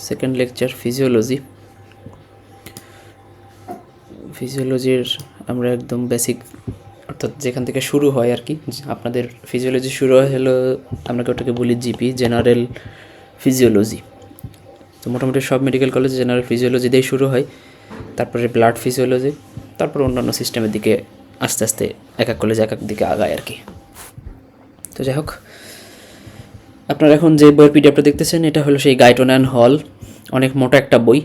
Second lecture physiology. ফিজিওলজির আমরা একদম basic অর্থাৎ যেখান থেকে শুরু হয় আর কি, আপনাদের ফিজিওলজি শুরু হলো আমরা ওটাকে বলি জিপি, জেনারেল ফিজিওলজি। তো মোটামুটি সব মেডিকেল কলেজে জেনারেল ফিজিওলজি দিয়েই শুরু হয়, তারপরে ব্লাড ফিজিওলজি, তারপর অন্যান্য সিস্টেমের দিকে আস্তে আস্তে এক এক কলেজ এক এক দিকে আগায় আর কি। তো যাই হোক, আপনারা এখন যে বইয়ের পিডিএফটা দেখতেছেন এটা হলো সেই গাইটন অ্যান্ড হল, অনেক মোটা একটা বই।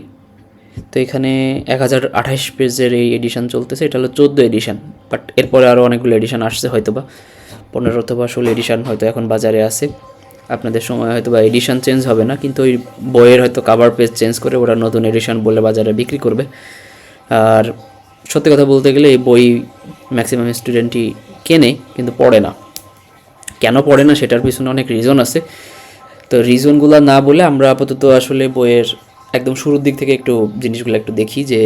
তো এখানে 1028 পেজের এই এডিশন চলতেছে, এটা হলো 14 এডিশন, বাট এরপরে আরও অনেকগুলো এডিশন আসছে, হয়তো বা 15 অথবা 16 এডিশন হয়তো এখন বাজারে আছে। আপনাদের সময় হয়তো বা এডিশন চেঞ্জ হবে না, কিন্তু ওই বইয়ের হয়তো কাভার পেজ চেঞ্জ করে ওরা নতুন এডিশন বলে বাজারে বিক্রি করবে। আর সত্যি কথা বলতে গেলে এই বই ম্যাক্সিমাম স্টুডেন্টই কেনে কিন্তু পড়ে না। কেন পড়ে না সেটার পিছনে অনেক রিজন আছে। তো রিজনগুলো না বলে আমরা আপাতত আসলে বইয়ের একদম শুরুর দিক থেকে একটু জিনিসগুলো একটু দেখি। যে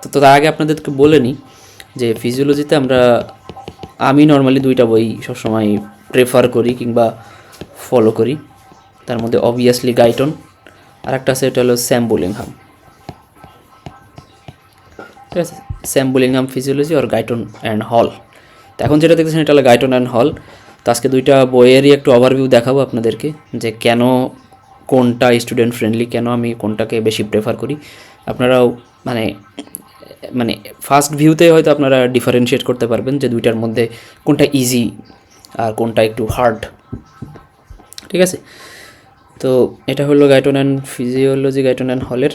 তো তার আগে আপনাদেরকে বলে নিই যে ফিজিওলজিতে আমি নর্মালি দুইটা বই সবসময় প্রেফার করি কিংবা ফলো করি। তার মধ্যে অবভিয়াসলি গাইটন, আর একটা আছে এটা হলো স্যাম বুলিংহাম। ঠিক আছে, স্যাম বুলিংহাম ফিজিওলজি আর গাইটন অ্যান্ড হল। তো এখন যেটা দেখতেছেন এটা হলো গাইটন অ্যান্ড হল। তো আজকে দুইটা বইয়েরই একটু ওভারভিউ দেখাবো আপনাদেরকে, যে কেন কোনটা স্টুডেন্ট ফ্রেন্ডলি, কেন আমি কোনটাকে বেশি প্রেফার করি। আপনারাও মানে মানে ফার্স্ট ভিউতে হয়তো আপনারা ডিফারেন্সিয়েট করতে পারবেন যে দুইটার মধ্যে কোনটা ইজি আর কোনটা একটু হার্ড। ঠিক আছে, তো এটা হলো Guyton and physiology, Guyton and হলের।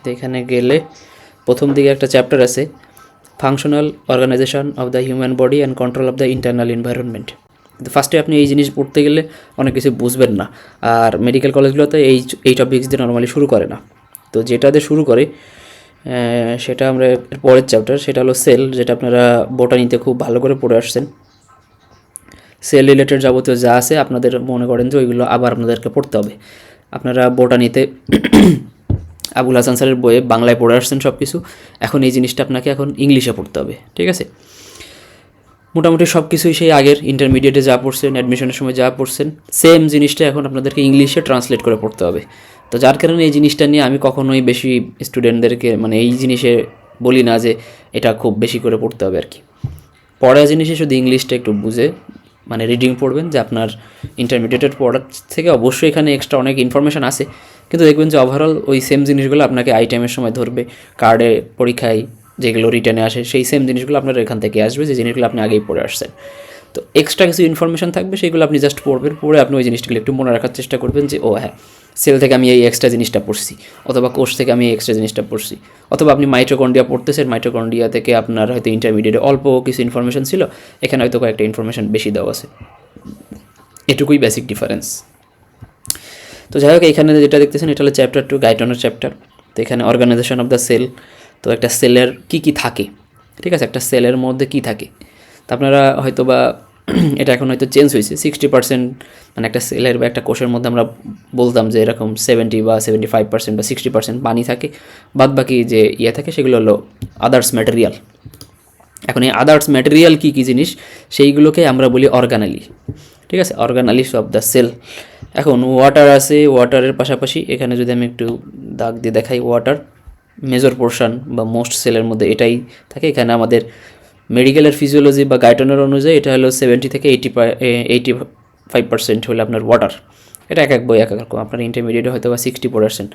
তো এখানে গেলে প্রথম দিকে একটা চ্যাপ্টার আছে, functional organisation of the human body and control of the internal environment. তো ফার্স্টে আপনি এই জিনিস পড়তে গেলে অনেক কিছু বুঝবেন না, আর মেডিকেল কলেজগুলোতে এই টপিক্স দিয়ে নর্মালি শুরু করে না। তো যেটা দিয়ে শুরু করে সেটা আমরা পরের চ্যাপ্টার, সেটা হলো সেল, যেটা আপনারা বোটানিতে খুব ভালো করে পড়ে আসছেন। সেল রিলেটেড যাবতীয় যা আছে আপনাদের মনে করেন যে ওইগুলো আবার আপনাদেরকে পড়তে হবে। আপনারা বোটানিতে আবুল হাসান স্যারের বইয়ে বাংলায় পড়ে আসছেন সব কিছু, এখন এই জিনিসটা আপনাকে এখন ইংলিশে পড়তে হবে। ঠিক আছে, মোটামুটি সব কিছুই সেই আগের ইন্টারমিডিয়েটে যা পড়ছেন, অ্যাডমিশনের সময় যা পড়ছেন, সেম জিনিসটা এখন আপনাদেরকে ইংলিশে ট্রান্সলেট করে পড়তে হবে। তো যার কারণে এই জিনিসটা নিয়ে আমি কখনোই বেশি স্টুডেন্টদেরকে মানে এই জিনিসে বলি না যে এটা খুব বেশি করে পড়তে হবে আর কি। পড়া জিনিসে শুধু ইংলিশটা একটু বুঝে মানে রিডিং পড়বেন, যে আপনার ইন্টারমিডিয়েটের পড়ার থেকে অবশ্যই এখানে এক্সট্রা অনেক ইনফরমেশান আছে, কিন্তু দেখবেন যে ওভারঅল ওই সেম জিনিসগুলো আপনাকে আইটেমের সময় ধরবে, কার্ডে পরীক্ষায় যেগুলো রিটার্নে আসে সেই সেম জিনিসগুলো আপনার এখান থেকে আসবে, যে জিনিসগুলো আপনি আগেই পড়ে আসছেন। তো এক্সট্রা কিছু ইনফরমেশান থাকবে, সেগুলো আপনি জাস্ট পড়বেন, পড়ে আপনি ওই জিনিসগুলো একটু মনে রাখার চেষ্টা করবেন যে ও হ্যাঁ, সেল থেকে আমি এই এক্সট্রা জিনিসটা পড়ছি, অথবা কোর্স থেকে আমি এই এক্সট্রা জিনিসটা পড়ছি, অথবা আপনি মাইটোকন্ড্রিয়া পড়তেছেন, মাইটোকন্ড্রিয়া থেকে আপনার হয়তো ইন্টারমিডিয়েটে অল্প কিছু ইনফরমেশান ছিল, এখানে হয়তো কয়েকটা ইনফরমেশান বেশি দেওয়া আছে, এটুকুই বেসিক ডিফারেন্স। তো যাই হোক, এখানে যেটা দেখতেছেন এটা হলো চ্যাপ্টার 2, গাইটনের চ্যাপ্টার। তো এখানে অর্গানাইজেশন অফ দ্য সেল। তো একটা সেলের কী থাকে, ঠিক আছে, একটা সেলের মধ্যে কী থাকে, তো আপনারা হয়তো বা এটা এখন হয়তো চেঞ্জ হয়েছে, 60% মানে একটা সেলের বা একটা কোষের মধ্যে আমরা বলতাম যে এরকম 70 বা 75% বা 60% পানি থাকে, বাদ বাকি যে থাকে সেগুলো হলো আদার্স ম্যাটেরিয়াল। এখন এই আদার্স ম্যাটেরিয়াল কী কী জিনিস, সেইগুলোকে আমরা বলি অর্গানালি। ঠিক আছে, অর্গানালিস অফ দ্য সেল। এখন ওয়াটার আছে, ওয়াটারের পাশাপাশি এখানে যদি আমি একটু দাগ দিয়ে দেখাই, ওয়াটার মেজর পোর্শন বা মোস্ট সেলের মধ্যে এটাই থাকে। এখানে আমাদের মেডিকেলের ফিজিওলজি বা গাইটনের অনুযায়ী এটা হলো 70 থেকে 85% হলো আপনার ওয়াটার। এটা এক এক বই এক এক রকম, আপনার ইন্টারমিডিয়েটে হয়তো বা 60%,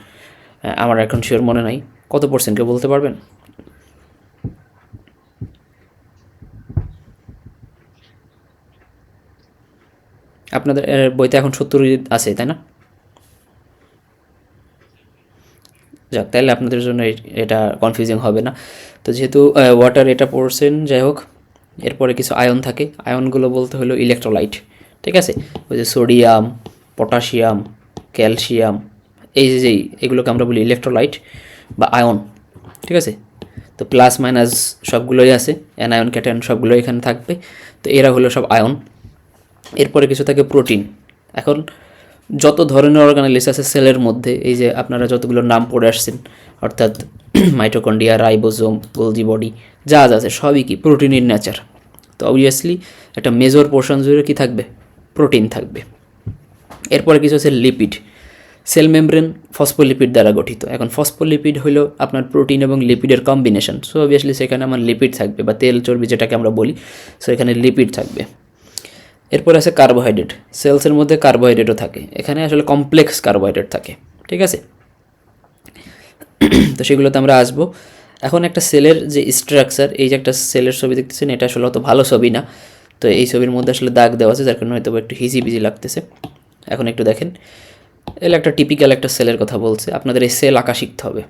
আমার এখন শিওর মনে নাই কত পার্সেন্ট, কেউ বলতে পারবেন? আপনাদের বইতে এখন 70 আছে তাই না? যাক, তাহলে আপনাদের জন্য এটা কনফিউজিং হবে না। তো যেহেতু ওয়াটার এটা পড়ছেন, যাই হোক, এরপরে কিছু আয়ন থাকে। আয়নগুলো বলতে হলো ইলেকট্রোলাইট। ঠিক আছে, ওই যে সোডিয়াম, পটাশিয়াম, ক্যালসিয়াম, এই যে এগুলোকে আমরা বলি ইলেকট্রোলাইট বা আয়ন। ঠিক আছে, তো প্লাস মাইনাস সবগুলোই আছে, অ্যানায়ন ক্যাটায়ন সবগুলোই এখানে থাকবে। তো এরা হলো সব আয়ন। এরপরে কিছু থাকে প্রোটিন। এখন যত ধরনের অর্গানালিস আছে সেলের মধ্যে, এই যে আপনারা যতগুলো নাম পড়ে আসছেন, অর্থাৎ মাইটোকন্ড্রিয়া, রাইবোজোম, গোলজি বডি, যা যা আছে সবই কি প্রোটিনের নেচার। তো অবভিয়াসলি একটা মেজর পোর্শন জুড়ে কী থাকবে, প্রোটিন থাকবে। এরপরে কিছু আছে লিপিড। সেল মেমব্রেন ফসফোলিপিড দ্বারা গঠিত। এখন ফসফোলিপিড হলো আপনার প্রোটিন এবং লিপিডের কম্বিনেশন, সো অবভিয়াসলি সেখানে আমার লিপিড থাকবে বা তেল চর্বি যেটাকে আমরা বলি, সো এখানে লিপিড থাকবে। এরপর আছে কার্বোহাইড্রেট, সেলসের মধ্যে কার্বোহাইড্রেটও থাকে, এখানে আসলে কমপ্লেক্স কার্বোহাইড্রেট থাকে, ঠিক আছে। তো সেগুলোতে আমরা আসবো। এখন একটা সেলের যে স্ট্রাকচার, এই যে একটা সেলের ছবি দেখতেছেন, এটা আসলে অত ভালো ছবি না, তো এই ছবির মধ্যে আসলে দাগ দেওয়া আছে যার কারণে হয়তো একটু হিজিবিজি লাগতেছে। এখন একটু দেখেন, এর একটা টিপিক্যাল একটা সেলের কথা বলছে, আপনাদের এই সেল আঁকা শিখতে হবে।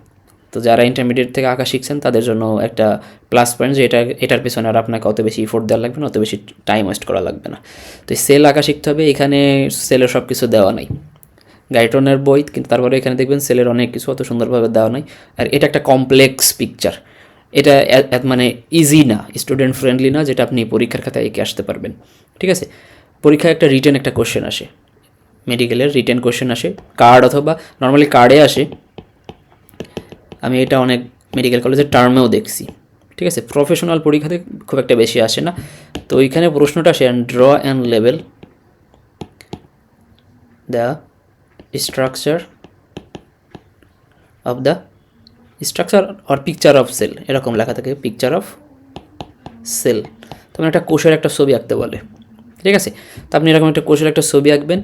তো যারা ইন্টারমিডিয়েট থেকে আঁকা শিখছেন তাদের জন্য একটা প্লাস পয়েন্ট যে এটার পেছনে আর আপনাকে অত বেশি ইফোর্ট দেওয়া লাগবে না, অত বেশি টাইম ওয়েস্ট করা লাগবে না। তো এই সেল আঁকা শিখতে হবে। এখানে সেলের সব কিছু দেওয়া নাই, গাইটনের বই, কিন্তু তারপরে এখানে দেখবেন সেলের অনেক কিছু অত সুন্দরভাবে দেওয়া নাই। আর এটা একটা কমপ্লেক্স পিকচার, এটা মানে ইজি না, স্টুডেন্ট ফ্রেন্ডলি না, যেটা আপনি পরীক্ষার খাতায় এঁকে আসতে পারবেন, ঠিক আছে। পরীক্ষায় একটা রিটেন একটা কোশ্চেন আসে, মেডিকেলের রিটেন কোশ্চেন আসে, কার্ড অথবা নর্মালি কার্ডে আসে, আমি এটা অনেক মেডিকেল কলেজের টার্মেও দেখছি, ঠিক আছে। প্রফেশনাল পরীক্ষাতে খুব একটা বেশি আসে না। তো ওইখানে প্রশ্নটা আসে, draw and label the structure of the structure or picture of cell, এরকম লেখা থাকে, পিকচার অফ সেল। তখন একটা কোষের একটা ছবি আঁকতে বলে, ঠিক আছে। তো আপনি এরকম একটা কোষের একটা ছবি আঁকবেন।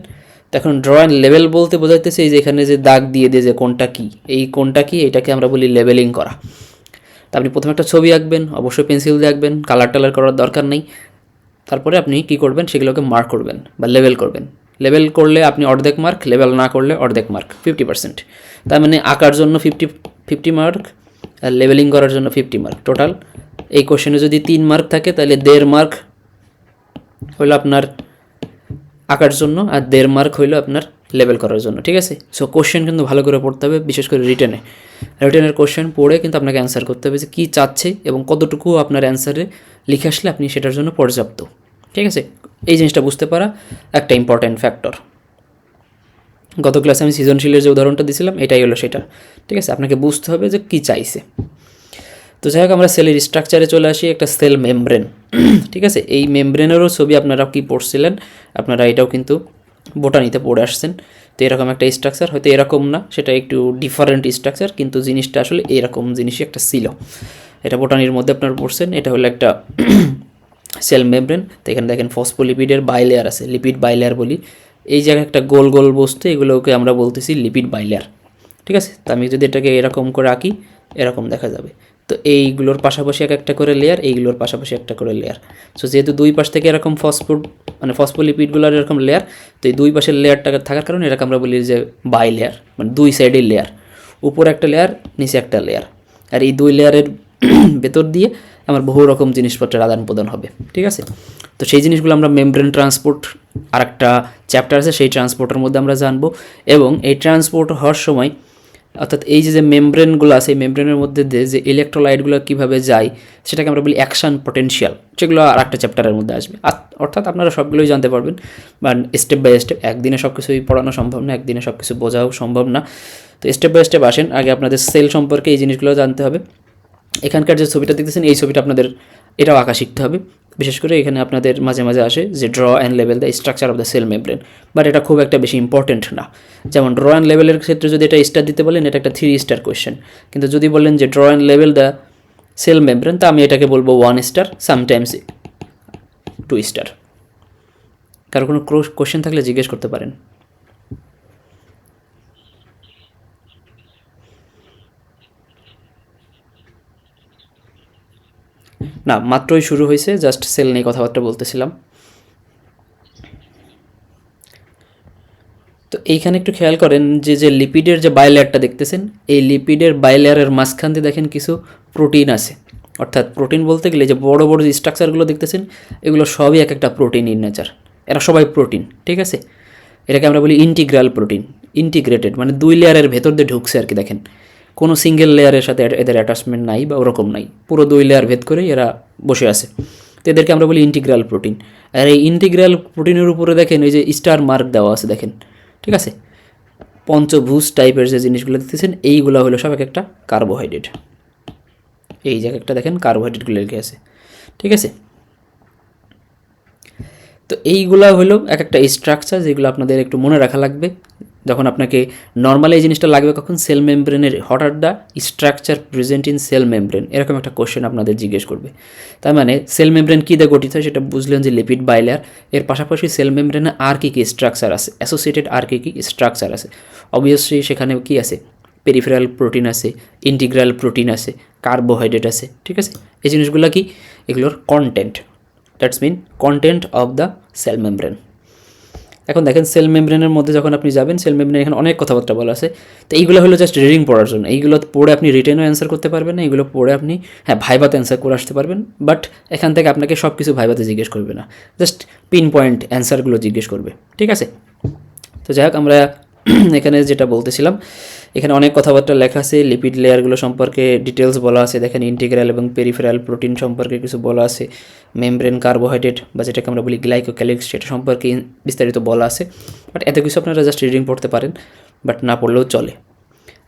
তো এখন ড্র অ্যান্ড লেভেল বলতে বোঝাইতেছে এই যে এখানে যে দাগ দিয়ে যে কোনটা কী, এই কোনটা কী, এটাকে আমরা বলি লেবেলিং করা। তো আপনি প্রথমে একটা ছবি আঁকবেন, অবশ্যই পেন্সিল দিয়ে আঁকবেন, কালার টালার করার দরকার নেই। তারপরে আপনি কী করবেন, সেগুলোকে মার্ক করবেন বা লেবেল করবেন। লেবেল করলে আপনি অর্ধেক মার্ক, লেবেল না করলে অর্ধেক মার্ক, 50%। তার মানে আঁকার জন্য 50 মার্ক আর লেবেলিং করার জন্য 50 মার্ক টোটাল। এই কোশ্চেনে যদি 3 মার্ক থাকে তাহলে 1.5 মার্ক হইলো আপনার আঁকার জন্য আর 1.5 মার্ক হইলো আপনার লেবেল করার জন্য, ঠিক আছে। সো কোশ্চেন কিন্তু ভালো করে পড়তে হবে, বিশেষ করে রিটেনের কোশ্চেন পড়ে কিন্তু আপনাকে অ্যান্সার করতে হবে যে কী চাচ্ছে এবং কতটুকু আপনার অ্যান্সারে লিখে আসলে আপনি সেটার জন্য পর্যাপ্ত, ঠিক আছে। এই জিনিসটা বুঝতে পারা একটা ইম্পর্ট্যান্ট ফ্যাক্টর। গত ক্লাসে আমি সৃজনশীলের যে উদাহরণটা দিয়েছিলাম এটাই হলো সেটা, ঠিক আছে। আপনাকে বুঝতে হবে যে কী চাইছে। তো যাই হোক, আমরা সেলের স্ট্রাকচারে চলে আসি, একটা সেল মেমব্রেন, ঠিক আছে। এই মেমব্রেনেরও ছবি আপনারা কি পড়ছিলেন, আপনারা এটাও কিন্তু বোটানিতে পড়ে আসছেন। তো এরকম একটা স্ট্রাকচার, হয়তো এরকম না, সেটা একটু ডিফারেন্ট স্ট্রাকচার, কিন্তু জিনিসটা আসলে এরকম জিনিসই একটা ছিল। এটা বোটানির মধ্যে আপনারা পড়ছেন, এটা হলো একটা সেল মেমব্রেন। তো এখানে দেখেন ফসফোলিপিডের বাইলেয়ার আছে, লিপিড বাইলেয়ার বলি। এই জায়গায় একটা গোল গোল বস্তু, এগুলোকে আমরা বলতেছি লিপিড বাইলেয়ার, ঠিক আছে। তো আমি যদি এটাকে এরকম করে আঁকি, এরকম দেখা যাবে। তো এইগুলোর পাশাপাশি একটা করে লেয়ার, এইগুলোর পাশাপাশি একটা করে লেয়ার। সো যেহেতু দুই পাশ থেকে এরকম ফসফোলিপিডগুলোর এরকম লেয়ার, তো এই দুই পাশের লেয়ারটা থাকার কারণে এটাকে আমরা বলি যে বাই লেয়ার, মানে দুই সাইডের লেয়ার, উপরে একটা লেয়ার, নিচে একটা লেয়ার। আর এই দুই লেয়ারের ভেতর দিয়ে আমার বহু রকম জিনিসপত্রের আদান প্রদান হবে, ঠিক আছে। তো সেই জিনিসগুলো আমরা মেমব্রেন ট্রান্সপোর্ট আর একটা চ্যাপ্টার আছে, সেই ট্রান্সপোর্টের মধ্যে আমরা জানবো। এবং এই ট্রান্সপোর্ট হওয়ার সময়, অর্থাৎ এই যে মেমব্রেনগুলো আছে, এই মেমব্রেনের মধ্যে দিয়ে যে ইলেকট্রোলাইটগুলো কীভাবে যায় সেটাকে আমরা বলি অ্যাকশন পটেনশিয়াল, যেগুলো আর একটা চ্যাপ্টারের মধ্যে আসবে। অর্থাৎ আপনারা সবগুলোই জানতে পারবেন, বা স্টেপ বাই স্টেপ। একদিনে সব কিছুই পড়ানো সম্ভব না, একদিনে সব কিছু বোঝাও সম্ভব না। তো স্টেপ বাই স্টেপ আসেন। আগে আপনাদের সেল সম্পর্কে এই জিনিসগুলো জানতে হবে। এখানকার যে ছবিটা দেখতেছেন, এই ছবিটা আপনাদের এটাও আঁকা শিখতে হবে। বিশেষ করে এখানে আপনাদের মাঝে মাঝে আসে যে draw and level the structure of the cell membrane, but এটা খুব একটা বেশি ইম্পর্টেন্ট না। যেমন ড্র অ্যান্ড লেভেলের ক্ষেত্রে যদি এটা স্টার দিতে বলেন, এটা একটা 3 স্টার কোয়েশ্চেন। কিন্তু যদি বলেন যে draw and level the cell membrane, তা আমি এটাকে বলবো 1 স্টার, সামটাইমস 2 স্টার। কারো কোনো কোয়েশ্চেন থাকলে জিজ্ঞেস করতে পারেন। না, মাত্রই শুরু হয়েছে, জাস্ট সেল নিয়ে কথাবার্তা বলতেছিলাম। তো এইখানে একটু খেয়াল করেন যে লিপিডের যে বাইলেয়ারটা দেখতেছেন, এই লিপিডের বাইলেয়ারের মাঝখান দিয়ে দেখেন কিছু প্রোটিন আছে। অর্থাৎ প্রোটিন বলতে গেলে যে বড় বড় যে স্ট্রাকচারগুলো দেখতেছেন, এগুলো সবই এক একটা প্রোটিন ইন নেচার, এরা সবাই প্রোটিন, ঠিক আছে। এটাকে আমরা বলি ইন্টিগ্রাল প্রোটিন, ইন্টিগ্রেটেড, মানে 2 লেয়ারের ভেতর দিয়ে ঢুকছে আর কি। দেখেন কোনো সিঙ্গেল লেয়ারের সাথে এদের অ্যাটাচমেন্ট নাই বা ওরকম নাই, পুরো 2 লেয়ার ভেদ করে এরা বসে আছে। তো এদেরকে আমরা বলি ইন্টিগ্রাল প্রোটিন। আর এই ইন্টিগ্রাল প্রোটিনের উপরে দেখেন ওই যে স্টার মার্ক দেওয়া আছে, দেখেন, ঠিক আছে। পঞ্চভুজ টাইপের যে জিনিসগুলো দেখতেছেন, এইগুলো হলো সব এক একটা কার্বোহাইড্রেট। এই জায়গায় একটা দেখেন কার্বোহাইড্রেটগুলো লিখে আছে, ঠিক আছে। তো এইগুলা হলো এক একটা স্ট্রাকচার যেগুলো আপনাদের একটু মনে রাখা লাগবে, যখন আপনাকে নর্মালি এই জিনিসটা লাগবে কখন, সেল মেমব্রেনের what are the structure present in cell membrane, এরকম একটা কোশ্চেন আপনাদের জিজ্ঞেস করবে। তার মানে সেল মেমব্রেন কী দিয়ে গঠিত হয় সেটা বুঝলেন যে লিপিড বাইলেয়ার, এর পাশাপাশি সেল মেমব্রেনে আর কী কী স্ট্রাকচার আছে, অ্যাসোসিয়েটেড আর কী কী স্ট্রাকচার আছে। অবভিয়াসলি সেখানে কী আছে, পেরিফেরাল প্রোটিন আছে, ইন্টিগ্রাল প্রোটিন আছে, কার্বোহাইড্রেট আছে, ঠিক আছে। এই জিনিসগুলো কি, এগুলোর content, that's mean content of the cell membrane. এখন দেখেন সেল মেমব্রেনের মধ্যে যখন আপনি যাবেন, সেল মেমব্রেন এখানে অনেক কথাবার্তা বলা আছে। তো এইগুলো হলো জাস্ট রিডিং পড়ার জন্য, এইগুলো পড়ে আপনি রিটেনও অ্যান্সার করতে পারবেন না, এইগুলো পড়ে আপনি ভাইভাতে অ্যান্সার করে আসতে পারবেন, বাট এখান থেকে আপনাকে সব কিছু ভাইভাতে জিজ্ঞেস করবে না, জাস্ট পিন পয়েন্ট অ্যান্সারগুলো জিজ্ঞেস করবে, ঠিক আছে। তো যাই হোক, আমরা এখানে যেটা বলতেছিলাম, এখানে অনেক কথাবার্তা লেখা আছে, লিপিড লেয়ারগুলো সম্পর্কে ডিটেলস বলা আছে, দেখেন ইন্টিগ্রাল এবং পেরিফেরাল প্রোটিন সম্পর্কে কিছু বলা আছে, মেমব্রেন, কার্বোহাইড্রেট বা যেটাকে আমরা বলি গ্লাইকোক্যালিক্স সেটা সম্পর্কে বিস্তারিত বলা আছে। বাট এত কিছু আপনারা জাস্ট রিডিং পড়তে পারেন, বাট না পড়লেও চলে।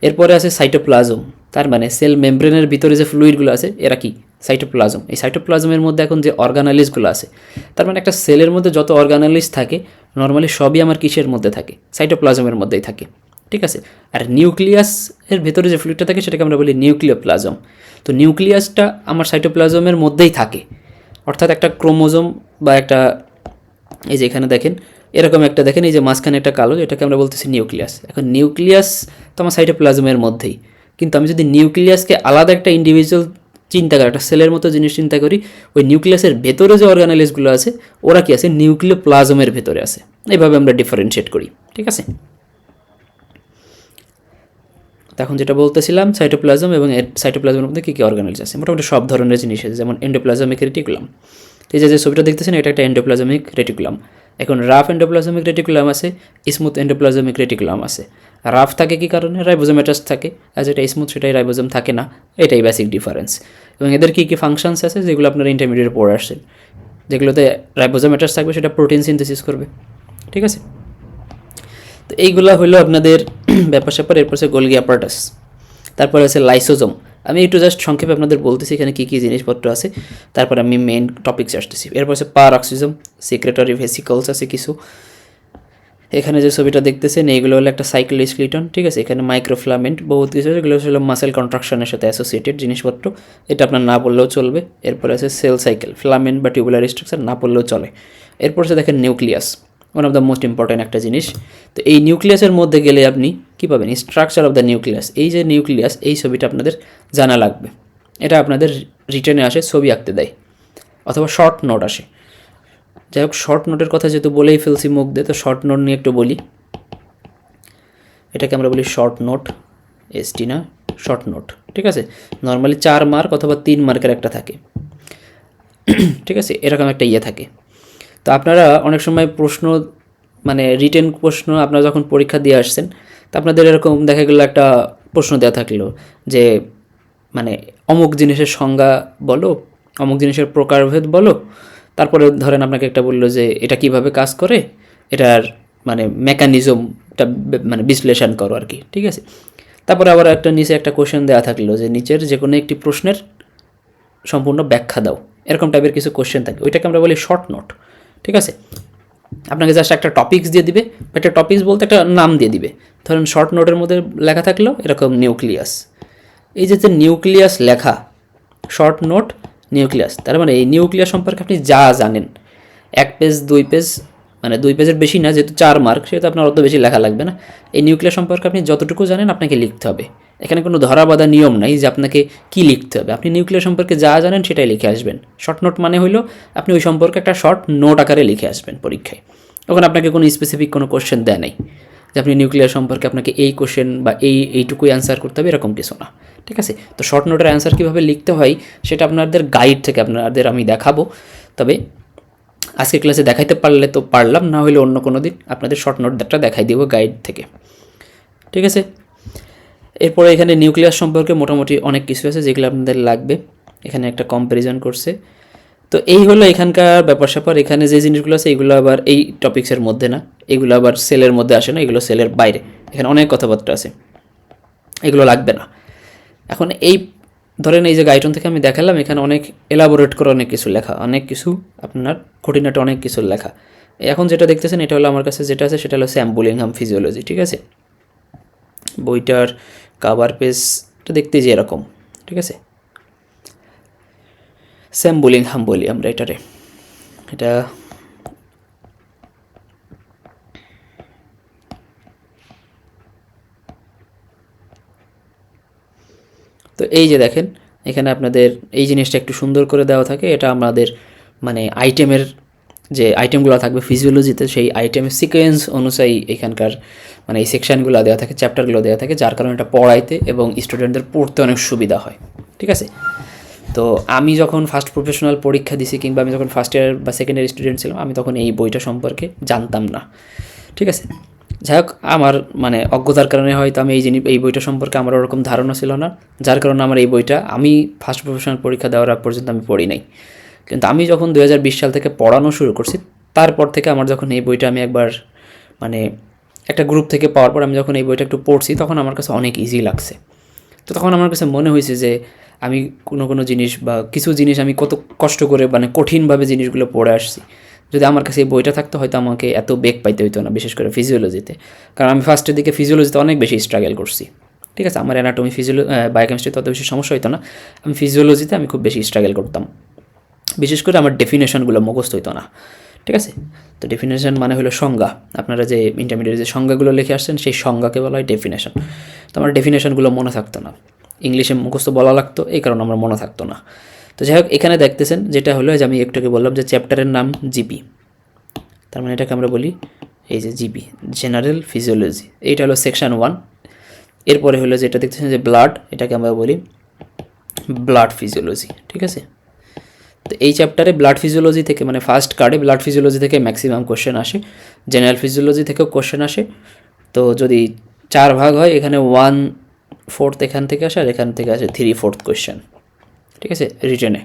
এরপরে আছে সাইটোপ্লাজম, তার মানে সেল মেমব্রেনের ভিতরে যে ফ্লুইডগুলো আছে এরা কি সাইটোপ্লাজম। এই সাইটোপ্লাজমের মধ্যে এখন যে অর্গানালিজগুলো আছে, তার মানে একটা সেলের মধ্যে যত অর্গানালিজ থাকে নর্মালি সবই আমার কিসের মধ্যে থাকে, সাইটোপ্লাজমের মধ্যেই থাকে, ঠিক আছে। আর নিউক্লিয়াসের ভেতরে যে ফ্লুইডটা থাকে সেটাকে আমরা বলি নিউক্লিওপ্লাজম। তো নিউক্লিয়াসটা আমার সাইটোপ্লাজমের মধ্যেই থাকে, অর্থাৎ একটা ক্রোমোজোম বা একটা, এই যে এখানে দেখেন এরকম একটা, দেখেন এই যে মাঝখানে একটা কালো, এটাকে আমরা বলতেছি নিউক্লিয়াস। এখন নিউক্লিয়াস তো আমার সাইটোপ্লাজমের মধ্যেই, কিন্তু আমি যদি নিউক্লিয়াসকে আলাদা একটা ইন্ডিভিজুয়াল চিন্তা করি, একটা সেলের মতো জিনিস চিন্তা করি, ওই নিউক্লিয়াসের ভেতরে যে অর্গানালিজগুলো আছে ওরা কি আছে, নিউক্লিওপ্লাজমের ভেতরে আছে। এইভাবে আমরা ডিফারেন্সিয়েট করি, ঠিক আছে। এখন যেটা বলতেছিলাম, সাইটোপ্লাজম এবং সাইটোপ্লাজমের মধ্যে কী কী অর্গানালিজ আছে, মোটামুটি সব ধরনের জিনিস আছে, যেমন এন্ডোপ্লাজমিক রেটিকুলাম। তো এই যে ছবিটা দেখতেছেন এটা একটা এন্ডোপ্লাজমিক রেটিকুলাম। এখন রাফ এন্ডোপ্লাজমিক রেটিকুলাম আছে, স্মুথ এন্ডোপ্লাজমিক রেটিকুলাম আছে। রাফ থাকে কী কারণে, রাইবোজোমেটাস থাকে, আর যেটা স্মুথ সেটাই রাইবোজোম থাকে না, এটাই বেসিক ডিফারেন্স। এবং এদের কী কী ফাংশনস আছে যেগুলো আপনারা ইন্টারমিডিয়েট পড়ে আসছেন, যেগুলোতে রাইবোজোমেটাস থাকবে সেটা প্রোটিন সিনথেসিস করবে, ঠিক আছে। তো এইগুলো হলো আপনাদের ব্যাপার স্যাপার। এরপর আছে গোলগি অ্যাপারাটাস, তারপরে আছে লাইসোজোম। আমি একটু জাস্ট সংক্ষেপে আপনাদের বলতেছি এখানে কী কী জিনিসপত্র আছে, তারপর আমি মেইন টপিকস আসতেছি। এরপর আছে পারঅক্সিজম, সিক্রেটরি ভেসিকলস আছে কিছু। এখানে যে ছবিটা দেখতেছেন এইগুলো হলো একটা সাইক্লোস্কেলিটন, ঠিক আছে। এখানে মাইক্রোফিলামেন্ট বহুত কিছু, এগুলো হলো মাসেল কন্ট্রাকশনের সাথে অ্যাসোসিয়েটেড জিনিসপত্র, এটা আপনার না বললেও চলবে। এরপর আছে সেল সাইকেল, ফিলামেন্ট বা টিউবুলার স্ট্রাকচার, না পড়লেও চলে। এরপর আছে দেখেন nucleus, one of the most important একটা জিনিস। তো এই নিউক্লিয়াসের মধ্যে গেলে আপনি কী পাবেন, স্ট্রাকচার অফ দ্য নিউক্লিয়াস। এই যে নিউক্লিয়াস, এই ছবিটা আপনাদের জানা লাগবে, এটা আপনাদের রিটেনে আসে, ছবি আঁকতে দেয়, অথবা শর্ট নোট আসে। যাই হোক, শর্ট নোটের কথা যেহেতু বলেই ফেলছি মুখ দিয়ে, তো শর্ট নোট নিয়ে একটু বলি। এটাকে আমরা বলি শর্ট নোট, এসটি না, শর্ট নোট, ঠিক আছে। নর্মালি 4 মার্ক অথবা 3 মার্কের একটা থাকে, ঠিক আছে, এরকম একটা ইয়ে থাকে। তো আপনারা অনেক সময় প্রশ্ন, মানে রিটেন প্রশ্ন আপনারা যখন পরীক্ষা দিয়ে আসছেন, তো আপনাদের এরকম দেখা গেলো একটা প্রশ্ন দেওয়া থাকলো যে মানে অমুক জিনিসের সংজ্ঞা বলো, অমুক জিনিসের প্রকারভেদ বলো, তারপরে ধরেন আপনাকে একটা বললো যে এটা কিভাবে কাজ করে, এটার মানে মেকানিজমটা মানে বিশ্লেষণ করো আর কি, ঠিক আছে। তারপরে আবার একটা নিচে একটা কোশ্চেন দেওয়া থাকলো যে নিচের যে কোনো একটি প্রশ্নের সম্পূর্ণ ব্যাখ্যা দাও, এরকম টাইপের কিছু কোশ্চেন থাকে, ওইটাকে আমরা বলি শর্ট নোট, ঠিক আছে। আপনাকে জাস্ট একটা টপিকস দিয়ে দিবে, একটা টপিকস বলতে একটা নাম দিয়ে দিবে। ধরেন শর্ট নোটের মধ্যে লেখা থাকলো এরকম নিউক্লিয়াস, এই যে নিউক্লিয়াস লেখা, শর্ট নোট নিউক্লিয়াস, তার মানে এই নিউক্লিয়াস সম্পর্কে আপনি যা জানেন, 1 পেজ 2 পেজ, মানে 2 পেজের বেশি না, যেহেতু 4 মার্ক সেহেতু আপনার অত বেশি লেখা লাগবে না। এই নিউক্লিয়াস সম্পর্কে আপনি যতটুকু জানেন আপনাকে লিখতে হবে, এখানে কোনো ধরা বাঁধা নিয়ম নাই যে আপনাকে কী লিখতে হবে, আপনি নিউক্লিয়াস সম্পর্কে যা জানেন সেটাই লিখে আসবেন। শর্ট নোট মানে হলো আপনি ওই সম্পর্কে একটা শর্ট নোট আকারে লিখে আসবেন পরীক্ষায়, ওখানে আপনাকে কোনো স্পেসিফিক কোনো কোশ্চেন দেয় নাই যে আপনি নিউক্লিয়ার সম্পর্কে আপনাকে এই কোশ্চেন বা এইটুকুই অ্যান্সার করতে হবে, এরকম কিছু না, ঠিক আছে। তো শর্ট নোটের অ্যান্সার কীভাবে লিখতে হয় সেটা আপনাদের গাইড থেকে আপনাদের আমি দেখাবো, তবে আজকে ক্লাসে দেখাইতে পারলে তো পারলাম, না হলে অন্য কোনো দিন আপনাদের শর্ট নোটটা দেখাই দিব গাইড থেকে, ঠিক আছে। এরপরে এখানে নিউক্লিয়াস সম্পর্কে মোটামুটি অনেক কিছু আছে যেগুলো আপনাদের লাগবে, এখানে একটা কম্প্যারিজন করছে। তো এই হলো এখানকার ব্যাপার স্যাপার। এখানে যে জিনিসগুলো আছে এগুলো আবার এই টপিক্সের মধ্যে না, এগুলো আবার সেলের মধ্যে আসে না, এগুলো সেলের বাইরে, এখানে অনেক কথাবার্তা আছে, এগুলো লাগবে না। এখন এই ধরেন এই যে গাইডন থেকে আমি দেখালাম, এখানে অনেক এলাবোরেট করে অনেক কিছু লেখা, অনেক কিছু আপনার খুঁটিনাটি অনেক কিছু লেখা, এখন যেটা দেখতেছেন এটা হলো আমার কাছে যেটা আছে সেটা হলো স্যাম বুলিংহাম ফিজিওলজি, ঠিক আছে। বইটার কাভার পেজটা দেখতে যে এরকম, ঠিক আছে। স্যাম বুলিংহাম বলি আমরা এটারে। এটা তো এই যে দেখেন এখানে আপনাদের এই জিনিসটা একটু সুন্দর করে দেওয়া থাকে। এটা আমাদের মানে আইটেমের যে আইটেমগুলো থাকবে ফিজিওলজিতে, সেই আইটেমের সিকোয়েন্স অনুযায়ী এখানকার মানে এই সেকশানগুলো দেওয়া থাকে, চ্যাপ্টারগুলো দেওয়া থাকে, যার কারণে এটা পড়াইতে এবং স্টুডেন্টদের পড়তে অনেক সুবিধা হয়, ঠিক আছে। তো আমি যখন ফার্স্ট প্রফেশনাল পরীক্ষা দিছি কিংবা আমি যখন ফার্স্ট ইয়ার বা সেকেন্ড ইয়ার স্টুডেন্ট ছিলাম, আমি তখন এই বইটা সম্পর্কে জানতাম না, ঠিক আছে। যাই হোক, আমার মানে অজ্ঞতার কারণে হয়তো আমি এই বইটা সম্পর্কে আমার ওরকম ধারণা ছিল না, যার কারণে আমার এই বইটা আমি ফার্স্ট প্রফেশনাল পরীক্ষা দেওয়ার আগ পর্যন্ত আমি পড়ি নাই। কিন্তু আমি যখন 2020 সাল থেকে পড়ানো শুরু করছি, তারপর থেকে আমার যখন এই বইটা আমি একবার মানে একটা গ্রুপ থেকে পাওয়ার পর আমি যখন এই বইটা একটু পড়ছি, তখন আমার কাছে অনেক ইজি লাগছে। তো তখন আমার কাছে মনে হয়েছে যে আমি কোনো জিনিস বা কিছু জিনিস আমি কত কষ্ট করে মানে কঠিনভাবে জিনিসগুলো পড়ে আসছি, যদি আমার কাছে এই বইটা থাকতো হয়তো আমাকে এত বেগ পাইতে হইতো না, বিশেষ করে ফিজিওলজিতে। কারণ আমি ফার্স্টের দিকে ফিজিওলজিতে অনেক বেশি স্ট্রাগল করছি, ঠিক আছে। আমার অ্যানাটমি বায়োকেমিস্ট্রি তত বেশি সমস্যা হতো না, আমি ফিজিওলজিতে আমি খুব বেশি স্ট্রাগল করতাম। বিশেষ করে আমার ডেফিনেশনগুলো মুখস্থ হইতো না, ঠিক আছে। তো ডেফিনেশন মানে হলো সংজ্ঞা, আপনারা যে ইন্টারমিডিয়েট যে সংজ্ঞাগুলো লিখে আসছেন সেই সংজ্ঞাকে বলা হয় ডেফিনেশন। তো আমার ডেফিনেশনগুলো মনে থাকতো না, ইংলিশে মুখস্থ বলা লাগতো, এই কারণে আমার মনে থাকতো না। তো যাই হোক, এখানে দেখতেছেন যেটা হলো যে আমি একটুকে বললাম যে চ্যাপ্টারের নাম জিপি, তার মানে এটাকে আমরা বলি এই যে জিপি, জেনারেল ফিজিওলজি, এইটা হলো সেকশন 1। এরপরে হলো যেটা দেখতেছেন যে ব্লাড, এটাকে আমরা বলি ব্লাড ফিজিওলজি, ঠিক আছে। তো এই চ্যাপ্টারে ব্লাড ফিজিওলজি থেকে মানে ফার্স্ট কার্ডে ব্লাড ফিজিওলজি থেকে ম্যাক্সিমাম কোশ্চেন আসে, জেনারেল ফিজিওলজি থেকেও কোশ্চেন আসে। তো যদি 4 ভাগ হয়, এখানে 1/4 এখান থেকে আসে আর এখান থেকে আসে 3/4 কোশ্চেন, ঠিক আছে, রিটেনে।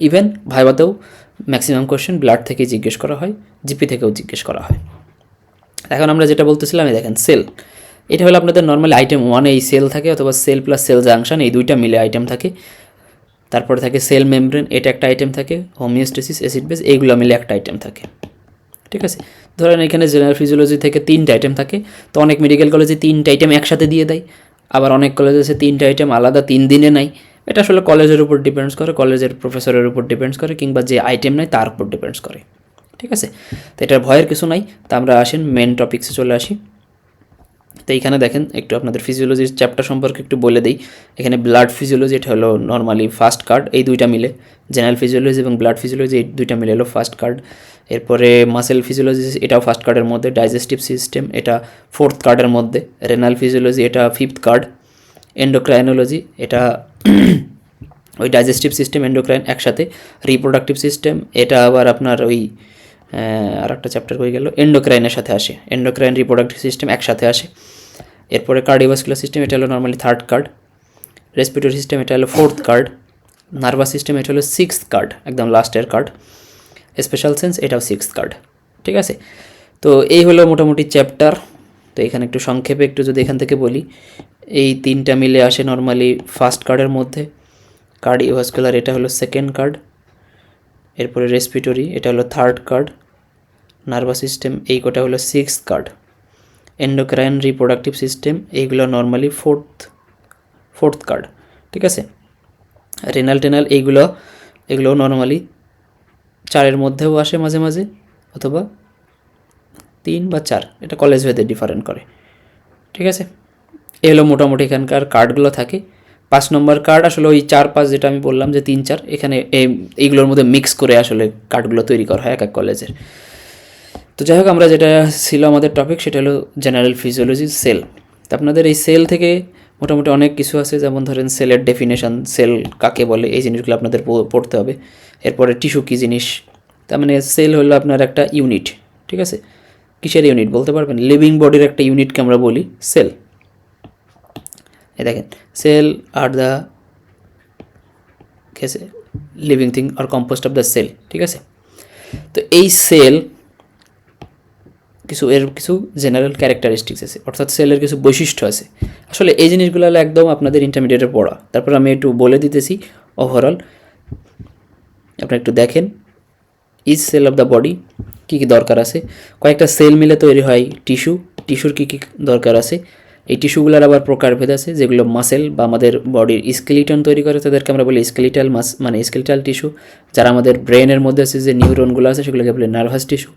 ইভেন ভাইভাতেও ম্যাক্সিমাম কোশ্চেন ব্লাড থেকে জিজ্ঞেস করা হয়, জিপি থেকেও জিজ্ঞেস করা হয়। এখন আমরা যেটা বলতেছিলাম, দেখেন সেল, এটা হলো আপনাদের নর্মালি আইটেম 1-এ এই সেল থাকে, অথবা সেল প্লাস সেল জাংশন, এই দুইটা মিলে আইটেম থাকে। তারপরে থাকে সেল মেমব্রেন, এটা একটা আইটেম থাকে, হোমিওস্টেসিস, অ্যাসিড বেস, এইগুলো মিলে একটা আইটেম থাকে, ঠিক আছে। ধরেন এখানে জেনারেল ফিজিওলজি থেকে 3টা আইটেম থাকে, তো অনেক মেডিকেল কলেজে 3টা আইটেম একসাথে দিয়ে দেয়, আবার অনেক কলেজে আছে 3টা আইটেম আলাদা 3 দিনে নেয়। এটা আসলে কলেজের উপর ডিপেন্ডস করে, কলেজের প্রফেসরের উপর ডিপেন্ডস করে, কিংবা যে আইটেম নেয় তার উপর ডিপেন্ডস করে, ঠিক আছে। তো এটার ভয়ের কিছু নাই। তো আমরা আসেন মেন টপিক্সে চলে আসি। তো এইখানে দেখেন একটু আপনাদের ফিজিওলজির চ্যাপ্টার সম্পর্কে একটু বলে দিই। এখানে ব্লাড ফিজিওলজি, এটা হলো নর্মালি ফার্স্ট কার্ড, এই দুইটা মিলে জেনারেল ফিজিওলজি এবং ব্লাড ফিজিওলজি এই দুইটা মিলে হলো ফার্স্ট কার্ড। এরপরে মাসেল ফিজিওলজি, এটাও ফার্স্ট কার্ডের মধ্যে। ডাইজেস্টিভ সিস্টেম, এটা 4th কার্ডের মধ্যে। রেনাল ফিজিওলজি, এটা 5th কার্ড। এন্ডোক্রাইনোলজি, এটা ওই ডাইজেস্টিভ সিস্টেম এন্ডোক্রাইন একসাথে। রিপ্রোডাক্টিভ সিস্টেম, এটা আবার আপনার ওই আর একটা চ্যাপ্টার হয়ে গেল, এন্ডোক্রাইনের সাথে আসে, এন্ডোক্রাইন রিপ্রোডাক্টিভ সিস্টেম একসাথে আসে। এরপরে কার্ডিওভাস্কুলার সিস্টেম, এটা হলো normally 3rd card. Respiratory system, এটা হলো 4th কার্ড। নার্ভাস সিস্টেম, এটা হলো 6th কার্ড, একদম লাস্টের কার্ড। স্পেশাল সেন্স, এটাও 6th কার্ড, ঠিক আছে। তো এই হলো মোটামুটি চ্যাপ্টার। তো এখানে একটু সংক্ষেপে একটু যদি এখান থেকে বলি, এই 3টা মিলে আসে নর্মালি ফার্স্ট কার্ডের মধ্যে। কার্ডিওভাস্কুলার, এটা হলো 2nd কার্ড। এরপরে রেসপিরেটরি, এটা হলো 3rd কার্ড। নার্ভাস সিস্টেম, এই কটা হলো 6th card. Endocrine reproductive system, এইগুলো নর্মালি 4th কার্ড, ঠিক আছে। রেনাল টেনাল, এগুলো নর্মালি 4-এর মধ্যেও আসে মাঝে মাঝে, অথবা 3 বা 4, এটা কলেজ ভেদে ডিফারেন্ট করে, ঠিক আছে। এই হলো মোটামুটি এখানকার কার্ডগুলো থাকে। 5 নম্বর কার্ড আসলে ওই 4-5 যেটা আমি বললাম যে 3-4, এখানে এইগুলোর মধ্যে মিক্স করে আসলে কার্ডগুলো তৈরি করা হয় এক এক কলেজের। তো যাই হোক, আমরা যেটা ছিল আমাদের টপিক সেটা হলো জেনারেল ফিজিওলজি, সেল। তো আপনাদের এই সেল থেকে মোটামুটি অনেক কিছু আছে, যেমন ধরেন সেলের ডেফিনেশন, সেল কাকে বলে, এই জিনিসগুলো আপনাদের পড়তে হবে। এরপরে টিস্যু কী জিনিস, তার মানে সেল হলো আপনার একটা ইউনিট, ঠিক আছে। কিসের ইউনিট বলতে পারবেন? লিভিং বডির একটা ইউনিটকে আমরা বলি সেল। এই দেখেন, cell are the living thing are composed of the cell, ঠিক আছে। তো এই সেল কিছু জেনারেল ক্যারেক্টারিস্টিক্স আছে, অর্থাৎ সেলের কিছু বৈশিষ্ট্য আছে। আসলে এই জিনিসগুলো হলো একদম আপনাদের ইন্টারমিডিয়েটে পড়া। তারপর আমি একটু বলে দিতেছি ওভারঅল, আপনারা একটু দেখেন। Each cell of the body কী কী দরকার আছে, কয়েকটা সেল মিলে তৈরি হয় টিস্যুর কী কী দরকার আছে, এই টিস্যুগুলোর আবার প্রকারভেদ আছে, যেগুলো মাসেল বা আমাদের বডির স্কেলিটন তৈরি করে তাদেরকে আমরা বলি স্কেলিটাল মানে স্কেলিটাল টিস্যু, যারা আমাদের ব্রেনের মধ্যে আছে যে নিউরনগুলো আছে সেগুলোকে বলে নার্ভাস টিস্যু।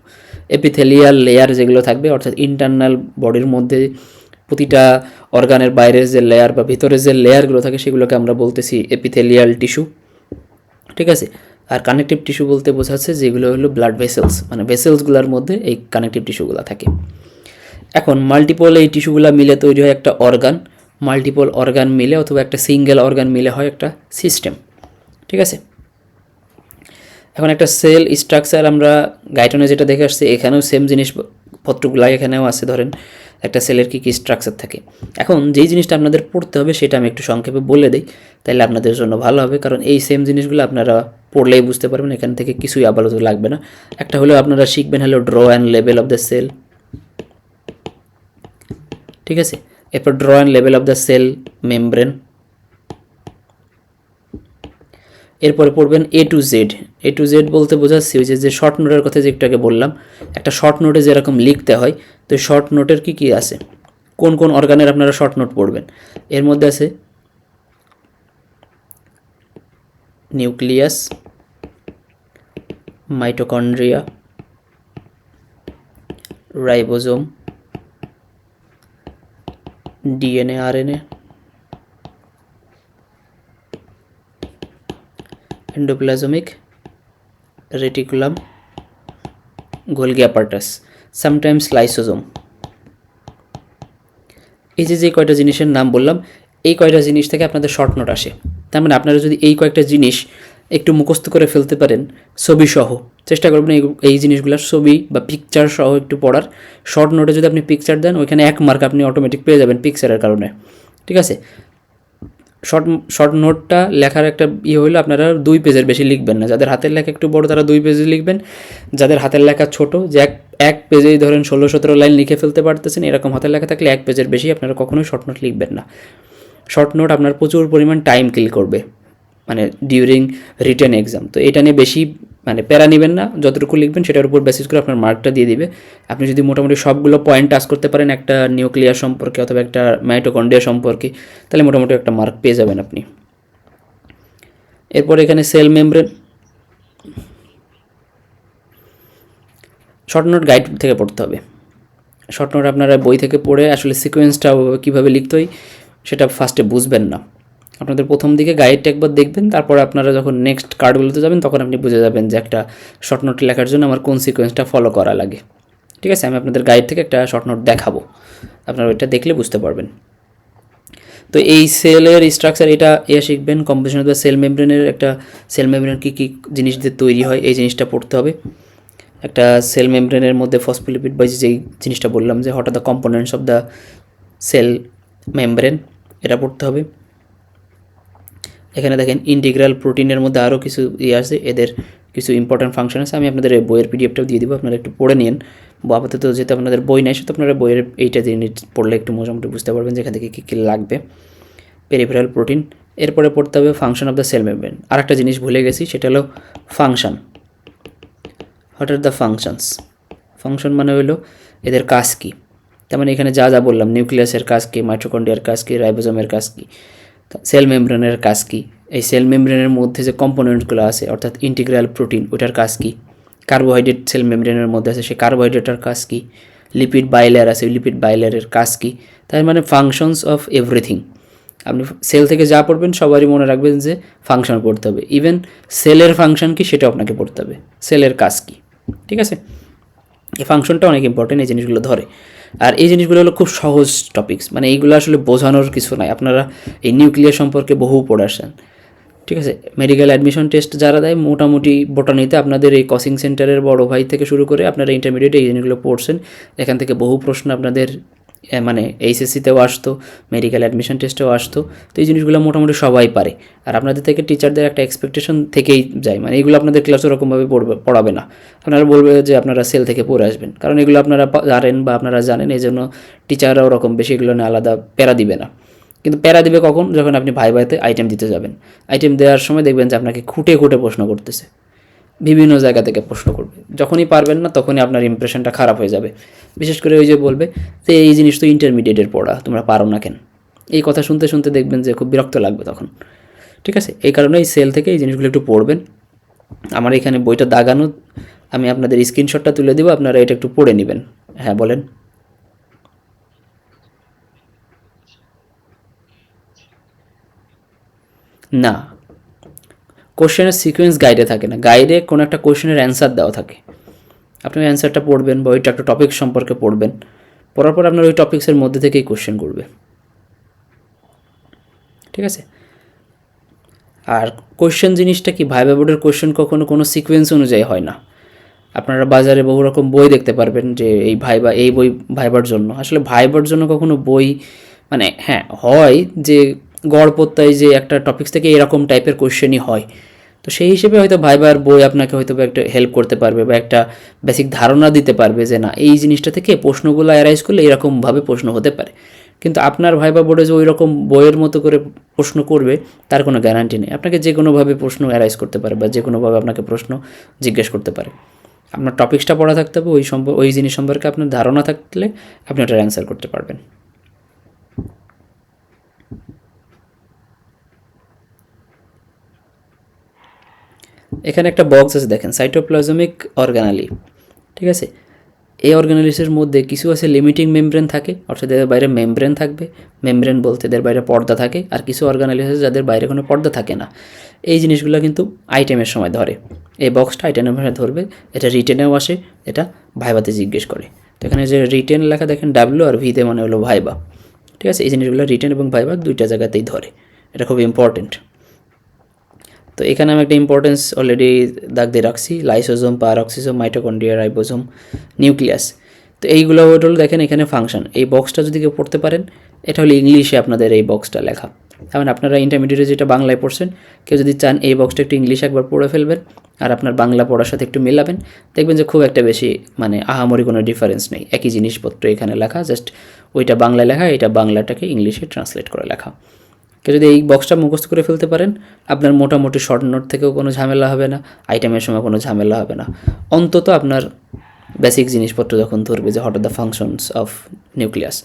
এপিথেলিয়াল লেয়ার যেগুলো থাকবে অর্থাৎ ইন্টারনাল বডির মধ্যে প্রতিটা অর্গানের বাইরের যে লেয়ার বা ভিতরের যে লেয়ারগুলো থাকে সেগুলোকে আমরা বলতেছি এপিথেলিয়াল টিস্যু, ঠিক আছে। আর কানেকটিভ টিস্যু বলতে বোঝাচ্ছে যেগুলো হলো ব্লাড ভেসেলস, মানে ভেসেলসগুলোর মধ্যে এই কানেকটিভ টিস্যুগুলো থাকে। এখন মাল্টিপল এই টিস্যুগুলো মিলে তৈরি হয় একটা অর্গান, মাল্টিপল অর্গান মিলে অথবা একটা সিঙ্গেল অর্গান মিলে হয় একটা সিস্টেম, ঠিক আছে। এখন একটা সেল স্ট্রাকচার আমরা গাইটনে যেটা দেখে আসছি এখানেও সেম জিনিসপত্রগুলো এখানেও আছে। ধরেন একটা সেলের কী কী স্ট্রাকচার থাকে। এখন যেই জিনিসটা আপনাদের পড়তে হবে সেটা আমি একটু সংক্ষেপে বলে দিই, তাহলে আপনাদের জন্য ভালো হবে, কারণ এই সেম জিনিসগুলো আপনারা পড়লেই বুঝতে পারবেন, এখান থেকে কিছুই আপাতত লাগবে না। একটা হলো আপনারা শিখবেন হলো draw and label of the cell, ঠিক আছে। এরপর draw and label of the cell membrane. এরপরে পড়বেন এ টু জেড বলতে বোঝাচ্ছি ওই যে শর্ট নোটের কথা যে একটু আগে বললাম, একটা শর্ট নোটে যেরকম লিখতে হয়, তো শর্ট নোটের কী কী আছে, কোন কোন অর্গানের আপনারা শর্ট নোট পড়বেন। এর মধ্যে আছে nucleus, mitochondria, ribosome, DNA RNA, endoplasmic reticulum, Golgi apparatus, sometimes lysosome. এই যে কয়টা জিনিসের নাম বললাম, এই কয়টা জিনিস থেকে আপনাদের শর্ট নোট আসে। তার মানে আপনারা যদি এই কয়েকটা জিনিস একটু মুখস্থ করে ফেলতে পারেন ছবি সহ, চেষ্টা করবেন এই জিনিসগুলোর ছবি বা পিকচার সহ একটু পড়ার। শর্ট নোটে যদি আপনি পিকচার দেন ওইখানে 1 মার্ক আপনি অটোমেটিক পেয়ে যাবেন পিকচারের কারণে, ঠিক আছে। শর্ট নোটটা লেখার একটা হইলো আপনারা 2 পেজের বেশি লিখবেন না। যাদের হাতের লেখা একটু বড় তারা 2 পেজে লিখবেন, যাদের হাতের লেখা ছোট যে এক পেজেই ধরেন 16-17 লাইন লিখে ফেলতে পারতেছেন এরকম হাতের লেখা থাকলে 1 পেজের বেশি আপনারা কখনোই শর্ট নোট লিখবেন না। শর্ট নোট আপনার প্রচুর পরিমাণ টাইম কিল করবে মানে ডিউরিং রিটেন এক্সাম। তো এটা নিয়ে বেশি মানে প্যারা নেবেন না, যতটুকু লিখবেন সেটার উপর বেসিস করে আপনার মার্কটা দিয়ে দিবে। আপনি যদি মোটামুটি সবগুলো পয়েন্ট টাচ করতে পারেন একটা নিউক্লিয়াস সম্পর্কে অথবা একটা মাইটোকন্ড্রিয়া সম্পর্কে, তাহলে মোটামুটি একটা মার্ক পেয়ে যাবেন আপনি। এরপর এখানে cell membrane, short note guide থেকে পড়তে হবে। শর্ট নোট আপনারা বই থেকে পড়ে আসলে সিকোয়েন্সটা কীভাবে লিখতে হয় সেটা ফার্স্টে বুঝবেন না। আপনাদের প্রথম দিকে গাইডটা একবার দেখবেন, তারপর আপনারা যখন নেক্সট কার্ডগুলোতে যাবেন তখন আপনি বুঝে যাবেন যে একটা শর্ট নোট লেখার জন্য আমার কোন সিকোয়েন্সটা ফলো করা লাগে, ঠিক আছে। আমি আপনাদের গাইড থেকে একটা শর্ট নোট দেখাবো, আপনারা ওইটা দেখলে বুঝতে পারবেন। তো এই সেলের স্ট্রাকচার এটা শিখবেন, কম্পোজিশন অফ দ্য সেল মেমব্রেনের একটা সেল মেমব্রেন কী কী জিনিস দিয়ে তৈরি হয় এই জিনিসটা পড়তে হবে। একটা সেল মেমব্রেনের মধ্যে ফসফোলিপিড বা যেই জিনিসটা বললাম যে what are the components of the cell membrane, এটা পড়তে হবে। এখানে দেখেন ইন্টিগ্রাল প্রোটিনের মধ্যে আরও কিছু আছে, এদের কিছু ইম্পর্ট্যান্ট ফাংশন আছে। আমি আপনাদের বইয়ের পিডিএফটাও দিয়ে দিব, আপনারা একটু পড়ে নিন। বা আপাতত যেহেতু আপনাদের বই নেই সেহেতু আপনারা বইয়ের এইটা দিয়ে পড়লে একটু মোটামুটি বুঝতে পারবেন যেখান থেকে কী কী লাগবে। পেরিফেরাল প্রোটিন, এরপরে পড়তে হবে function of the cell membrane. আর একটা জিনিস ভুলে গেছি সেটা হলো function. What are the functions, function মানে হলো এদের কাজ কী। তার মানে এখানে যা যা বললাম নিউক্লিয়াসের কাজ কী, মাইটোকন্ড্রিয়ার কাজ কী, রাইবোজোমের কাজ কী, সেল মেমব্রেনের কাজ কী, এই সেল মেমব্রেনের মধ্যে যে কম্পোনেন্টগুলো আছে অর্থাৎ ইন্টিগ্রাল প্রোটিন ওটার কাজ কী, কার্বোহাইড্রেট সেল মেমব্রেনের মধ্যে আছে সেই কার্বোহাইড্রেটের কাজ কী, লিপিড বাইলেয়ার আছে ওই লিপিড বাইলেয়ারের কাজ কী। তার মানে ফাংশনস অফ এভরিথিং। আপনি সেল থেকে যা পড়বেন সবারই মনে রাখবেন যে ফাংশন পড়তে হবে, ইভেন সেলের ফাংশন কী সেটাও আপনাকে পড়তে হবে, সেলের কাজ কী, ঠিক আছে। এই ফাংশনটা অনেক ইম্পর্টেন্ট, এই জিনিসগুলো ধরে। আর এই জিনিসগুলো হলো খুব সহজ টপিকস, মানে এইগুলো আসলে বোঝানোর কিছু নাই, আপনারা এই নিউক্লিয়াস সম্পর্কে বহু পড়াছেন, ঠিক আছে। মেডিকেল অ্যাডমিশন টেস্ট যারা দেয় মোটামুটি বোটানিতে আপনাদের এই কোচিং সেন্টারের বড় ভাই থেকে শুরু করে আপনারা ইন্টারমিডিয়েটে এই জিনিসগুলো পড়ছেন, এখান থেকে বহু প্রশ্ন আপনাদের মানে এইচএসসিতেও আসতো, মেডিকেল অ্যাডমিশন টেস্টেও আসতো। তো এই জিনিসগুলো মোটামুটি সবাই পারে। আর আপনাদের থেকে টিচারদের একটা এক্সপেকটেশন থেকেই যায়, মানে এগুলো আপনাদের ক্লাসে ওরকমভাবে পড়াবে না, আপনারা বলবে যে আপনারা সেল থেকে পড়ে আসবেন, কারণ এগুলো আপনারা জানেন বা আপনারা জানেন, এই জন্য টিচাররা ওরকম বেশি এগুলো নিয়ে আলাদা প্যারা দিবে না। কিন্তু প্যারা দিবে কখন, যখন আপনি ভাইতে আইটেম দিতে যাবেন। আইটেম দেওয়ার সময় দেখবেন যে আপনাকে খুঁটে খুঁটে প্রশ্ন করতেছে, বিভিন্ন জায়গা থেকে প্রশ্ন করবে। যখনই পারবেন না তখনই আপনার ইমপ্রেশনটা খারাপ হয়ে যাবে। বিশেষ করে ওই যে বলবে যে এই জিনিস তো ইন্টারমিডিয়েটের পড়া, তোমরা পারো না কেন, এই কথা শুনতে শুনতে দেখবেন যে খুব বিরক্ত লাগবে তখন। ঠিক আছে, এই কারণে এই সেল থেকে এই জিনিসগুলো একটু পড়বেন। আমার এখানে বইটা দাগানো, আমি আপনাদের স্ক্রিনশটটা তুলে দেবো, আপনারা এটা একটু পড়ে নেবেন। হ্যাঁ বলেন। না, কোশ্চেনের সিকোয়েন্স গাইডে থাকে না, গাইডে কোনো একটা কোশ্চেনের অ্যান্সার দেওয়া থাকে, আপনি অ্যান্সারটা পড়বেন বা ওইটা একটা টপিক সম্পর্কে পড়বেন, পড়ার পর আপনার ওই টপিক্সের মধ্যে থেকেই কোশ্চেন করবে। ঠিক আছে, আর কোশ্চেন জিনিসটা কি, ভাইবা বোর্ডের কোশ্চেন কখনো কোনো সিকোয়েন্স অনুযায়ী হয় না। আপনারা বাজারে বহু রকম বই দেখতে পারবেন যে এই ভাইবা, এই বই ভাইবার জন্য, আসলে ভাইবার জন্য কখনো বই মানে হ্যাঁ হয় যে গড়পত্তায় যে একটা টপিক্স থেকে এরকম টাইপের কোশ্চেনই হয়, তো সেই হিসেবে হয়তো ভাইবার বই আপনাকে হয়তো একটা হেল্প করতে পারবে বা একটা বেসিক ধারণা দিতে পারবে যে না এই জিনিসটা থেকে প্রশ্নগুলো অ্যারাইজ করলে এরকমভাবে প্রশ্ন হতে পারে। কিন্তু আপনার ভাইবা বোর্ডে যে ওই রকম বইয়ের মতো করে প্রশ্ন করবে তার কোনো গ্যারান্টি নেই, আপনাকে যে কোনোভাবে প্রশ্ন অ্যারাইজ করতে পারে বা যে কোনোভাবে আপনাকে প্রশ্ন জিজ্ঞেস করতে পারে। আপনার টপিক্সটা পড়া থাকতে হবে, ওই জিনিস সম্পর্কে আপনার ধারণা থাকলে আপনি ওটার অ্যান্সার করতে পারবেন। এখানে একটা বক্স আছে দেখেন, সাইটোপ্লাজমিক অর্গানালি। ঠিক আছে, এই অর্গানালিসের মধ্যে কিছু আছে লিমিটিং মেমব্রেন থাকে, অর্থাৎ এদের বাইরে মেমব্রেন থাকবে, মেমব্রেন বলতে এদের বাইরে পর্দা থাকে, আর কিছু অর্গানালিস আছে যাদের বাইরে কোনো পর্দা থাকে না। এই জিনিসগুলো কিন্তু আইটেমের সময় ধরে, এই বক্সটা আইটেমের সময় ধরবে, এটা রিটেনেও আসে, এটা ভাইবাতে জিজ্ঞেস করে। তো এখানে যে রিটেন লেখা দেখেন ডাব্লিউ আর ভিতে মানে হলো ভাইবা। ঠিক আছে, এই জিনিসগুলো রিটেন এবং ভাইবা দুইটা জায়গাতেই ধরে, এটা খুব ইম্পর্টেন্ট। তো এখানে আমি একটা ইম্পর্টেন্স অলরেডি দাগ দিয়ে রাখছি, লাইসোজোম, পারঅক্সিজোম, মাইটোকন্ড্রিয়া, রাইবোজোম, নিউক্লিয়াস। তো এইগুলো হলো দেখেন এখানে ফাংশন। এই বক্সটা যদি কেউ পড়তে পারেন, এটা হলো ইংলিশে আপনাদের এই বক্সটা লেখা, যেমন আপনারা ইন্টারমিডিয়েটে যেটা বাংলায় পড়ছেন, কেউ যদি চান এই বক্সটা একটু ইংলিশে একবার পড়ে ফেলবেন আর আপনার বাংলা পড়ার সাথে একটু মেলাবেন, দেখবেন যে খুব একটা বেশি মানে আহামরি কোনো ডিফারেন্স নেই, একই জিনিসপত্র এখানে লেখা, জাস্ট ওইটা বাংলায় লেখা, এটা বাংলাটাকে ইংলিশে ট্রান্সলেট করে লেখা। কেউ যদি এই বক্সটা মুখস্থ করে ফেলতে পারেন, আপনার মোটামুটি শর্ট নোট থেকেও কোনো ঝামেলা হবে না, আইটেমের সময় কোনো ঝামেলা হবে না, অন্তত আপনার বেসিক জিনিসপত্র যখন ধরবে যে what are the functions of nucleus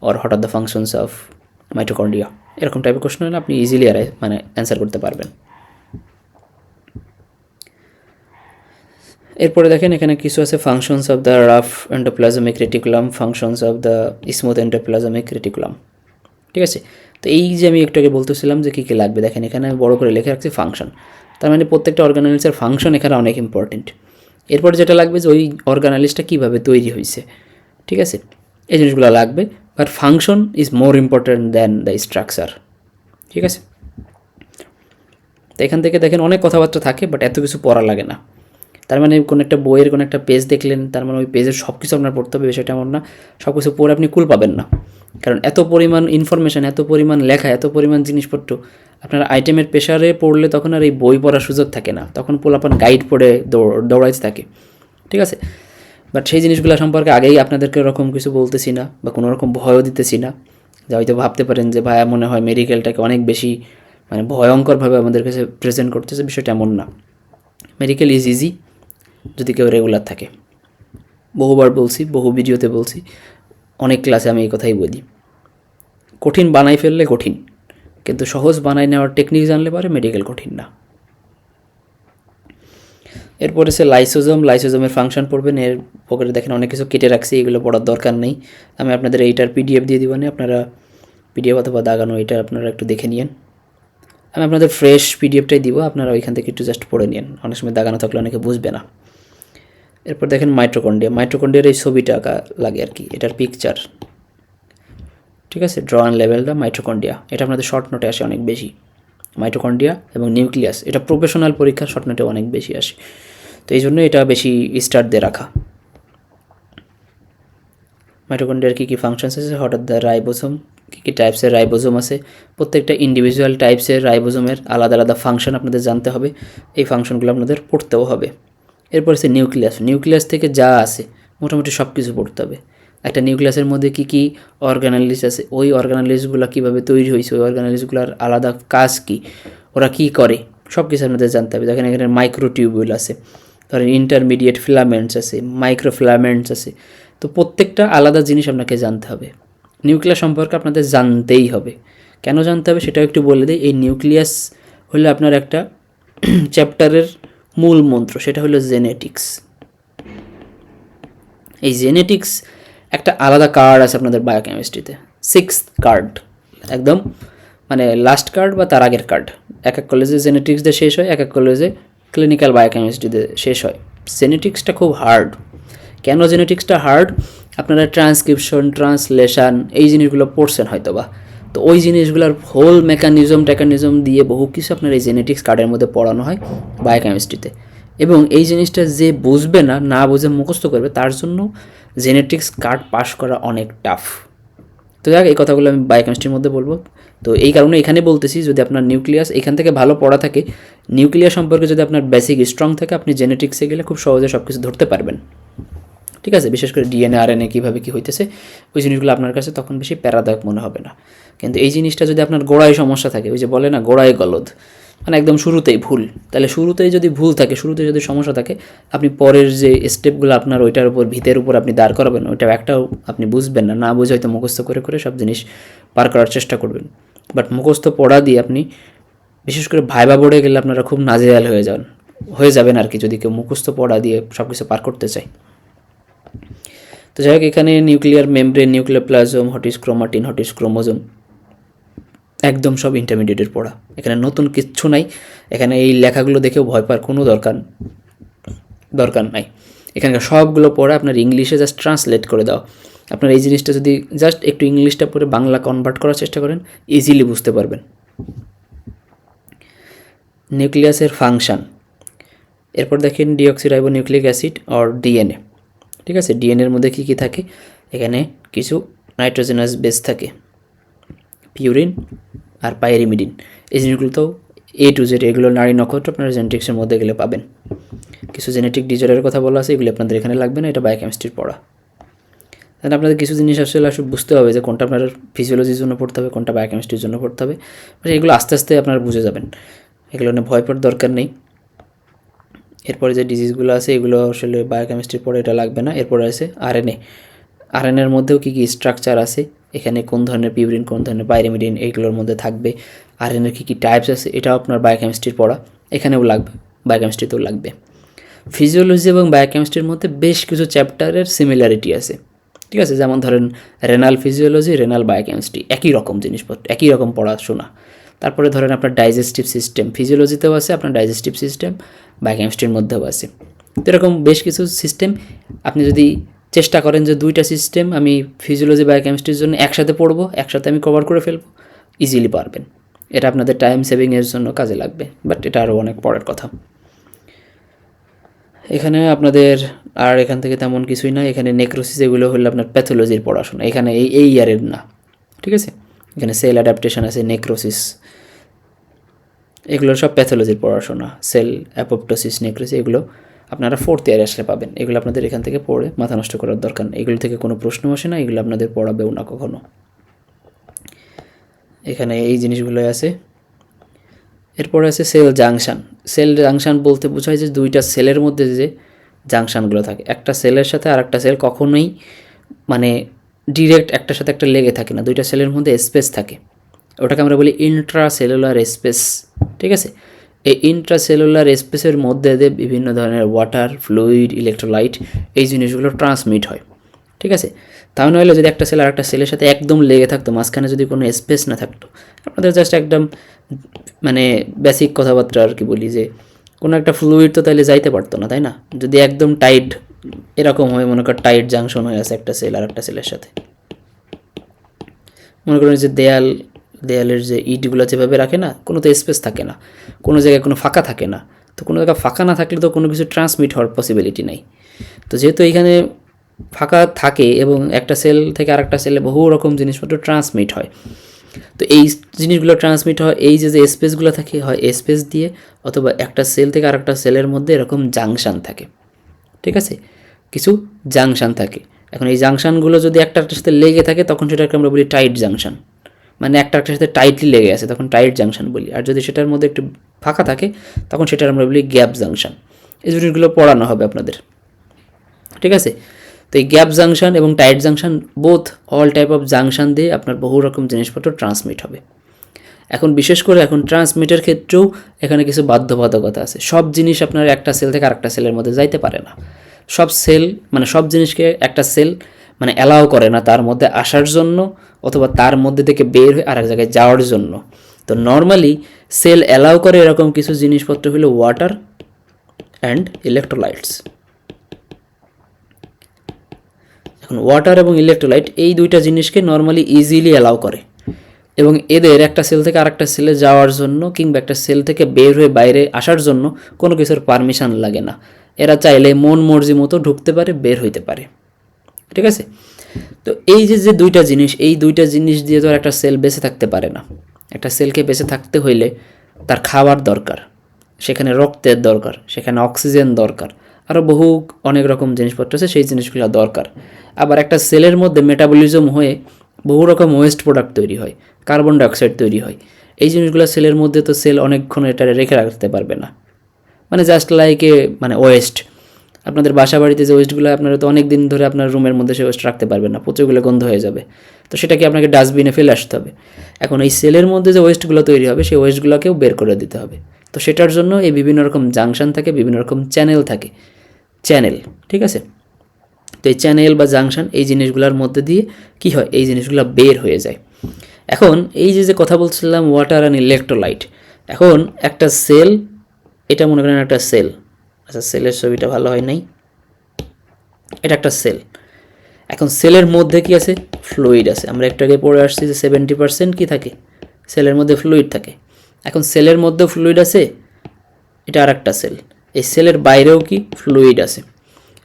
or what are the functions of mitochondria, এরকম টাইপের কোশ্চেন হলে আপনি ইজিলি মানে অ্যান্সার করতে পারবেন। এরপরে দেখেন এখানে কিছু আছে functions of the rough endoplasmic reticulum, functions of the smooth endoplasmic reticulum. ঠিক আছে, তো এই যে আমি একটু আগে বলতেছিলাম যে কী কী লাগবে, দেখেন এখানে আমি বড় করে লিখে রাখছি ফাংশন, তার মানে প্রত্যেকটা অর্গানালিসের ফাংশন এখানে অনেক ইম্পর্টেন্ট। এরপরে যেটা লাগবে যে ওই অর্গানালিসটা কীভাবে তৈরি হয়েছে, ঠিক আছে, এই জিনিসগুলো লাগবে, but function is more important than the structure. ঠিক আছে, তো এখান থেকে দেখেন অনেক কথাবার্তা থাকে, বাট এত কিছু পড়া লাগে না। তার মানে কোনো একটা বইয়ের কোনো একটা পেজ দেখলেন, তার মানে ওই পেজের সব কিছু আপনার পড়তে হবে বিষয়টা এমন না, সব কিছু পড়ে আপনি কুল পাবেন না, কারণ এত পরিমাণ ইনফরমেশান, এত পরিমাণ লেখা, এত পরিমাণ জিনিসপত্র, আপনার আইটেমের প্রেশারে পড়লে তখন আর এই বই পড়ার সুযোগ থাকে না, তখন পোলাপান গাইড পড়ে দৌড়াইতে থাকে। ঠিক আছে, বাট সেই জিনিসগুলো সম্পর্কে আগেই আপনাদেরকে ওরকম কিছু বলতেছি না বা কোনো রকম ভয়ও দিতেছি না, যা হয়তো ভাবতে পারেন যে ভাইয়া মনে হয় মেডিকেলটাকে অনেক বেশি মানে ভয়ঙ্করভাবে আমাদের কাছে প্রেজেন্ট করতেছে, বিষয়টা এমন না। মেডিকেল ইজ ইজি যদি কেউ রেগুলার থাকে, বহুবার বলছি, বহু ভিডিওতে বলছি, অনেক ক্লাসে আমি এই কথাই বলি, কঠিন বানাই ফেললে কঠিন, কিন্তু সহজ বানাই নেওয়ার টেকনিক জানলে পরে মেডিকেল কঠিন না। এরপরে সে লাইসোজোম, লাইসোজোমের ফাংশন পড়বেন, এর পকেটে দেখেন অনেক কিছু কেটে রাখছি, এগুলো পড়ার দরকার নেই, আমি আপনাদের এইটার পিডিএফ দিয়ে দিব না, আপনারা পিডিএফ অথবা দাগানো এটা আপনারা একটু দেখে নিন, আমি আপনাদের ফ্রেশ পিডিএফটাই দিব, আপনারা ওইখান থেকে একটু জাস্ট পড়ে নিন, অনেক সময় দাগানো থাকলে অনেকে বুঝবে না। এরপর দেখেন মাইটোকন্ড্রিয়া, মাইটোকন্ড্রিয়ার এই ছবিটা আঁকা লাগে আর কি, এটার পিকচার। ঠিক আছে, draw and level the mitochondria, এটা আপনাদের শর্ট নোটে আসে অনেক বেশি, মাইটোকন্ড্রিয়া এবং নিউক্লিয়াস, এটা প্রফেশনাল পরীক্ষার শর্ট নোটে অনেক বেশি আসে, তো এই জন্য এটা বেশি স্টার দিয়ে রাখা। মাইটোকন্ড্রিয়ার কী কী ফাংশনস আছে, হঠাৎ দ্য রাইবোজোম, কী কী টাইপসের রাইবোজোম আছে, প্রত্যেকটা ইন্ডিভিজুয়াল টাইপসের রাইবোজোমের আলাদা আলাদা ফাংশন আপনাদের জানতে হবে, এই ফাংশনগুলো আপনাদের পড়তেও হবে। এরপর আছে নিউক্লিয়াস, নিউক্লিয়াস থেকে যা আছে মোটামুটি সব কিছু পড়তে হবে, একটা নিউক্লিয়াসের মধ্যে কী কী অর্গানালিস আছে, ওই অর্গানালিসগুলো কীভাবে তৈরি হয়েছে, ওই অর্গানালিসগুলোর আলাদা কাজ কী, ওরা কী করে, সব কিছু আপনাদের জানতে হবে। দেখেন এখানে মাইক্রোটিউবুল আছে, ধরেন ইন্টারমিডিয়েট ফিলামেন্টস আছে, মাইক্রো ফিলামেন্টস আছে। তো প্রত্যেকটা আলাদা জিনিস আপনাকে জানতে হবে। নিউক্লিয়াস সম্পর্কে আপনাদের জানতেই হবে। কেন জানতে হবে সেটাও একটু বলে দিই। এই নিউক্লিয়াস হলো আপনার একটা চ্যাপ্টারের মূল মন্ত্র, সেটা হলো জেনেটিক্স। এই জেনেটিক্স একটা আলাদা কার্ড আছে আপনাদের বায়োকেমিস্ট্রিতে, 6th কার্ড, একদম মানে লাস্ট কার্ড বা তার আগের কার্ড। এক এক কলেজে জেনেটিক্স দিয়ে শেষ হয়, এক এক কলেজে ক্লিনিক্যাল বায়োকেমিস্ট্রিতে শেষ হয়। জেনেটিক্সটা খুব হার্ড। কেন জেনেটিক্সটা হার্ড? আপনারা ট্রান্সক্রিপশন, ট্রান্সলেশন এই জিনিসগুলো পড়ছেন হয়তো বা, তো ওই জিনিসগুলোর হোল মেকানিজম দিয়ে বহু কিছু আপনার এই জেনেটিক্স কার্ডের মধ্যে পড়ানো হয় বায়োকেমিস্ট্রিতে। এবং এই জিনিসটা যে বুঝবে না, না বুঝে মুখস্থ করবে, তার জন্য জেনেটিক্স কার্ড পাস করা অনেক টাফ। তো যাক, এই কথাগুলো আমি বায়োকেমিস্ট্রির মধ্যে বলবো। তো এই কারণে এখানে বলতেছি, যদি আপনার নিউক্লিয়াস এখান থেকে ভালো পড়া থাকে, নিউক্লিয়াস সম্পর্কে যদি আপনার বেসিক স্ট্রং থাকে, আপনি জেনেটিক্সে গেলে খুব সহজে সব কিছু ধরতে পারবেন। ঠিক আছে, বিশেষ করে ডিএনএ আরএনএ কীভাবে কী হইতেছে, ওই জিনিসগুলো আপনার কাছে তখন বেশি প্যারাদায়ক মনে হবে না। কিন্তু এই জিনিসটা যদি আপনার গোড়ায় সমস্যা থাকে, ওই যে বলে না গোড়ায় গলদ, মানে একদম শুরুতেই ভুল, তাহলে শুরুতেই যদি ভুল থাকে, শুরুতে যদি সমস্যা থাকে, আপনি পরের যে স্টেপগুলো আপনার ওইটার উপর ভিতের উপর আপনি দাঁড় করাবেন, ওইটা একটাও আপনি বুঝবেন না, না বুঝে হয়তো মুখস্থ করে করে সব জিনিস পার করার চেষ্টা করবেন। বাট মুখস্থ পড়া দিয়ে আপনি বিশেষ করে ভাইবা বোর্ডে গেলে আপনারা খুব নাজেহাল হয়ে যাবেন আর কি, যদি কেউ মুখস্থ পড়া দিয়ে সব কিছু পার করতে চায়। তো যাই হোক, এখানে নিউক্লিয়ার মেমব্রেন, নিউক্লিয়ার প্লাজম, হটিস ক্রোমাটিন, হটিস ক্রোমোজোম, একদম সব ইন্টারমিডিয়েটের পড়া। এখানে নতুন কিচ্ছু নাই। এখানে এই লেখাগুলো দেখেও ভয় পাওয়ার কোনো দরকার নাই। এখানকার সবগুলো পড়া আপনার ইংলিশে জাস্ট ট্রান্সলেট করে দাও। আপনার এই জিনিসটা যদি জাস্ট একটু ইংলিশটা পড়ে বাংলা কনভার্ট করার চেষ্টা করেন, ইজিলি বুঝতে পারবেন। নিউক্লিয়াসের ফাংশন, এরপর দেখেন deoxyribo nucleic acid or DNA. ঠিক আছে, ডিএনএর মধ্যে কী কী থাকে? এখানে কিছু নাইট্রোজেনাস বেস থাকে, পিউরিন আর পাইরিমিডিন। এই জিনিসগুলো তো A to Z, এগুলো নারী নক্ষত্র আপনারা জেনেটিক্সের মধ্যে গেলে পাবেন। কিছু জেনেটিক ডিজঅর্ডারের কথা বলা আছে, এগুলো আপনাদের এখানে লাগবে না, এটা বায়োকেমিস্ট্রির পড়া। তাহলে আপনাদের কিছু জিনিস আসলে বুঝতে হবে যে কোনটা আপনার ফিজিওলজির জন্য পড়তে হবে, কোনটা বায়োকেমিস্ট্রির জন্য পড়তে হবে। এগুলো আস্তে আস্তে আপনারা বুঝে যাবেন, এগুলো নিয়ে ভয় পাওয়ার দরকার নেই। এরপরে যে ডিজিজগুলো আছে এগুলো আসলে বায়োকেমিস্ট্রির পরে এটা লাগবে না। এরপরে আছে আরএনএ। আরএনএর মধ্যেও কী কী স্ট্রাকচার আছে, এখানে কোন ধরনের পিউরিন, কোন ধরনের পাইরিমিডিন, এইগুলোর মধ্যে থাকবে। আরএনএর কী কী টাইপস আছে, এটাও আপনার বায়োকেমিস্ট্রির পড়া, এখানেও লাগবে, বায়োকেমিস্ট্রিতেও লাগবে। ফিজিওলজি এবং বায়োকেমিস্ট্রির মধ্যে বেশ কিছু চ্যাপ্টারের সিমিলারিটি আছে। ঠিক আছে, যেমন ধরেন রেনাল ফিজিওলজি, রেনাল বায়োকেমিস্ট্রি, একই রকম জিনিসপত্র, একই রকম পড়াশোনা। তারপরে ধরেন আপনার ডাইজেস্টিভ সিস্টেম ফিজিওলজিতেও আছে, আপনার ডাইজেস্টিভ সিস্টেম বায়োকেমিস্ট্রির মধ্যেও আছে। তো এরকম বেশ কিছু সিস্টেম আপনি যদি চেষ্টা করেন যে দুইটা সিস্টেম আমি ফিজিওলজি বায়োকেমিস্ট্রির জন্য একসাথে পড়বো, একসাথে আমি কভার করে ফেলবো, ইজিলি পারবেন। এটা আপনাদের টাইম সেভিংয়ের জন্য কাজে লাগবে, বাট এটা আরও অনেক পরের কথা। এখানে আপনাদের আর এখান থেকে তেমন কিছুই না। এখানে নেক্রোসিস এগুলো হলো আপনার প্যাথোলজির পড়াশোনা, এখানে এই ইয়ারের না। ঠিক আছে, এখানে সেল অ্যাডাপ্টেশন আছে, নেক্রোসিস, এগুলো সব প্যাথোলজির পড়াশোনা। সেল অ্যাপোপ্টোসিস, নেক্রোসিস এগুলো আপনারা 4th ইয়ারে আসলে পাবেন। এগুলো আপনাদের এখান থেকে পড়ে মাথা নষ্ট করার দরকার নেই, এগুলো থেকে কোনো প্রশ্ন আসে না, এগুলো আপনাদের পড়াবেও না কখনো। এখানে এই জিনিসগুলো আছে। এরপরে আছে সেল জাংশন। সেল জাংশন বলতে বোঝায় যে দুইটা সেলের মধ্যে যে জাংশনগুলো থাকে, একটা সেলের সাথে আর একটা সেল কখনোই মানে ডিরেক্ট একটার সাথে একটা লেগে থাকে না, দুইটা সেলের মধ্যে স্পেস থাকে, ওটাকে আমরা বলি ইন্ট্রাসেলুলার স্পেস। ঠিক আছে, এই ইন্ট্রাসেলুলার স্পেসের মধ্যে দিয়ে বিভিন্ন ধরনের ওয়াটার, ফ্লুইড, ইলেকট্রোলাইট এই জিনিসগুলো ট্রান্সমিট হয়। ঠিক আছে, তাহলে নইলে যদি একটা সেল আর একটা সেলের সাথে একদম লেগে থাকতো, মাঝখানে যদি কোনো স্পেস না থাকতো, আপনাদের জাস্ট একদম মানে বেসিক কথাবার্তা আর কি বলি, যে কোনো একটা ফ্লুইড তো তাইলে যাইতে পারতো না, তাই না? যদি একদম টাইট এরকম হয়, মনে কর টাইট জাংশন হয়ে আছে একটা সেল আর একটা সেলের সাথে, মনে করেন যে দেয়ালের যে ইটগুলো যেভাবে রাখে না, কোনো তো স্পেস থাকে না, কোনো জায়গায় কোনো ফাঁকা থাকে না, তো কোনো জায়গায় ফাঁকা না থাকলে তো কোনো কিছু ট্রান্সমিট হওয়ার পসিবিলিটি নাই। তো যেহেতু এখানে ফাঁকা থাকে এবং একটা সেল থেকে আরেকটা সেলে বহু রকম জিনিসপত্র ট্রান্সমিট হয়, তো এই জিনিসগুলো ট্রান্সমিট হয় এই যে স্পেসগুলো থাকে, হয় স্পেস দিয়ে অথবা একটা সেল থেকে আরেকটা সেলের মধ্যে এরকম জাংশন থাকে। ঠিক আছে, কিছু জাংশন থাকে। এখন এই জাংশনগুলো যদি একটা একটার সাথে লেগে থাকে তখন সেটাকে আমরা বলি টাইট জাংশন, মানে একটা একটার সাথে টাইটলি লেগে আছে তখন টাইট জাংশন বলি। আর যদি সেটার মধ্যে একটু ফাঁকা থাকে তখন সেটার আমরা বলি গ্যাপ জাংশন। এই জিনিসগুলো পড়ানো হবে আপনাদের, ঠিক আছে। তো এই গ্যাপ জাংশন এবং tight junction both all type of junction দিয়ে আপনার বহু রকম জিনিসপত্র ট্রান্সমিট হবে। এখন বিশেষ করে এখন ট্রান্সমিটের ক্ষেত্রেও এখানে কিছু বাধ্যবাধকতা আছে। সব জিনিস আপনার একটা সেল থেকে আরেকটা সেলের মধ্যে যাইতে পারে না। সব সেল মানে সব জিনিসকে একটা সেল মানে অ্যালাউ করে না তার মধ্যে আসার জন্য অথবা তার মধ্যে থেকে বের হয়ে আরেক জায়গায় যাওয়ার জন্য। তো নর্মালি সেল অ্যালাউ করে এরকম কিছু জিনিসপত্র হলো ওয়াটার অ্যান্ড ইলেকট্রোলাইটস। এখন ওয়াটার এবং ইলেকট্রোলাইট এই দুইটা জিনিসকে নর্মালি ইজিলি অ্যালাউ করে এবং এদের একটা সেল থেকে আরেকটা সেলে যাওয়ার জন্য কিংবা একটা সেল থেকে বের হয়ে বাইরে আসার জন্য কোনো কিছুর পারমিশন লাগে না। এরা চাইলে মন মর্জি মতো ঢুকতে পারে, বের হইতে পারে, ঠিক আছে। তো এই যে দুইটা জিনিস, এই দুইটা জিনিস দিয়ে তো একটা সেল বেঁচে থাকতে পারে না। একটা সেলকে বেঁচে থাকতে হইলে তার খাবার দরকার, সেখানে রক্তের দরকার, সেখানে অক্সিজেন দরকার, আরও বহু অনেক রকম জিনিসপত্র আছে, সেই জিনিসগুলো দরকার। আবার একটা সেলের মধ্যে মেটাবলিজম হয়ে বহু রকম ওয়েস্ট প্রোডাক্ট তৈরি হয়, কার্বন ডাইঅক্সাইড তৈরি হয়। এই জিনিসগুলো সেলের মধ্যে তো সেল অনেকক্ষণ এটা রেখে রাখতে পারবে না, মানে জাস্ট লাইক মানে ওয়েস্ট। আপনাদের বাসা বাড়িতে যে ওয়েস্টগুলো আপনারা তো অনেক দিন ধরে আপনার রুমের মধ্যে সে ওয়েস্ট রাখতে পারবেন না, পচেগুলো গন্ধ হয়ে যাবে। তো সেটাকে আপনাকে ডাস্টবিনে ফেলে আসতে হবে। এখন এই সেলের মধ্যে যে ওয়েস্টগুলো তৈরি হবে সেই ওয়েস্টগুলোকেও বের করে দিতে হবে। তো সেটার জন্য এই বিভিন্ন রকম জাংশন থাকে, বিভিন্ন রকম চ্যানেল থাকে, চ্যানেল, ঠিক আছে। তো এই চ্যানেল বা জাংশন এই জিনিসগুলোর মধ্যে দিয়ে কি হয়, এই জিনিসগুলো বের হয়ে যায়। এখন এই যে কথা বলছিলাম ওয়াটার অ্যান্ড ইলেকট্রোলাইট, এখন একটা সেল, এটা মনে করেন একটা সেল, আচ্ছা সেলের ছবিটা ভালো হয় নাই, এটা একটা সেল। এখন সেলের মধ্যে কি আছে, ফ্লুইড আছে। আমরা একটু আগে পড়ে আসছি যে 70% কি থাকে, সেলের মধ্যে ফ্লুইড থাকে। এখন সেলের মধ্যে ফ্লুইড আছে, এটা আর একটা সেল। এই সেলের বাইরেও কি ফ্লুইড আছে।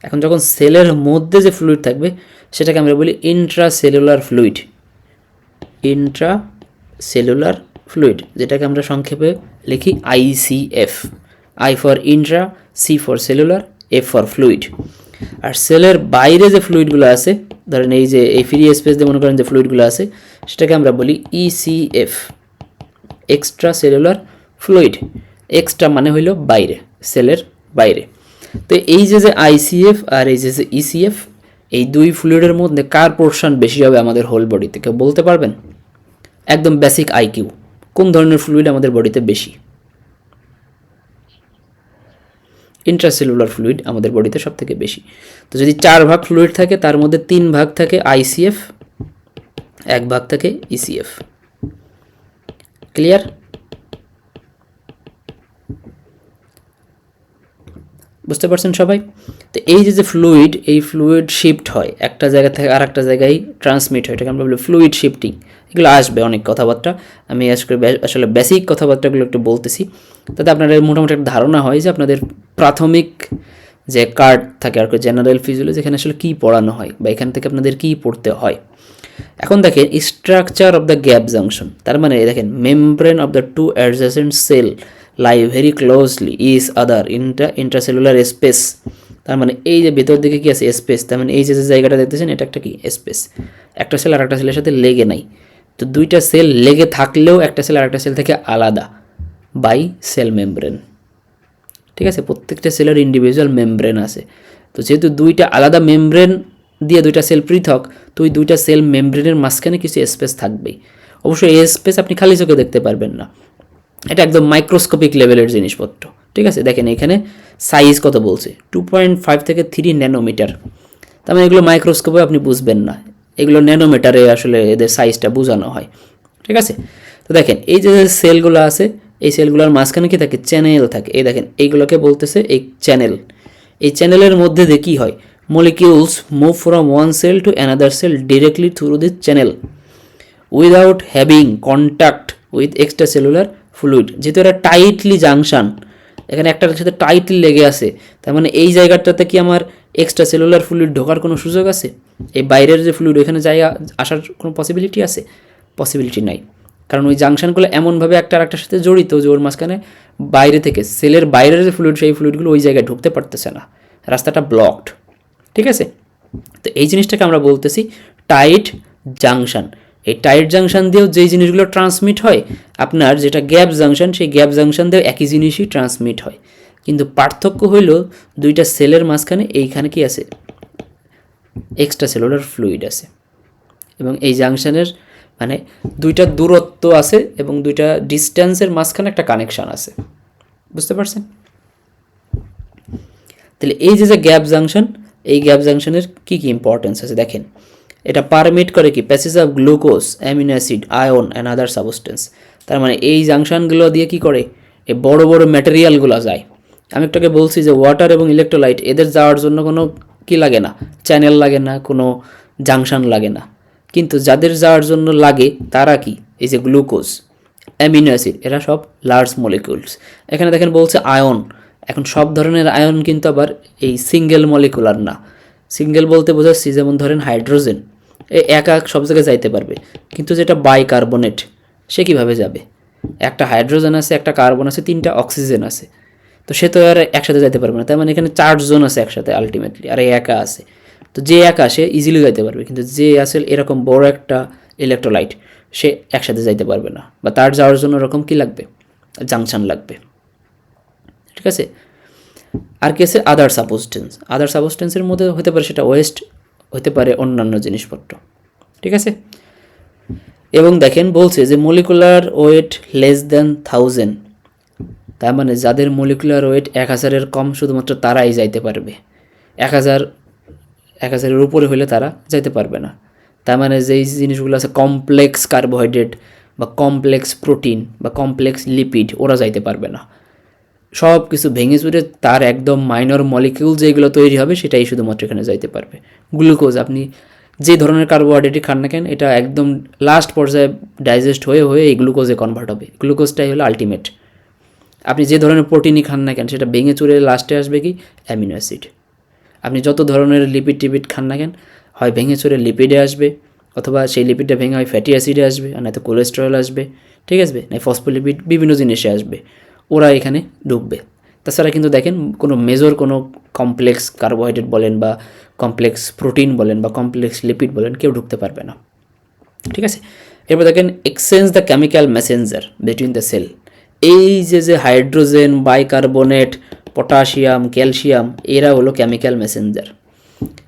এখন যখন সেলের মধ্যে যে ফ্লুইড থাকবে সেটাকে আমরা বলি ইন্ট্রাসেলুলার ফ্লুইড, ইন্ট্রাসেলুলার ফ্লুইড, যেটাকে আমরা সংক্ষেপে লিখি ICF. I for intra, C for cellular, F for fluid. আর সেলের বাইরে যে ফ্লুইডগুলো আছে, ধরেন এই যে এই ফ্রি স্পেস দিয়ে মনে করেন যে ফ্লুইডগুলো আছে, সেটাকে আমরা বলি ECF, extra cellular fluid. Extra মানে হইল বাইরে, সেলের বাইরে। তো এই যে আইসিএফ আর এই যে ইসিএফ, এই দুই ফ্লুইডের মধ্যে কার পোর্শন বেশি হবে আমাদের হোল বডিতে, কেউ বলতে পারবেন? একদম বেসিক আইকিউ, কোন ধরনের ফ্লুইড আমাদের বডিতে বেশি? ইন্ট্রাসেলুলার ফ্লুইড আমাদের বডিতে সব থেকে বেশি। তো যদি 4 ভাগ ফ্লুইড থাকে তার মধ্যে 3 ভাগ থাকে আইসিএফ, 1 ভাগ থাকে ইসিএফ। ক্লিয়ার? বুঝতে পারছেন সবাই? তো এই যে ফ্লুইড, এই ফ্লুইড শিফট হয় একটা জায়গা থেকে আর একটা জায়গায় ট্রান্সমিট হয়, এটাকে আমরা বলি ফ্লুইড শিফটিং। এগুলো আসবে অনেক কথাবার্তা, আমি আজকে আসলে বেসিক কথাবার্তাগুলো একটু বলতেছি, তাতে আপনাদের মোটামুটি একটা ধারণা হয় যে আপনাদের প্রাথমিক যে কার্ড থাকে আর কি, জেনারেল ফিজিওলজি, যেখানে আসলে কী পড়ানো হয় বা এখান থেকে আপনাদের কী পড়তে হয়। এখন দেখেন structure of the gap junction, তার মানে দেখেন membrane of the two adjacent cell lie very closely is other intracellular space. তার মানে এই যে ভেতর দিকে কি আছে, স্পেস। তার মানে এই যে জায়গাটা দেখতেছেন এটা একটা কি স্পেস, একটা সেল আর একটা সেলের সাথে লেগে নাই। তো দুইটা সেল লেগে থাকলেও একটা সেল আর একটা সেল থেকে আলাদা বাই সেল মেমব্রেন, ঠিক আছে। প্রত্যেকটা সেলের ইন্ডিভিজুয়াল মেমব্রেন আছে। তো যেহেতু দুইটা আলাদা মেমব্রেন দিয়ে দুইটা সেল পৃথক, তো ওই দুইটা সেল মেমব্রেনের মাঝখানে কিছু স্পেস থাকবেই। অবশ্যই এই স্পেস আপনি খালি চোখে দেখতে পারবেন না, এটা একদম মাইক্রোস্কোপিক লেভেলের জিনিসপত্র, ঠিক আছে। দেখেন এখানে সাইজ কত বলছে, 2.5 থেকে 3 ন্যানোমিটার। তার মানে এগুলো মাইক্রোস্কোপে আপনি বুঝবেন না, এগুলো ন্যানোমিটারে আসলে এদের সাইজটা বোঝানো হয়, ঠিক আছে। তো দেখেন এই যে সেলগুলো আছে, এই সেলগুলোর মাঝখানে কি থাকে, চ্যানেল থাকে। এই দেখেন এইগুলোকে বলতেছে এই চ্যানেল। এই চ্যানেলের মধ্যে দিয়ে কী হয়, molecules move from one cell to another cell directly through this channel without having contact with extracellular fluid। যেহেতু এটা টাইটলি জাংশন, এখানে একটার সাথে টাইটলি লেগে আছে, তার মানে এই জায়গাটাতে কি আমার এক্সট্রা সেলুলার ফ্লুইড ঢোকার কোনো সুযোগ আছে? এই বাইরের যে ফ্লুইড ওইখানে জায়গা আসার কোনো পসিবিলিটি আছে? পসিবিলিটি নাই, কারণ ওই জাংশনগুলো এমনভাবে একটা আর একটার সাথে জড়িত যে ওর মাঝখানে বাইরে থেকে সেলের বাইরের যে ফ্লুইড, সেই ফ্লুইডগুলো ওই জায়গায় ঢুকতে পারতেছে না, রাস্তাটা ব্লকড, ঠিক আছে। তো এই জিনিসটাকে আমরা বলতেছি টাইট জাংশন। এই টাইট জাংশন দিয়েও যেই জিনিসগুলো ট্রান্সমিট হয়, আপনার যেটা গ্যাপ জাংশন, সেই গ্যাপ জাংশন দিয়েও একই জিনিসই ট্রান্সমিট হয়। কিন্তু পার্থক্য হইল দুইটা সেলের মাঝখানে এইখানে কি আছে, এক্সট্রা সেলুলার ফ্লুইড আছে, এবং এই জাংশনের মানে দুইটা দূরত্ব আছে এবং দুইটা ডিস্ট্যান্সের মাঝখানে একটা কানেকশান আছে, বুঝতে পারছেন? তাহলে এই যে গ্যাপ জাংশন, এই গ্যাপ জাংশনের কী কী ইম্পর্টেন্স আছে দেখেন। এটা পারমিট করে কি passage of glucose, amino acid, ion and other substance. তার মানে এই জাংশনগুলো দিয়ে কি করে, এই বড় বড় ম্যাটেরিয়ালগুলো যায়। আমি একটাকে বলছি যে ওয়াটার এবং ইলেকট্রোলাইট এদের যাওয়ার জন্য কোনো কি লাগে না, চ্যানেল লাগে না, কোনো জাংশন লাগে না। কিন্তু যাদের যাওয়ার জন্য লাগে তারা কি, এই যে গ্লুকোজ, অ্যামিনো অ্যাসিড, এরা সব লার্জ মলিকিউলস। এখানে দেখেন বলছে আয়ন, এখন সব ধরনের আয়ন কিন্তু আবার এই সিঙ্গেল মলিকুলার না। সিঙ্গেল বলতে বোঝাচ্ছি যেমন ধরেন হাইড্রোজেন, একা সব জায়গায় যাইতে পারবে, কিন্তু যেটা বাইকার্বনেট সে কীভাবে যাবে? একটা হাইড্রোজেন আছে, একটা কার্বন আছে, 3টা অক্সিজেন আছে, তো সে তো আর একসাথে যাইতে পারবে না। তার মানে এখানে 4 জন আছে একসাথে আলটিমেটলি, আর একা আছে। তো যে একা সে ইজিলি যাইতে পারবে, কিন্তু যে আছে এরকম বড় একটা ইলেকট্রোলাইট সে একসাথে যাইতে পারবে না, বা তার যাওয়ার জন্য এরকম কি লাগবে, জাংশন লাগবে, ঠিক আছে? আর কি আছে, আদার সাবস্টেন্স। আদার সাবস্টেন্সের মধ্যে হতে পারে সেটা ওয়েস্ট, হতে পারে অন্যান্য জিনিসপত্র, ঠিক আছে? এবং দেখেন বলছে যে মলিকুলার ওয়েট লেস দ্যান 1000, তার মানে যাদের মলিকুলার ওয়েট 1000-এর কম শুধুমাত্র তারাই যাইতে পারবে, 1000-এর উপরে হলে তারা যাইতে পারবে না। তার মানে যেই জিনিসগুলো আছে কমপ্লেক্স কার্বোহাইড্রেট বা কমপ্লেক্স প্রোটিন বা কমপ্লেক্স লিপিড, ওরা যাইতে পারবে না। সব কিছু ভেঙে চুরে তার একদম মাইনর মলিকিউল যেগুলো তৈরি হবে সেটাই শুধুমাত্র এখানে যাইতে পারবে। গ্লুকোজ, আপনি যে ধরনের কার্বোহাইড্রেটই খান না কেন, এটা একদম লাস্ট পর্যায়ে ডাইজেস্ট হয়ে হয়ে এই গ্লুকোজে কনভার্ট হবে। গ্লুকোজটাই হলো আলটিমেট। আপনি যে ধরনের প্রোটিনই খান না কেন, সেটা ভেঙে চুরে লাস্টে আসবে কি, অ্যামিনো অ্যাসিড। আপনি যত ধরনের লিপিড টিপিড খান না কেন, হয় ভেঙে চুরে লিপিডে আসবে, অথবা সেই লিপিডটা ভেঙে হয় ফ্যাটি অ্যাসিডে আসবে, আর নয়তো কোলেস্টেরল আসবে, ঠিক আছে, না ফসফোলিপিড, বিভিন্ন জিনিসে আসবে, ওরা এখানে ঢুকবে। তাছাড়া কিন্তু দেখেন কোনো মেজর কোনো কমপ্লেক্স কার্বোহাইড্রেট বলেন বা কমপ্লেক্স প্রোটিন বলেন বা কমপ্লেক্স লিপিড বলেন, কেউ ঢুকতে পারবে না, ঠিক আছে? এরপর দেখেন exchange the chemical messenger between the cell. এই যে হাইড্রোজেন, বাইকার্বনেট, পটাশিয়াম, ক্যালসিয়াম, এরা হলো কেমিক্যাল মেসেঞ্জার।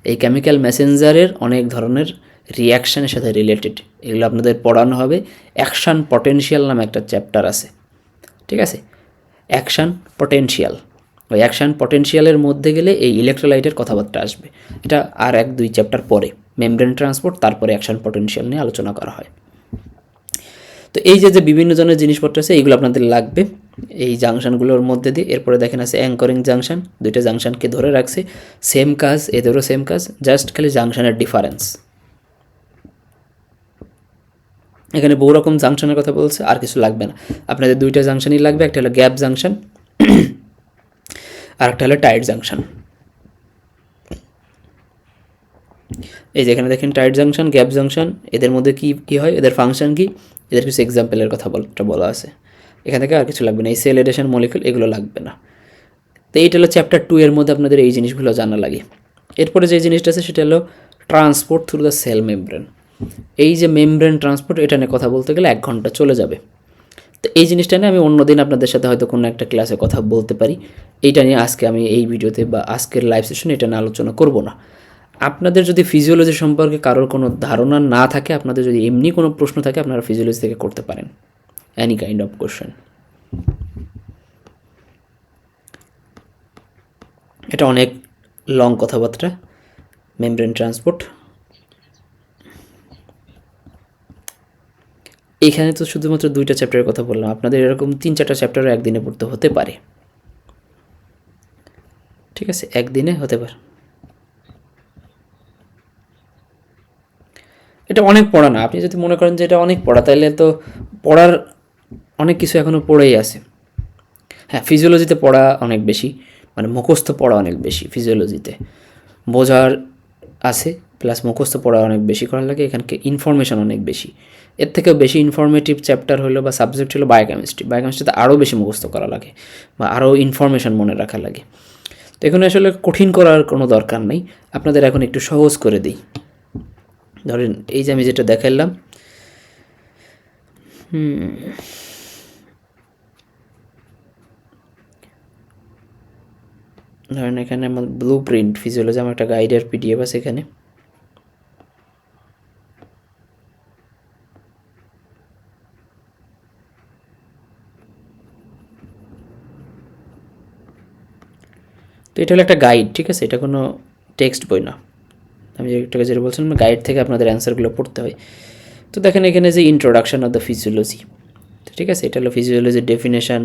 এই কেমিক্যাল মেসেঞ্জারের অনেক ধরনের রিয়াকশানের সাথে রিলেটেড, এগুলো আপনাদের পড়ানো হবে। অ্যাকশান পটেনশিয়াল নামে একটা চ্যাপ্টার আছে, ঠিক আছে? অ্যাকশান পটেনশিয়াল, ওই অ্যাকশান পটেনশিয়ালের মধ্যে গেলে এই ইলেকট্রোলাইটের কথাবার্তা আসবে। এটা আর 1-2 চ্যাপ্টার পরে, মেমব্রেন ট্রান্সপোর্ট, তারপরে অ্যাকশান পটেনশিয়াল নিয়ে আলোচনা করা হয়। তো এই যে বিভিন্ন ধরনের জিনিসপত্র আছে, এইগুলো আপনাদের লাগবে এই জাংশনগুলোর মধ্যে দিয়ে। এরপরে দেখেন আছে অ্যাঙ্করিং জাংশন, দুইটা জাংশনকে ধরে রাখছে, সেম কাজ, এদেরও সেম কাজ, জাস্ট খালি জাংশনের ডিফারেন্স। এখানে বহু রকম জাংশনের কথা বলছে, আর কিছু লাগবে না, আপনাদের দুইটা জাংশনই লাগবে। একটা হলো গ্যাপ জাংশন, আর একটা হলো টাইট জাংশন। এই যে এখানে দেখেন টাইট জাংশন, গ্যাপ জাংশন, এদের মধ্যে কী হয়, এদের ফাংশন কী, এদের কিছু এক্সাম্পলের কথা বলা আছে। এখান থেকে আর কিছু লাগবে না, এই সেল এডেশন মলিকুল এগুলো লাগবে না। তো এইটা হলো চ্যাপ্টার 2 এর মধ্যে আপনাদের এই জিনিসগুলো জানা লাগে। এরপরে যে জিনিসটা আছে সেটা হলো transport through the cell membrane. এই যে মেমব্রেন ট্রান্সপোর্ট, এটা নিয়ে কথা বলতে গেলে 1 ঘন্টা চলে যাবে। তো এই জিনিসটা নিয়ে আমি অন্যদিন আপনাদের সাথে হয়তো কোনো একটা ক্লাসে কথা বলতে পারি। এইটা নিয়ে আজকে আমি এই ভিডিওতে বা আজকের লাইভ সেশনে এটা নিয়ে আলোচনা করব না। আপনাদের যদি ফিজিওলজি সম্পর্কে কারোর কোনো ধারণা না থাকে, আপনাদের যদি এমনি কোনো প্রশ্ন থাকে, আপনারা ফিজিওলজি থেকে করতে পারেন, এনি কাইন্ড অফ কোশ্চেন। এটা অনেক লং কথাবার্তা, মেমব্রেন ট্রান্সপোর্ট। এখানে তো শুধুমাত্র 2টা চ্যাপ্টারের কথা বললাম, আপনাদের এরকম 3-4টা চ্যাপ্টারও একদিনে পড়তে হতে পারে, ঠিক আছে? একদিনে হতে পারে। এটা অনেক পড়া না। আপনি যদি মনে করেন যে এটা অনেক পড়া, তাহলে তো পড়ার অনেক কিছু এখনও পড়েই আছে। হ্যাঁ, ফিজিওলজিতে পড়া অনেক বেশি, মানে মুখস্থ পড়া অনেক বেশি ফিজিওলজিতে, বোঝার আছে প্লাস মুখস্থ পড়া অনেক বেশি করা লাগে। এখানকে ইনফরমেশন অনেক বেশি। এর থেকেও বেশি ইনফরমেটিভ চ্যাপ্টার হলো বা সাবজেক্ট হলো বায়োকেমিস্ট্রি। বায়োকেমিস্ট্রিতে আরও বেশি মুখস্থ করা লাগে বা আরও ইনফরমেশন মনে রাখা লাগে। তো এখানে আসলে কঠিন করার কোনো দরকার নেই, আপনাদের এখন একটু সহজ করে দিই। ধরেন এই যে আমি যেটা দেখাইলাম, ধরেন এখানে আমার ব্লু প্রিন্ট ফিজিওলজি, আমার একটা গাইডের পিডিএফ আছে এখানে। তো এটা হলো একটা গাইড, ঠিক আছে, এটা কোনো টেক্সট বই না। আমি যেটা বলছিলাম, গাইড থেকে আপনাদের অ্যান্সারগুলো পড়তে হয়। তো দেখেন এখানে যে ইন্ট্রোডাকশন অফ দ্য ফিজিওলজি, ঠিক আছে, এটা হলো ফিজিওলজির ডেফিনেশন,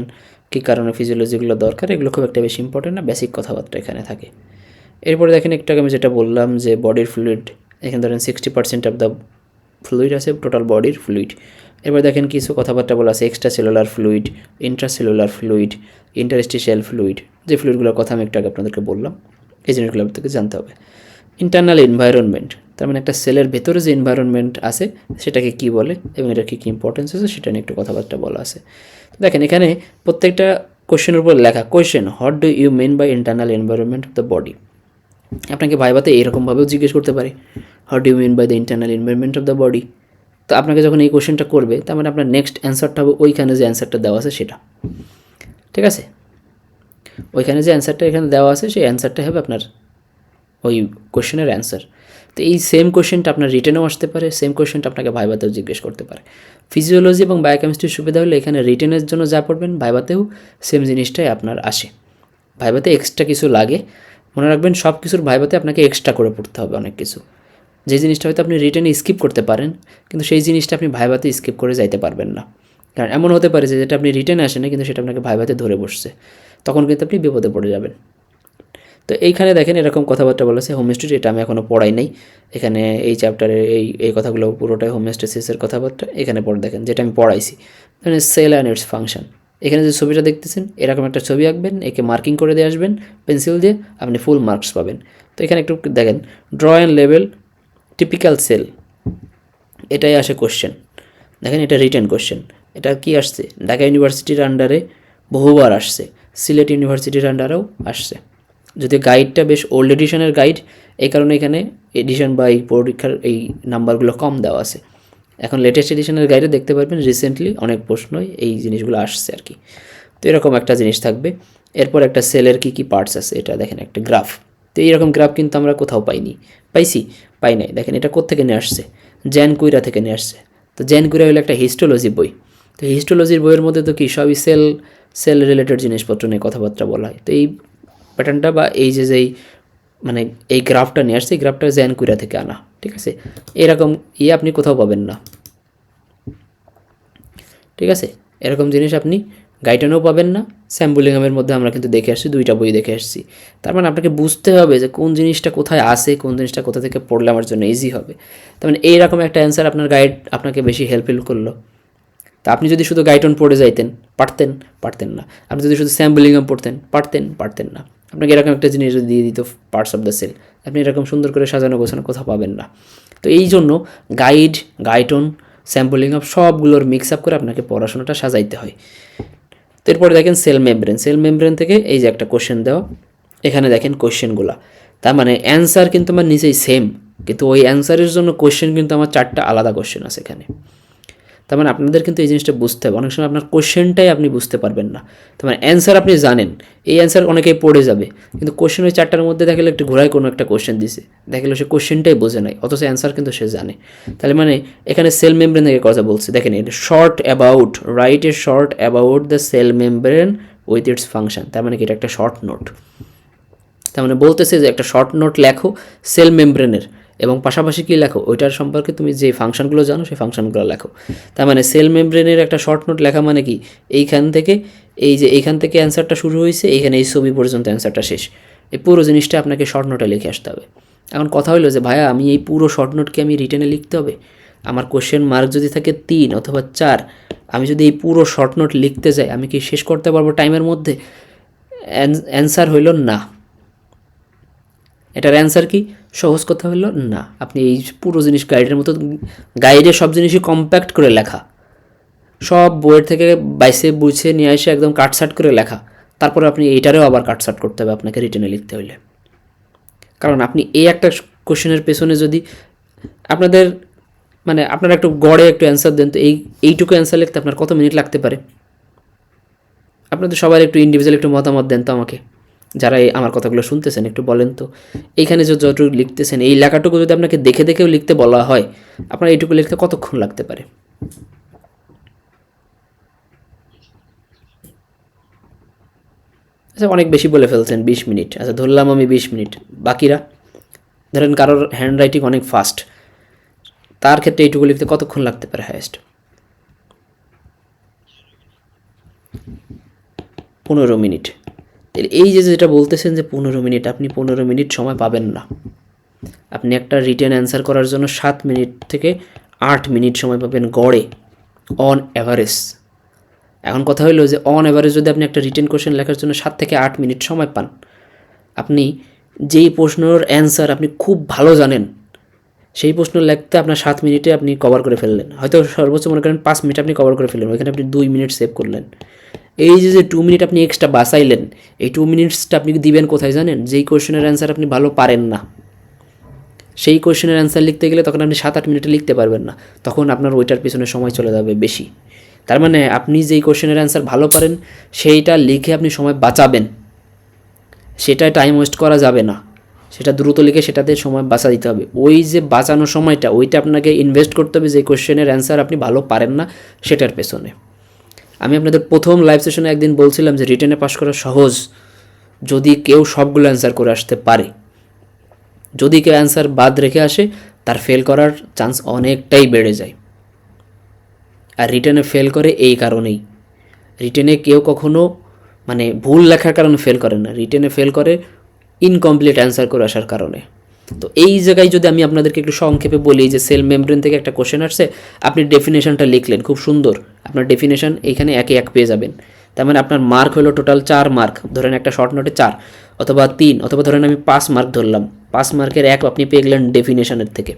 কী কারণে ফিজিওলজিগুলো দরকার, এগুলো খুব একটা বেশি ইম্পর্টেন্ট না, বেসিক কথাবার্তা এখানে থাকে। এরপরে দেখেন একটু আগে আমি যেটা বললাম যে বডির ফ্লুইড, এখানে ধরেন 60% অফ দ্য ফ্লুইড আছে টোটাল বডির ফ্লুইড। এবার দেখেন কিছু কথাবার্তা বলা আছে, extra cellular fluid, intracellular fluid, interstitial fluid, যে ফ্লুইডগুলোর কথা আমি একটু আগে আপনাদেরকে বললাম, এই জিনিসগুলো আপনাদেরকে জানতে হবে। ইন্টারনাল এনভায়রনমেন্ট, তার মানে একটা সেলের ভেতরে যে এনভায়রনমেন্ট আছে সেটাকে কী বলে এবং এটা কী কী ইম্পর্টেন্স আছে সেটা নিয়ে একটু কথাবার্তা বলা আছে। দেখেন এখানে প্রত্যেকটা কোয়েশ্চেনের উপর লেখা, question what do you mean by internal environment of the body. আপনাকে ভাইভাতে এরকমভাবেও জিজ্ঞেস করতে পারে, what do you mean by the internal environment of the body. তো আপনাকে যখন এই কোয়েশ্চেনটা করবে, তার মানে আপনার নেক্সট অ্যান্সারটা হবে ওইখানে যে অ্যান্সারটা দেওয়া আছে সেটা, ঠিক আছে, ওইখানে যে অ্যান্সারটা এখানে দেওয়া আছে সেই অ্যান্সারটা হবে আপনার ওই কোয়েশ্চেনের অ্যান্সার। তো এই সেম কোয়েশ্চেনটা আপনার রিটেনেও আসতে পারে, সেম কোয়েশ্চেনটা আপনাকে ভাইভাতেও জিজ্ঞেস করতে পারে। ফিজিওলজি এবং বায়োকেমিস্ট্রির সুবিধা হলে এখানে রিটেনের জন্য যা পড়বেন ভাইভাতেও সেম জিনিসটাই আপনার আসে। ভাইভাতে এক্সট্রা কিছু লাগে, মনে রাখবেন সব কিছুর ভাইভাতে আপনাকে এক্সট্রা করে পড়তে হবে অনেক কিছু। যে জিনিসটা হয়তো আপনি রিটেনে স্কিপ করতে পারেন, কিন্তু সেই জিনিসটা আপনি ভাইভাতে স্কিপ করে যাইতে পারবেন না। কারণ এমন হতে পারে যে যেটা আপনি রিটেনে আসেন না কিন্তু সেটা আপনাকে ভাইভাতে ধরে বসছে, তখন কিন্তু আপনি বিপদে পড়ে যাবেন। তো এইখানে দেখেন এরকম কথাবার্তা বলেছে হোমিওস্ট্যাসিস, এটা আমি এখনও পড়াই নাই। এখানে এই চ্যাপ্টারে এই কথাগুলো পুরোটাই হোমিওস্ট্যাসিসের কথাবার্তা। এখানে পড়ে দেখেন যেটা আমি পড়াইছি, মানে সেল অ্যান্ড ইটস ফাংশন। এখানে যে ছবিটা দেখতেছেন এরকম একটা ছবি আঁকবেন, একে মার্কিং করে দিয়ে আসবেন পেন্সিল দিয়ে, আপনি ফুল মার্কস পাবেন। তো এখানে একটু দেখেন, draw and label typical cell, এটাই আসে কোশ্চেন। দেখেন এটা রিটেন কোশ্চেন, এটা কি আসছে ঢাকা ইউনিভার্সিটির আন্ডারে বহুবার আসছে, সিলেট ইউনিভার্সিটির আন্ডারেও আসছে। যদি গাইডটা বেশ ওল্ড এডিশনের গাইড, এই কারণে এখানে এডিশন বা এই পরীক্ষার এই নাম্বারগুলো কম দেওয়া আছে। এখন লেটেস্ট এডিশনের গাইডে দেখতে পারবেন রিসেন্টলি অনেক প্রশ্নই এই জিনিসগুলো আসছে আর কি। তো এরকম একটা জিনিস থাকবে। এরপর একটা সেলের কী কী পার্টস আছে এটা দেখেন, একটা গ্রাফ। তো এইরকম গ্রাফ কিন্তু আমরা কোথাও পাইনি, পাই নাই। দেখেন এটা কোত্থেকে নিয়ে আসছে, জ্যান কুইরা থেকে নিয়ে আসছে। তো জ্যান কুইরা হলো একটা হিস্টোলজি বই। তো হিস্টোলজির বইয়ের মধ্যে তো কি সবই সেল রিলেটেড জিনিসপত্র নিয়ে কথাবার্তা বলা হয়। তো এই প্যাটার্নটা বা এই যেই মানে এই গ্রাফটা নিয়ে আসছে, এই গ্রাফটা জ্যান কুইরা থেকে আনা, ঠিক আছে। এরকম আপনি কোথাও পাবেন না, ঠিক আছে। এরকম জিনিস আপনি গাইডেনেও পাবেন না, স্যাম বুলিংহামের মধ্যে আমরা কিন্তু দেখে আসছি, দুইটা বই দেখে আসছি। তার মানে আপনাকে বুঝতে হবে যে কোন জিনিসটা কোথায় আসে, কোন জিনিসটা কোথা থেকে পড়লে আমার জন্য ইজি হবে। তার মানে এইরকম একটা অ্যান্সার আপনার গাইড আপনাকে বেশি হেল্পফুল করলো। তা আপনি যদি শুধু গাইডন পড়ে যাইতেন পারতেন না। আপনি যদি শুধু স্যাম বুলিংহাম পড়তেন পারতেন না। আপনাকে এরকম একটা জিনিস দিয়ে দিত পার্টস অফ দ্য সেল, আপনি এরকম সুন্দর করে সাজানো গোছানো কোথাও পাবেন না। তো এই জন্য গাইডন স্যাম বুলিংহাম সবগুলোর মিক্স আপ করে আপনাকে পড়াশোনাটা সাজাইতে হয়। তো এরপরে দেখেন সেল মেমব্রেন থেকে এই যে একটা কোশ্চেন দেওয়া, এখানে দেখেন কোশ্চেনগুলো, তার মানে অ্যান্সার কিন্তু আমার নিচেই সেম, কিন্তু ওই অ্যান্সারের জন্য কোশ্চেন কিন্তু আমার 4টা আলাদা কোশ্চেন আছে এখানে। তার মানে আপনাদের কিন্তু এই জিনিসটা বুঝতে হবে। অনেক সময় আপনার কোশ্চেনটাই আপনি বুঝতে পারবেন না, তার মানে অ্যান্সার আপনি জানেন, এই অ্যান্সার অনেকেই পড়ে যাবে, কিন্তু কোশ্চেন ওই 4টার মধ্যে দেখালে একটু ঘোরায় কোনো একটা কোশ্চেন দিছে, দেখালে সে কোশ্চেনটাই বোঝে নাই, অথচ অ্যান্সার কিন্তু সে জানে। তাহলে মানে এখানে সেল মেমব্রেন থেকে কথা বলছে, দেখেন এটা write a short about the cell membrane with its function. তার মানে কি এটা একটা শর্ট নোট, তার মানে বলতেছে যে একটা শর্ট নোট লেখো সেল মেমব্রেনের, এবং পাশাপাশি কী লেখো ওইটার সম্পর্কে তুমি যে ফাংশনগুলো জানো সেই ফাংশনগুলো লেখো। তার মানে সেল মেমব্রেনের একটা শর্ট নোট লেখা মানে কি, এইখান থেকে অ্যান্সারটা শুরু হয়েছে, এইখানে এই ছবি পর্যন্ত অ্যান্সারটা শেষ, এই পুরো জিনিসটা আপনাকে শর্ট নোটে লিখে আসতে হবে। এখন কথা হলো যে ভাইয়া আমি এই পুরো শর্ট নোটকে আমি রিটেনে লিখতে হবে, আমার কোশ্চেন মার্ক যদি থাকে 3 অথবা 4, আমি যদি এই পুরো শর্ট নোট লিখতে যাই আমি কি শেষ করতে পারবো টাইমের মধ্যে? অ্যান্সার হইল না। এটার অ্যান্সার কি, সহজ কথা হলো না। আপনি এই পুরো জিনিস গাইডের মতো, গাইডে সব জিনিসই কম্প্যাক্ট করে লেখা, সব বইয়ের থেকে বাইসে বুঝে নিয়ে এসে একদম কাটসাট করে লেখা, তারপরে আপনি এইটারেও আবার কাটসাট করতে হবে আপনাকে রিটেনে লিখতে হইলে। কারণ আপনি এই একটা কোশ্চেনের পেছনে যদি আপনাদের মানে আপনারা একটু গড়ে একটু অ্যান্সার দেন, তো এইটুকু অ্যান্সার লিখতে আপনার কত মিনিট লাগতে পারে? আপনাদের সবার একটু ইন্ডিভিজুয়াল একটু মতামত দেন তো আমাকে। যারা আমার কথাগুলো শুনতেছেন একটু বলেন তো, এইখানে যে যতটুকু লিখতেছেন এই লেখাটুকু যদি আপনাকে দেখে দেখেও লিখতে বলা হয়, আপনার এইটুকু লিখতে কতক্ষণ লাগতে পারে? আচ্ছা, অনেক বেশি বলে ফেলছেন, 20 মিনিট। আচ্ছা, ধরলাম আমি 20 মিনিট। বাকিরা ধরেন কারোর হ্যান্ড রাইটিং অনেক ফাস্ট, তার ক্ষেত্রে এইটুকু লিখতে কতক্ষণ লাগতে পারে হায়েস্ট? 15 মিনিট। এই যে যেটা বলতেছেন যে 15 মিনিট, আপনি 15 মিনিট সময় পাবেন না। আপনি একটা রিটেন অ্যান্সার করার জন্য 7 মিনিট থেকে 8 মিনিট সময় পাবেন গড়ে, অন অ্যাভারেজ। এখন কথা হলো যে অন অ্যাভারেজ যদি আপনি একটা রিটেন কোশ্চেন লেখার জন্য 7 থেকে 8 মিনিট সময় পান, আপনি যেই প্রশ্নের অ্যান্সার আপনি খুব ভালো জানেন, সেই প্রশ্ন লিখতে আপনার 7 মিনিটে আপনি কভার করে ফেললেন। হয়তো সর্বোচ্চ মনে করেন 5 মিনিট আপনি কভার করে ফেললেন, ওইখানে আপনি 2 মিনিট সেভ করলেন। এই যে 2 মিনিট আপনি এক্সট্রা বাঁচাইলেন, এই 2 মিনিটসটা আপনি দিবেন কোথায় জানেন? যেই কোশ্চেনের অ্যান্সার আপনি ভালো পারেন না, সেই কোশ্চেনের অ্যান্সার লিখতে গেলে তখন আপনি 7-8 মিনিটে লিখতে পারবেন না, তখন আপনার ওইটার পিছনে সময় চলে যাবে বেশি। তার মানে আপনি যেই কোশ্চেনের অ্যান্সার ভালো পারেন সেইটা লিখে আপনি সময় বাঁচাবেন, সেটায় টাইম ওয়েস্ট করা যাবে না, সেটা দ্রুত লিখে সেটাতে সময় বাঁচা দিতে হবে। ওই যে বাঁচানোর সময়টা ওইটা আপনাকে ইনভেস্ট করতে হবে যে কোশ্চেনের অ্যান্সার আপনি ভালো পারেন না সেটার পেছনে। আমি আপনাদের প্রথম লাইভ সেশনে একদিন বলছিলাম যে রিটেনে পাস করা সহজ যদি কেউ সবগুলো অ্যান্সার করে আসতে পারে। যদি কেউ অ্যান্সার বাদ রেখে আসে তার ফেল করার চান্স অনেকটাই বেড়ে যায়। আর রিটেনে ফেল করে এই কারণেই, রিটেনে কেউ কখনো মানে ভুল লেখার কারণে ফেল করে না, রিটেনে ফেল করে ইনকমপ্লিট অ্যান্সার করে আসার কারণে। তো এই জায়গায় যদি আমি আপনাদেরকে একটু সংক্ষেপে বলি যে সেল মেমব্রেন থেকে একটা কোশ্চেন আসছে, আপনি ডেফিনেশনটা লিখলেন খুব সুন্দর, আপনার ডেফিনেশন এইখানে 1-1 পেয়ে যাবেন। তার মানে আপনার মার্ক হলো টোটাল 4 মার্ক, ধরেন একটা শর্ট নোটে 4 অথবা 3 অথবা ধরেন আমি 5 মার্ক ধরলাম, 5 মার্কের 1 আপনি পেয়ে গেলেন ডেফিনেশনের থেকে।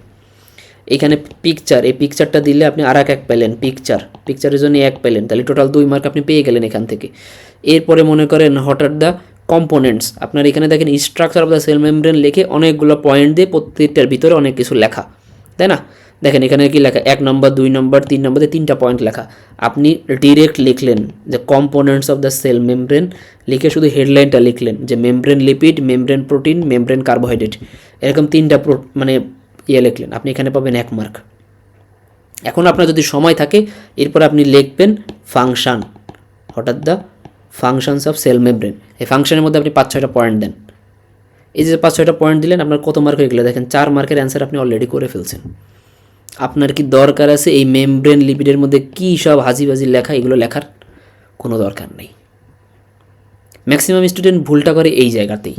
এইখানে পিকচার, এই পিকচারটা দিলে আপনি আর 1 পেলেন, পিকচারের জন্য 1 পেলেন, তাহলে টোটাল 2 মার্ক আপনি পেয়ে গেলেন এখান থেকে। এরপরে মনে করেন হঠাৎ দ্য কম্পোনেন্টস, আপনার এখানে দেখেন structure of the cell membrane লিখে অনেকগুলো পয়েন্ট দিয়ে প্রত্যেকটার ভিতরে অনেক কিছু লেখা, তাই না? দেখেন এখানে কি লেখা, 1 নম্বর 2 নম্বর 3 নম্বরে 3টা পয়েন্ট লেখা। আপনি ডিরেক্ট লিখলেন যে components of the cell membrane, লিখে শুধু হেডলাইনটা লিখলেন যে membrane lipid, membrane protein, membrane carbohydrate, এরকম 3টা মানে লিখলেন, আপনি এখানে পাবেন 1 মার্ক। এখন আপনার যদি সময় থাকে এরপর আপনি লিখবেন ফাংশন, হঠাৎ the functions of cell membrane, এই ফাংশনের মধ্যে আপনি 5-6টা পয়েন্ট দেন। এই যে 5-6টা পয়েন্ট দিলেন, আপনার কত মার্ক হয়ে গেলে দেখেন 4 মার্কের অ্যান্সার আপনি অলরেডি করে ফেলছেন। আপনার কি দরকার আছে এই মেমব্রেন লিপিডের মধ্যে কী সব হাজিবাজি লেখা, এগুলো লেখার কোনো দরকার নেই। ম্যাক্সিমাম স্টুডেন্ট ভুলটা করে এই জায়গাতেই।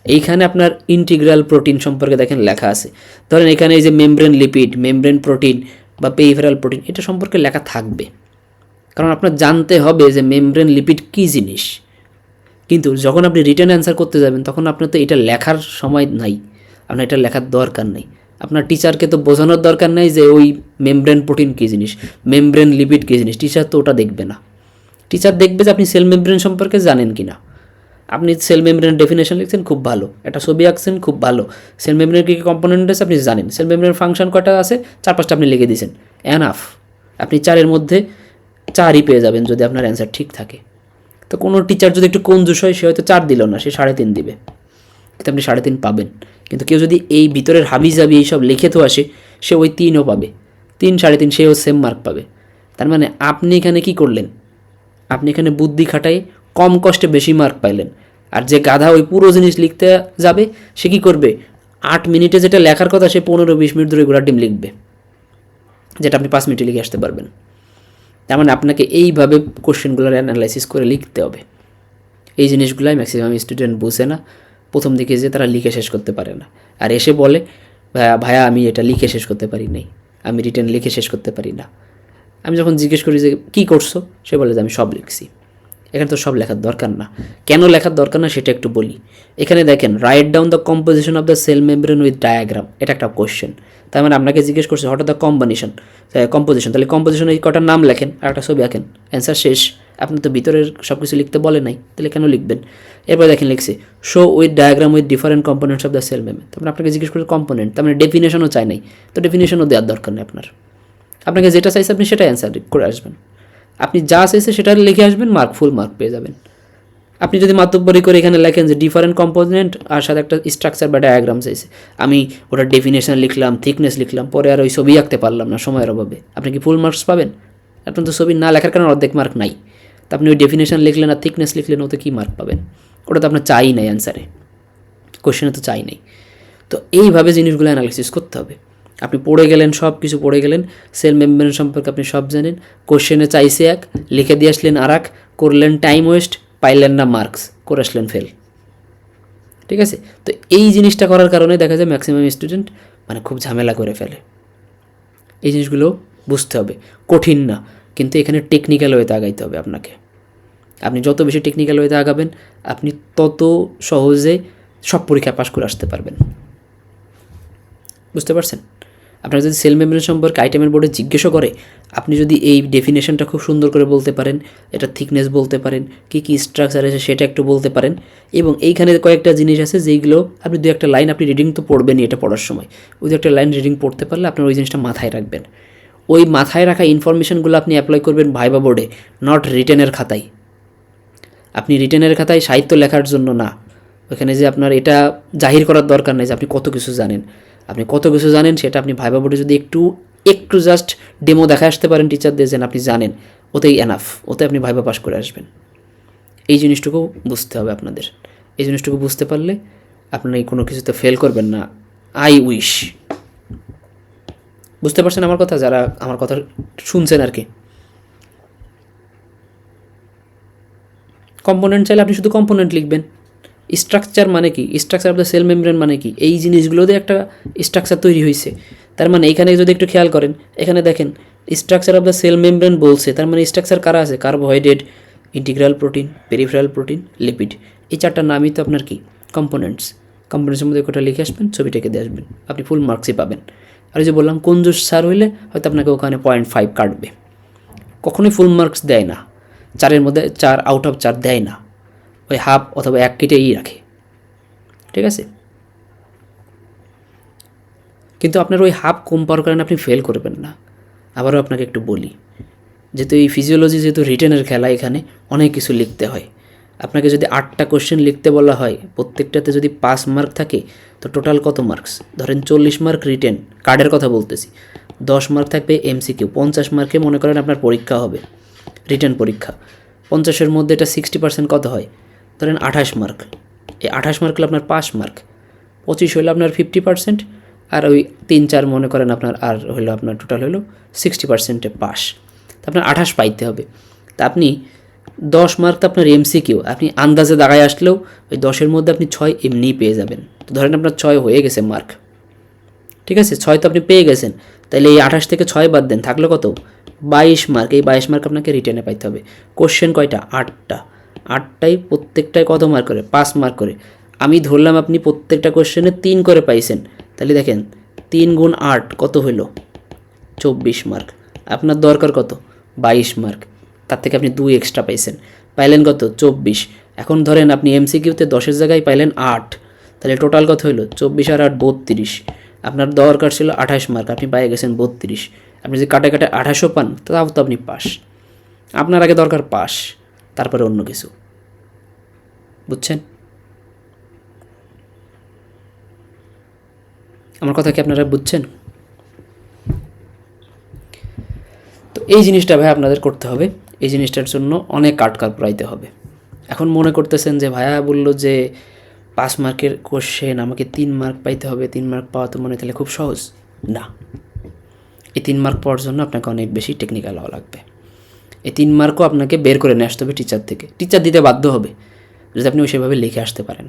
এইখানে আপনার ইন্টিগ্রাল প্রোটিন সম্পর্কে দেখেন লেখা আছে, ধরেন এখানে এই যে মেমব্রেন লিপিড, মেমব্রেন প্রোটিন বা পেরিফেরাল প্রোটিন, এটা সম্পর্কে লেখা থাকবে, কারণ আপনার জানতে হবে যে মেমব্রেন লিপিড কী জিনিস। কিন্তু যখন আপনি রিটেন অ্যান্সার করতে যাবেন তখন আপনার তো এটা লেখার সময় নাই, আপনার এটা লেখার দরকার নেই। আপনার টিচারকে তো বোঝানোর দরকার নেই যে ওই মেমব্রেন প্রোটিন কী জিনিস, মেমব্রেন লিপিড কী জিনিস, টিচার তো ওটা দেখবে না। টিচার দেখবে যে আপনি সেল মেমব্রেন সম্পর্কে জানেন কি না। আপনি সেল মেমব্রেনের ডেফিনেশন লিখছেন খুব ভালো, একটা ছবি আঁকছেন খুব ভালো, সেল মেমব্রেনের কী কী কম্পোনেন্ট আছে আপনি জানেন, সেল মেমব্রেনের ফাংশন কটা আছে 4-5টা আপনি লিখে দিয়েছেন, এনাফ। আপনি 4-এর মধ্যে 4ই পেয়ে যাবেন যদি আপনার অ্যান্সার ঠিক থাকে। তো কোনো টিচার যদি একটু কঞ্জুস হয় সে হয়তো 4 দিল না, সে 3.5 দিবে, কিন্তু আপনি 3.5 পাবেন। কিন্তু কেউ যদি এই ভিতরের হাবিজাবি এইসব লিখে তো আসে, সে ওই 3ও পাবে, 3-3.5 সেও সেম মার্ক পাবে। তার মানে আপনি এখানে কি করলেন, আপনি এখানে বুদ্ধি খাটাই কম কষ্টে বেশি মার্ক পাইলেন। আর যে গাধা ওই পুরো জিনিস লিখতে যাবে সে কী করবে, 8 মিনিটে যেটা লেখার কথা সে 15-20 মিনিট ধরে ঘোড়ার ডিম লিখবে, যেটা আপনি 5 মিনিটে লিখে আসতে পারবেন। তার মানে আপনাকে এইভাবে কোশ্চেনগুলোর অ্যানালাইসিস করে লিখতে হবে। এই জিনিসগুলাই ম্যাক্সিমাম স্টুডেন্ট বুঝে না, প্রথম দিকে যে তারা লিখে শেষ করতে পারে না, আর এসে বলে ভাইয়া আমি এটা লিখে শেষ করতে পারি নাই, আমি রিটেন লিখে শেষ করতে পারি না। আমি যখন জিজ্ঞেস করি যে কী করছো, সে বলে যে আমি সব লিখছি। এখানে তো সব লেখার দরকার না, কেন লেখার দরকার না সেটা একটু বলি। এখানে দেখেন write down the composition of the cell membrane with diagram, এটা একটা কোশ্চেন। তার মানে আপনাকে জিজ্ঞেস করছে হঠাৎ দ্য কম্পোজিশন, তাহলে কম্পোজিশন এই কটার নাম লেখেন আর একটা ছবি আঁকেন, অ্যান্সার শেষ। আপনি তো ভিতরের সব কিছু লিখতে বলে নাই, তাহলে কেন লিখবেন? এরপর দেখেন লিখছে show with diagram with different components of the cell membrane, তারপরে আপনাকে জিজ্ঞেস করছে কম্পোনেন্ট, তার মানে ডেফিনেশনও চাই নাই, তো ডেফিনেশনও দেওয়ার দরকার নেই আপনার। আপনাকে যেটা চাইছে আপনি সেটাই অ্যান্সার করে আসবেন, আপনি যা চাইছে সেটা লিখে আসবেন, ফুল মার্ক পেয়ে যাবেন। আপনি যদি মাতব্বরি করে এখানে লেখেন যে ডিফারেন্ট কম্পোনেন্ট আর সাথে একটা স্ট্রাকচার বা ডায়াগ্রাম চাইছে, আমি ওটার ডেফিনেশন লিখলাম, থিকনেস লিখলাম, পরে আর ওই ছবি আঁকতে পারলাম না সময়ের অভাবে, আপনি কি ফুল মার্কস পাবেন? আপনার তো ছবি না লেখার কারণে অর্ধেক মার্ক নাই। তো আপনি ওই ডেফিনেশন লিখলেন আর থিকনেস লিখলেন, ওতে কী মার্ক পাবেন? ওটা তো আপনার চাই নাই অ্যান্সারে, কোশ্চেনে তো চাই নেই। তো এইভাবে জিনিসগুলো অ্যানালিসিস করতে হবে। আপনি পড়ে গেলেন, সব কিছু পড়ে গেলেন, সেল মেমব্রেন সম্পর্কে আপনি সব জানেন, কোশ্চেনে চাইছে এক, লিখে দিয়ে আসলেন আর এক, করলেন টাইম ওয়েস্ট, পাইলেন না মার্কস, করে আসলেন ফেল। ঠিক আছে? তো এই জিনিসটা করার কারণে দেখা যায় ম্যাক্সিমাম স্টুডেন্ট মানে খুব ঝামেলা করে ফেলে। এই জিনিসগুলো বুঝতে হবে, কঠিন না, কিন্তু এখানে টেকনিক্যাল ওয়েতে আগাইতে হবে আপনাকে। আপনি যত বেশি টেকনিক্যাল ওয়েতে আগাবেন, আপনি তত সহজে সব পরীক্ষা পাস করে আসতে পারবেন। বুঝতে পারছেন? আপনারা যদি সেল মেমব্রেন সম্পর্কে আইটেমের বোর্ডে জিজ্ঞাসা করে, আপনি যদি এই ডেফিনেশনটা খুব সুন্দর করে বলতে পারেন, এটা থিকনেস বলতে পারেন, কী কী স্ট্রাকচার আছে সেটা একটু বলতে পারেন, এবং এইখানে কয়েকটা জিনিস আছে যেইগুলো আপনি দু একটা লাইন আপনি রিডিং তো পড়বেনই এটা পড়ার সময়, ওই দু একটা লাইন রিডিং পড়তে পারলে আপনার ওই জিনিসটা মাথায় রাখবেন। ওই মাথায় রাখা ইনফরমেশনগুলো আপনি অ্যাপ্লাই করবেন ভাইবা বোর্ডে, নট রিটেনের খাতায়। আপনি রিটেনের খাতায় সাহিত্য লেখার জন্য না, ওখানে যে আপনার এটা জাহির করার দরকার নেই যে আপনি কত কিছু জানেন। আপনি কত কিছু জানেন সেটা আপনি ভাইবা বোর্ডে যদি একটু জাস্ট ডেমো দেখা আসতে পারেন টিচারদের যেন আপনি জানেন, ওতেই এনাফ, ওতে আপনি ভাইবা পাস করে আসবেন। এই জিনিসটুকু বুঝতে হবে আপনাদের। এই জিনিসটুকু বুঝতে পারলে আপনি কোনো কিছুতে ফেল করবেন না। I wish. বুঝতে পারছেন আমার কথা? যারা আমার কথা শুনছেন আর কি। কম্পোনেন্ট চাইলে আপনি শুধু কম্পোনেন্ট লিখবেন। স্ট্রাকচার মানে কি, structure of the cell membrane মানে কি, এই জিনিসগুলোতে একটা স্ট্রাকচার তৈরি হয়েছে। তার মানে এখানে যদি একটু খেয়াল করেন, এখানে দেখেন structure of the cell membrane বলছে, তার মানে স্ট্রাকচার কারা আছে? Carbohydrate, integral protein, peripheral protein, lipid. এই চারটা নামই তো আপনার কি কম্পোনেন্টস। কম্পোনেন্টসের মধ্যে কোটা লিখে আসবেন, ছবিটাকে দিয়ে আসবেন, আপনি ফুল মার্কসই পাবেন। আর যে বললাম কঞ্জুস স্যার হইলে হয়তো আপনাকে ওখানে 0.5 কাটবে, কখনোই ফুল মার্কস দেয় না, 4-এর মধ্যে 4 আউট অফ 4 দেয় না, ওই হাফ অথবা 1 কেটেই রাখে। ঠিক আছে? কিন্তু আপনার ওই হাফ কম পাওয়ার কারণে আপনি ফেল করবেন না। আবারও আপনাকে একটু বলি, যেহেতু এই ফিজিওলজি যেহেতু রিটেনের খেলা, এখানে অনেক কিছু লিখতে হয়। আপনাকে যদি 8টা কোশ্চেন লিখতে বলা হয়, প্রত্যেকটাতে যদি 5 মার্ক থাকে, তো টোটাল কত মার্কস? ধরেন 40 মার্ক রিটেন, কার্ডের কথা বলতেছি, 10 মার্ক থাকবে এমসিকিউ, 50 মার্কে মনে করেন আপনার পরীক্ষা হবে, রিটেন পরীক্ষা। 50-এর মধ্যে এটা 60% কত হয়? ধরেন 28 মার্ক। এই 28 মার্ক হলে আপনার 5 মার্ক, 25 হলো আপনার 50%, আর ওই 3-4 মনে করেন আপনার, আর হলো আপনার টোটাল হলো 60%-এ পাস। তা আপনার 28 পাইতে হবে। তা আপনি 10 মার্ক তো আপনার এমসিকিউ, আপনি আন্দাজে দাগায় আসলেও ওই 10-এর মধ্যে আপনি 6 এমনিই পেয়ে যাবেন। তো ধরেন আপনার 6 হয়ে গেছে মার্ক, ঠিক আছে? 6 তো আপনি পেয়ে গেছেন, তাহলে এই 28 থেকে 6 বাদ দেন, থাকলো কত? 22 মার্ক। এই 22 মার্ক আপনাকে রিটেনে পাইতে হবে। কোশ্চেন কয়টা? 8টা। 8টাই প্রত্যেকটায় কত মার্ক করে? 5 মার্ক করে। আমি ধরলাম আপনি প্রত্যেকটা কোশ্চেনে 3 করে পাইছেন, তাহলে দেখেন 3 গুণ 8 কত হলো? 24 মার্ক। আপনার দরকার কত? 22 মার্ক। তার থেকে আপনি 2 এক্সট্রা পাইছেন, পাইলেন কত? 24। এখন ধরেন আপনি এমসিকিউতে 10-এর জায়গায় পাইলেন 8, তাহলে টোটাল কত হলো? 24 আর 8 32। আপনার দরকার ছিল 28 মার্ক, আপনি পেয়ে গেছেন 32। আপনি যদি কাটে 28ও পান, তাও তো আপনি পাস। আপনার আগে দরকার পাস, তারপরে অন্য কিছু। বুঝছেন আমার কথা? কি আপনারা বুঝছেন? তো এই জিনিসটা ভাই আপনাদের করতে হবে। এই জিনিসটার জন্য অনেক কাটকার পড়াইতে হবে। এখন মনে করতেছেন যে ভাইয়া বলল যে 5 মার্কের কোশ্চেন, আমাকে 3 মার্ক পাইতে হবে, 3 মার্ক পাওয়া তো মনে তাহলে খুব সহজ না। এই 3 মার্ক পাওয়ার জন্য আপনাকে অনেক বেশি টেকনিক্যাল হওয়া লাগবে। এই 3 মার্কও আপনাকে বের করে নিয়ে আসতে হবে টিচার থেকে, টিচার দিতে বাধ্য হবে যদি আপনি সেভাবে লিখে আসতে পারেন।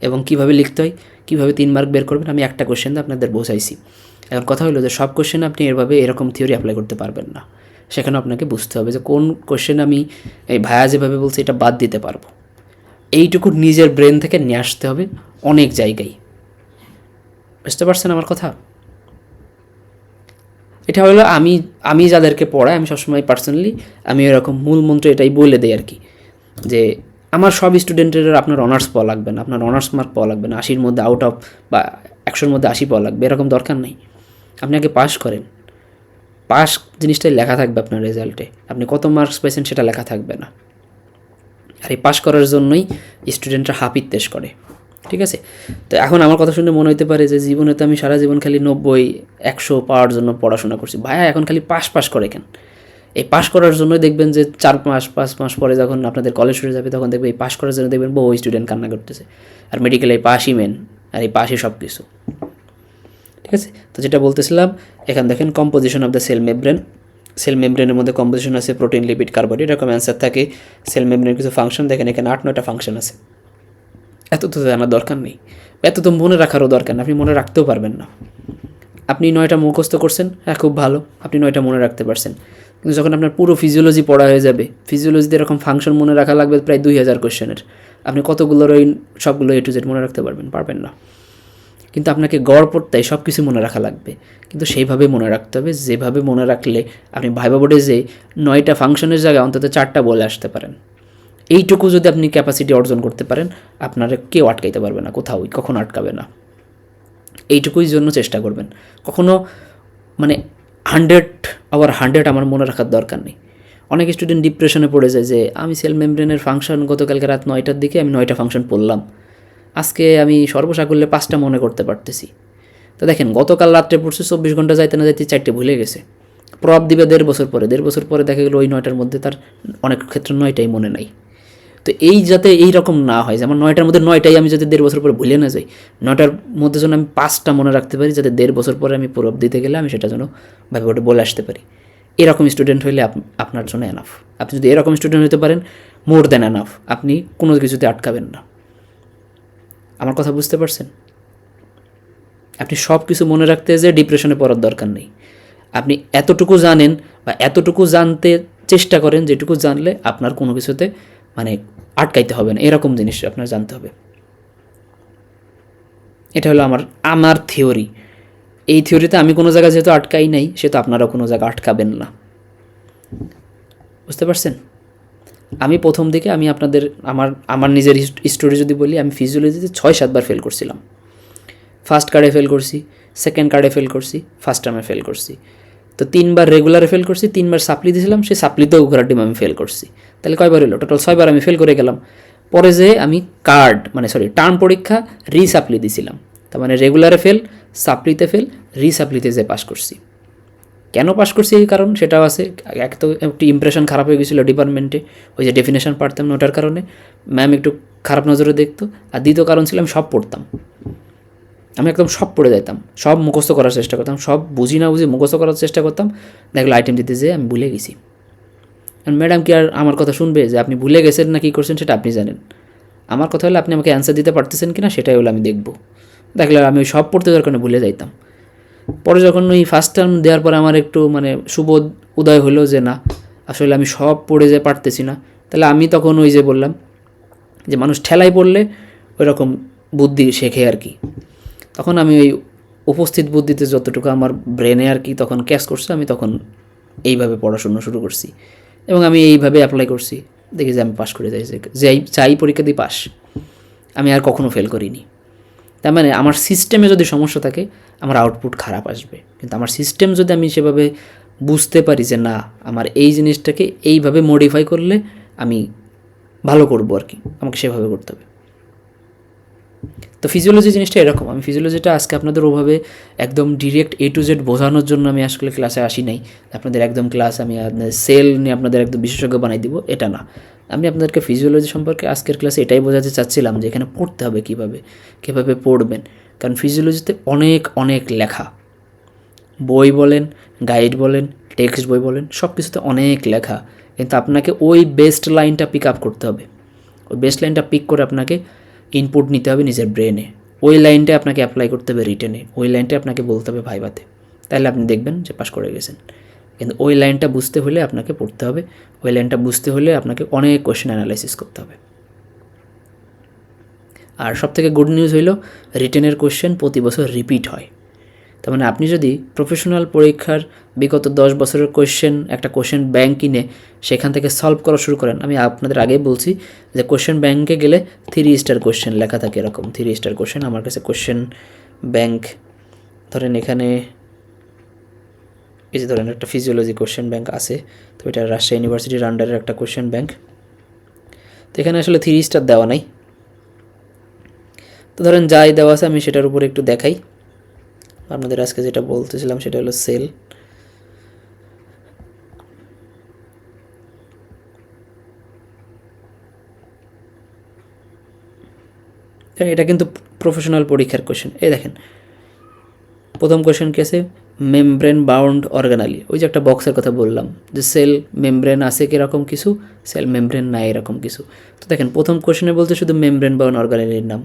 এবং কিভাবে লিখতে হয়, কীভাবে 3 মার্ক বের করবেন, আমি একটা কোশ্চেন আপনাদের বোঝাইছি। এখন কথা হলো যে সব কোশ্চেন আপনি এভাবে এরকম থিওরি অ্যাপ্লাই করতে পারবেন না। সেখানে আপনাকে বুঝতে হবে যে কোন কোশ্চেন আমি এই ভাইয়া যেভাবে বলছি এটা বাদ দিতে পারবো। এইটুকু নিজের ব্রেন থেকে নিয়ে আসতে হবে অনেক জায়গায়। বুঝতে পারছেন আমার কথা? এটা হলো আমি যাদেরকে পড়াই, আমি সবসময় পার্সোনালি আমি এরকম মূল মন্ত্র এটাই বলে দেই আর কি, যে আমার সব স্টুডেন্টের আপনার অনার্স পাওয়া লাগবে না, আপনার অনার্স মার্ক পাওয়া লাগবে না, 80-র মধ্যে আউট অফ বা 100-র মধ্যে 80 পাওয়া লাগবে, এরকম দরকার নেই। আপনি আগে পাস করেন, পাস জিনিসটাই লেখা থাকবে আপনার রেজাল্টে, আপনি কত মার্কস পেয়েছেন সেটা লেখা থাকবে না। আর এই পাশ করার জন্যই স্টুডেন্টরা হাপিত তেশ করে, ঠিক আছে? তো এখন আমার কথা শুনে মনে হতে পারে যে জীবনে তো আমি সারা জীবন খালি 90-100 পাওয়ার জন্য পড়াশোনা করছি, ভাইয়া এখন খালি পাস করে কেন? এই পাস করার জন্য দেখবেন যে 4-5 মাস পরে যখন আপনাদের কলেজ শুরু যাবে তখন দেখবেন এই পাস করার জন্য দেখবেন বহু স্টুডেন্ট কান্না করতেছে। আর মেডিকেলে এই পাসই মেন, আর এই পাসই সব কিছু, ঠিক আছে? তো যেটা বলতেছিলাম, এখানে দেখেন composition of the cell membrane. Cell মেমব্রেনের মধ্যে কম্পোজিশন আছে প্রোটিন, লিপিড, কার্বোহাইড্রেট, এরকম অ্যান্সার থাকে। সেল মেমব্রেনের কিছু ফাংশন দেখেন, এখানে 8-9টা ফাংশন আছে। এত তো জানার দরকার নেই, এত তো মনে রাখারও দরকার না, আপনি মনে রাখতেও পারবেন না। আপনি 9টা মুখস্থ করছেন, হ্যাঁ খুব ভালো, আপনি 9টা মনে রাখতে পারছেন। কিন্তু যখন আপনার পুরো ফিজিওলজি পড়া হয়ে যাবে, ফিজিওলজিতে এরকম ফাংশন মনে রাখা লাগবে প্রায় 2000 কোয়েশ্চেনের, আপনি কতগুলোর ওই সবগুলো A to Z মনে রাখতে পারবেন না। কিন্তু আপনাকে গড় পড়তে সব কিছু মনে রাখা লাগবে, কিন্তু সেইভাবে মনে রাখতে হবে যেভাবে মনে রাখলে আপনি ভাইবা বোর্ডে যে 9টা ফাংশনের জায়গায় অন্তত 4টা বলে আসতে পারেন। এইটুকু যদি আপনি ক্যাপাসিটি অর্জন করতে পারেন, আপনারা কেউ আটকাইতে পারবে না, কোথাও কখনো আটকাবে না। এইটুকুই জন্য চেষ্টা করবেন। কখনো মানে 100/100 আমার মনে রাখার দরকার নেই। অনেক স্টুডেন্ট ডিপ্রেশনে পড়ে যায় যে আমি সেল মেমব্রেনের ফাংশন গতকালকে রাত 9টার দিকে আমি 9টা ফাংশন পড়লাম, আজকে আমি সর্বসাকুল্যে 5টা মনে করতে পারতেছি। তো দেখেন গতকাল রাত্রে পড়ছে, 24 ঘন্টা যাইতে না যাইতে 4টে ভুলে গেছে। প্রব দিবে 1.5 বছর পরে দেখা গেলো ওই 9টার মধ্যে তার অনেক ক্ষেত্রে 9টাই মনে নাই। তো এই যাতে এই রকম না হয় যে আমার 9টার মধ্যে 9টাই আমি যাতে 1.5 বছর পরে ভুলে না যাই, 9টার মধ্যে যেন আমি 5টা মনে রাখতে পারি, যাতে 1.5 বছর পরে আমি প্রব দিতে গেলে আমি সেটা যেন ভাবে ওটা বলে আসতে পারি। এরকম স্টুডেন্ট হইলে আপনার জন্য এনাফ। আপনি যদি এরকম স্টুডেন্ট হতে পারেন, মোর দ্যান এনাফ, আপনি কোনো কিছুতে আটকাবেন না। আমার কথা বুঝতে পারছেন? আপনি সব কিছু মনে রাখতে যে ডিপ্রেশনে পড়ার দরকার নেই। আপনি এতটুকু জানেন বা এতটুকু জানতে চেষ্টা করেন যেটুকু জানলে আপনার কোনো কিছুতে মানে আটকাইতে হবে না, এরকম জিনিস আপনার জানতে হবে। এটা হলো আমার থিওরি। এই থিওরিতে আমি কোনো জায়গায় যেহেতু আটকাই নাই, সেহেতু আপনারাও কোনো জায়গায় আটকাবেন না। বুঝতে পারছেন? আমি প্রথম দিকে আমি আপনাদের আমার নিজের স্টোরি যদি বলি, আমি ফিজিওলজিতে 6-7 বার ফেল করছিলাম। ফার্স্ট কার্ডে ফেল করছি, সেকেন্ড কার্ডে ফেল করছি, ফার্স্ট টার্মে ফেল করছি। তো 3বার রেগুলারে ফেল করছি, 3বার সাপ্লি দিয়েছিলাম, সেই সাপ্লিতেও ঘোরার ডিম আমি ফেল করছি। তাহলে কয়বার হলো? টোটাল 6বার আমি ফেল করে গেলাম। পরে যে আমি টার্ম পরীক্ষা রিসাপ্লি দিয়েছিলাম, তার মানে রেগুলারে ফেল, সাপ্লিতে ফেল, রিসাপ্লিতে যে পাস করছি। কেন পাস করছি এই কারণ সেটাও আছে। এক তো একটু ইমপ্রেশন খারাপ হয়ে গেছিলো ডিপার্টমেন্টে, ওই যে ডেফিনেশন পারতাম না, ওটার কারণে ম্যাম একটু খারাপ নজরে দেখতো। আর দ্বিতীয় কারণ ছিল আমি সব পড়তাম, আমি একদম সব পড়ে যাইতাম, সব মুখস্থ করার চেষ্টা করতাম, সব বুঝি না বুঝি মুখস্থ করার চেষ্টা করতাম। দেখলো আইটেম দিতে যেয়ে আমি ভুলে গেছি। ম্যাডাম কি আর আমার কথা শুনবে যে আপনি ভুলে গেছেন না কী করছেন সেটা আপনি জানেন? আমার কথা হলে আপনি আমাকে অ্যান্সার দিতে পারতেছেন কি না সেটাই হলো আমি দেখব। দেখলে আমি ওই সব পড়তে যাওয়ার কারণে ভুলে যাইতাম। পরে যখন ওই ফার্স্ট টার্ম দেওয়ার পরে আমার একটু মানে শুভ উদয় হলো যে না, আসলে আমি সব পড়ে যে পারতেছি না, তাহলে আমি তখন ওই যে বললাম যে মানুষ ঠেলায় পড়লে ওই রকম বুদ্ধি শেখে আর কি। তখন আমি ওই উপস্থিত বুদ্ধিতে যতটুকু আমার ব্রেনে আর কি তখন ক্যাচ করছে, আমি তখন এইভাবে পড়াশোনা শুরু করছি এবং আমি এইভাবে অ্যাপ্লাই করছি। দেখি যে আমি পাস করে যাই পরীক্ষা দিই পাস, আমি আর কখনো ফেল করিনি। তার মানে আমার সিস্টেমে যদি সমস্যা থাকে আমার আউটপুট খারাপ আসবে, কিন্তু আমার সিস্টেম যদি আমি সেভাবে বুঝতে পারি যে না আমার এই জিনিসটাকে এইভাবে মডিফাই করলে আমি ভালো করবো আর কি, আমাকে সেভাবে করতে হবে। তো ফিজিওলজি জিনিসটা এরকম। আমি ফিজিওলজিটা আজকে আপনাদের ওভাবে একদম ডিরেক্ট A to Z বোঝানোর জন্য আমি আসলে ক্লাসে আসি নাই। আপনাদের একদম ক্লাস আমি আপনাদের সেল নিয়ে আপনাদের একদম বিশেষজ্ঞ বানাই দিব, এটা না। আমি আপনাদেরকে ফিজিওলজি সম্পর্কে আজকের ক্লাসে এটাই বোঝাতে চাচ্ছিলাম যে এখানে পড়তে হবে কীভাবে পড়বেন। কারণ ফিজিওলজিতে অনেক লেখা, বই বলেন, গাইড বলেন, টেক্সট বই বলেন, সব কিছুতে অনেক লেখা, কিন্তু আপনাকে ওই বেস্ট লাইনটা পিক আপ করতে হবে। ওই বেস্ট লাইনটা পিক করে আপনাকে ইনপুট নিতে হবে নিজের ব্রেনে, ওই লাইনটা আপনাকে অ্যাপ্লাই করতে হবে রিটেনে, ওই লাইনটা আপনাকে বলতে হবে ভাইভাতে, তাহলে আপনি দেখবেন যে পাস করে গেছেন। কিন্তু ওই লাইনটা বুঝতে হলে আপনাকে পড়তে হবে, ওই লাইনটা বুঝতে হলে আপনাকে অনেক কোয়েশ্চেন অ্যানালাইসিস করতে হবে। আর সবথেকে গুড নিউজ হইল রিটেনের কোয়েশ্চেন প্রতি বছর রিপিট হয়। তার মানে আপনি যদি প্রফেশনাল পরীক্ষার বিগত 10 বছরের একটা কোয়েশ্চেন ব্যাংক কিনে সেখান থেকে সলভ করা শুরু করেন, আমি আপনাদের আগেই বলছি যে কোয়েশ্চেন ব্যাংকে গেলে 3 স্টার কোয়েশ্চেন লেখা থাকে, এরকম 3 স্টার কোয়েশ্চেন। আমার কাছে কোয়েশ্চেন ব্যাংক ধরেন এখানে এই যে ধরেন একটা ফিজিওলজি কোয়েশ্চেন ব্যাংক আছে, তো এটা রাজশাহী ইউনিভার্সিটির আন্ডারের একটা কোয়েশ্চেন ব্যাংক। তো তো এখানে আসলে 3 স্টার দেওয়া নাই। তো ধরেন যাই দেওয়া আছে আমি সেটার উপরে একটু দেখাই। আপনাদের আজকে যেটা বলতেছিলাম সেটা হলো সেল। এটা কিন্তু প্রফেশনাল পরীক্ষার কোশ্চেন। এই দেখেন প্রথম কোশ্চেন কি আছে, মেমব্রেন বাউন্ড অর্গানালি। ওই যে একটা বক্সের কথা বললাম যে সেল মেমব্রেন আছে কীরকম কিছু, সেল মেমব্রেন নাই এরকম কিছু। তো দেখেন প্রথম কোশ্চেনে বলছে শুধু মেমব্রেন বাউন্ড অর্গানালির নাম,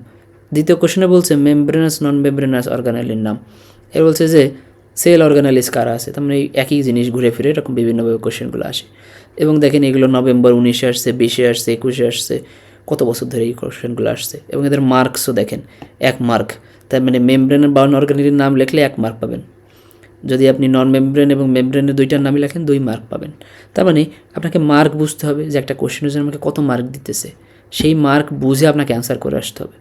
দ্বিতীয় কোশ্চেনে বলছে মেমব্রেনাস নন মেমব্রেনাস অর্গানালির নাম, এর বলছে যে সেল অর্গানালিস কারা আছে। তার মানে একই জিনিস ঘুরে ফিরে এরকম বিভিন্নভাবে কোশ্চেনগুলো আসে। এবং দেখেন এগুলো নভেম্বর 19-এ আসছে, 20-এ আসছে, 21-এ আসছে, কত বছর ধরে এই কোশ্চেনগুলো আসছে। এবং এদের মার্কসও দেখেন 1 মার্ক। তার মানে মেমব্রেন বাউন্ড অর্গানালির নাম লিখলে 1 মার্ক পাবেন, যদি আপনি নন মেমব্রেন এবং মেমব্রেনের দুইটার নামই লেখেন 2 মার্ক পাবেন। তার মানে আপনাকে মার্ক বুঝতে হবে যে একটা কোশ্চেনের জন্য আমাকে কত মার্ক দিতেছে, সেই মার্ক বুঝে আপনাকে অ্যান্সার করে আসতে হবে।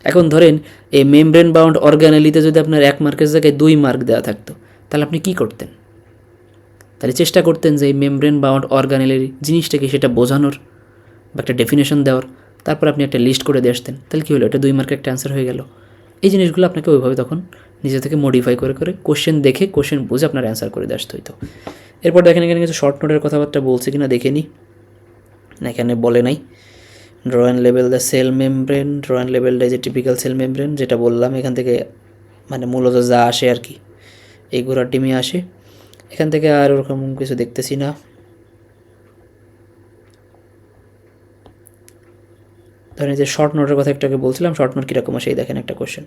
এখন ধরেন এই মেমব্রেন বাউন্ড অর্গানালিতে যদি আপনার 1 মার্কের জায়গায় 2 মার্ক দেওয়া থাকতো, তাহলে আপনি কী করতেন? তাহলে চেষ্টা করতেন যে এই মেমব্রেন বাউন্ড অর্গানালির জিনিসটা কি সেটা বোঝানোর বা একটা ডেফিনেশন দেওয়ার, তারপর আপনি একটা লিস্ট করে দিয়ে আসতেন। তাহলে কী হলো, এটা 2 মার্কের একটা অ্যান্সার হয়ে গেল। এই জিনিসগুলো আপনাকে ওইভাবে তখন নিজে থেকে মডিফাই করে করে কোশ্চেন দেখে কোশ্চেন বুঝে আপনার অ্যান্সার করে দিয়ে আসতে হইতো। এরপর দেখেন এখানে কিছু শর্ট নোটের কথাবার্তা বলছে কিনা দেখে নিই। না, এখানে বলে নাই। Draw and label the cell membrane, draw and লেবেলটা যে টিপিক্যাল সেল মেমব্রেন যেটা বললাম, এখান থেকে মানে মূলত যা আসে আর কি এই ঘোড়ার টিমে আসে। এখান থেকে আর ওরকম কিছু দেখতেছি না। ধরেন যে শর্ট নোটের কথা একটাকে বলছিলাম, শর্ট নোট কীরকম আসে এই দেখেন একটা কোশ্চেন,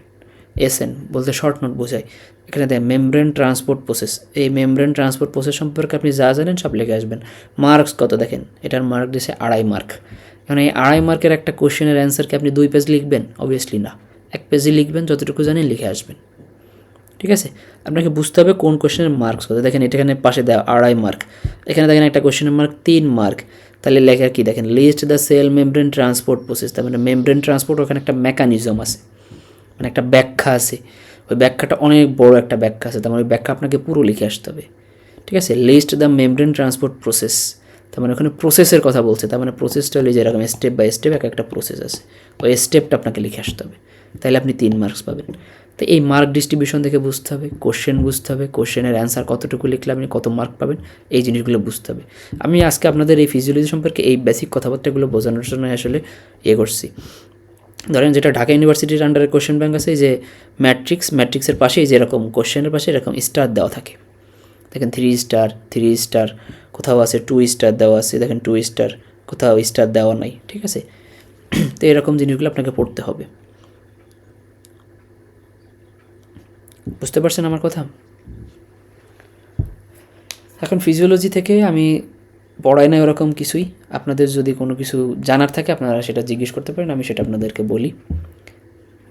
এসএন বলতে শর্ট নোট বোঝায়। এখানে দেখেন মেমব্রেন ট্রান্সপোর্ট প্রসেস, এই মেমব্রেন ট্রান্সপোর্ট প্রসেস সম্পর্কে আপনি যা জানেন সব লিখে আসবেন। মার্কস কত দেখেন, এটার মার্ক দিয়েছে 2.5 মার্ক। এখন এই 2.5 মার্কের একটা কোশ্চেনের অ্যান্সারকে আপনি 2 পেজ লিখবেন? অবভিয়াসলি না, 1 পেজই লিখবেন, যতটুকু জানেন লিখে আসবেন। ঠিক আছে, আপনাকে বুঝতে হবে কোন কোশ্চেনের মার্কস কত। দেখেন এটা এখানে পাশে দেওয়া 2.5 মার্ক, এখানে দেখেন একটা কোশ্চেনের মার্ক 3 মার্ক। তাহলে লেখা কি দেখেন, list the cell membrane transport process. তার মানে মেমব্রেন ট্রান্সপোর্ট ওখানে একটা মেকানিজম আছে, মানে একটা ব্যাখ্যা আছে, ওই ব্যাখ্যাটা অনেক বড় একটা ব্যাখ্যা আছে, তার মানে ওই ব্যাখ্যা আপনাকে পুরো লিখে আসতে হবে। ঠিক আছে, list the membrane transport process, তার মানে ওখানে প্রসেসের কথা বলছে। তার মানে প্রসেসটা হলে যেরকম স্টেপ বাই স্টেপ একটা প্রসেস আছে, ওই স্টেপটা আপনাকে লিখে আসতে হবে, তাহলে আপনি 3 মার্কস পাবেন। তো এই মার্ক ডিস্ট্রিবিউশন থেকে বুঝতে হবে, কোশ্চেন বুঝতে হবে, কোশ্চেনের অ্যান্সার কতটুকু লিখলে আপনি কত মার্ক পাবেন, এই জিনিসগুলো বুঝতে হবে। আমি আজকে আপনাদের এই ফিজিওলজি সম্পর্কে এই বেসিক কথাবার্তাগুলো বোঝানোর জন্য আসলে করছি। ধরেন যেটা ঢাকা ইউনিভার্সিটির আন্ডারে কোশ্চেন ব্যাংক আছে, যে ম্যাট্রিক্সের পাশেই যেরকম কোশ্চেনের পাশে এরকম স্টার দেওয়া থাকে, দেখেন 3 স্টার 3 স্টার, কোথাও আছে 2 স্টার দেওয়া আছে, দেখেন 2 স্টার, কোথাও স্টার দেওয়া নাই। ঠিক আছে, তো এরকম জিনিসগুলো আপনাকে পড়তে হবে। বুঝতে পারছেন আমার কথা? এখন ফিজিওলজি থেকে আমি পড়াই না ওরকম কিছুই, আপনাদের যদি কোনো কিছু জানার থাকে আপনারা সেটা জিজ্ঞেস করতে পারেন, আমি সেটা আপনাদেরকে বলি।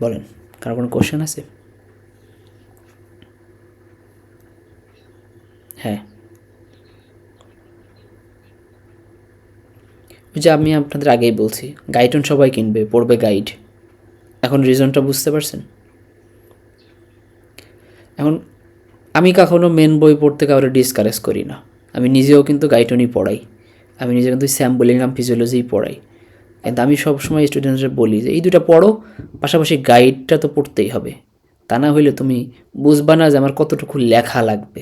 বলেন, কারো কোনো কোশ্চেন আছে? হ্যাঁ, ওই যে আমি আপনাদের আগেই বলছি, গাইডন সবাই কিনবে, পড়বে গাইড। এখন রিজনটা বুঝতে পারছেন? এখন আমি কখনো মেন বই পড়তে কাউরে ডিসকারেজ করি না, আমি নিজেও কিন্তু গাইডনই পড়াই, আমি নিজে কিন্তু স্যাম বুলিংহাম ফিজিওলজিই পড়াই। কিন্তু আমি সবসময় স্টুডেন্টদের বলি যে এই দুটা পড়ো, পাশাপাশি গাইডটা তো পড়তেই হবে, তা না হইলে তুমি বুঝবা না যে আমার কতটুকু লেখা লাগবে।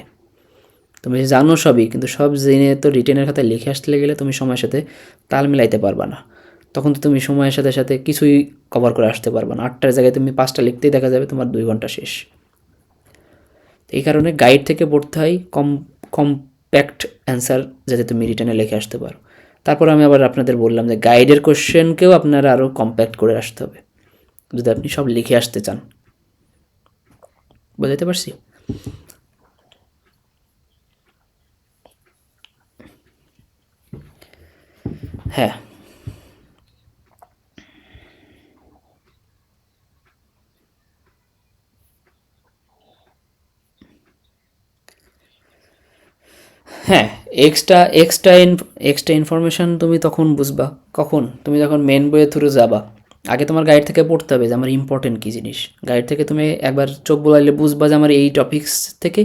তুমি জানো সবই, কিন্তু সব জেনে তো রিটেনের খাতায় লিখে আসতে গেলে তুমি সময়ের সাথে তাল মিলাইতে পারবা না, তখন তো তুমি সময়ের সাথে সাথে কিছুই কভার করে আসতে পারবা না। 8টার জায়গায় তুমি 5টা লিখতেই দেখা যাবে তোমার 2 ঘন্টা শেষ। এই কারণে গাইড থেকে পড়তে হয় কম্প্যাক্ট অ্যান্সার, যাতে তুমি রিটেনে লিখে আসতে পারো। তারপর আমি আবার আপনাদের বললাম যে গাইডের কোশ্চেনকেও আপনারা আরও কম্প্যাক্ট করে আসতে হবে যদি আপনি সব লিখে আসতে চান। বুঝাইতে পারছি? হ্যাঁ, হ্যাঁ, এক্সট্রা ইনফরমেশান তুমি তখন বুঝবা কখন, তুমি যখন মেন বইয়ের থ্রু যাবা। আগে তোমার গাইড থেকে পড়তে হবে যে আমার ইম্পর্টেন্ট কী জিনিস। গাইড থেকে তুমি একবার চোখ বোলাইলে বুঝবা যে আমার এই টপিক্স থেকে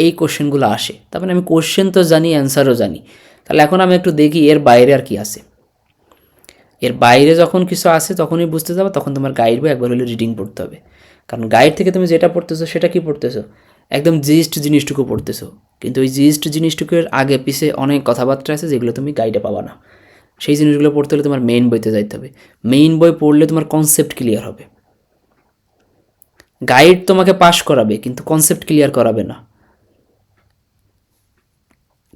এই কোশ্চেনগুলো আসে, তার মানে আমি কোশ্চেন তো জানি, অ্যান্সারও জানি। তাহলে এখন আমি একটু দেখি এর বাইরে আর কি আছে, এর বাইরে যখন কিছু আসে তখনই বুঝতে যাবে, তখন তোমার গাইড বই একবার হলে রিডিং পড়তে হবে। কারণ গাইড থেকে তুমি যেটা পড়তেছো সেটা কি পড়তেছো, একদম জিস্ট জিনিসটুকু পড়তেছো, কিন্তু ওই জিস্ট জিনিসটুকুর আগে পিছে অনেক কথাবার্তা আছে যেগুলো তুমি গাইডে পাবা না। সেই জিনিসগুলো পড়তে হলে তোমার মেইন বইতে যাইতে হবে। মেইন বই পড়লে তোমার কনসেপ্ট ক্লিয়ার হবে। গাইড তোমাকে পাস করাবে কিন্তু কনসেপ্ট ক্লিয়ার করাবে না,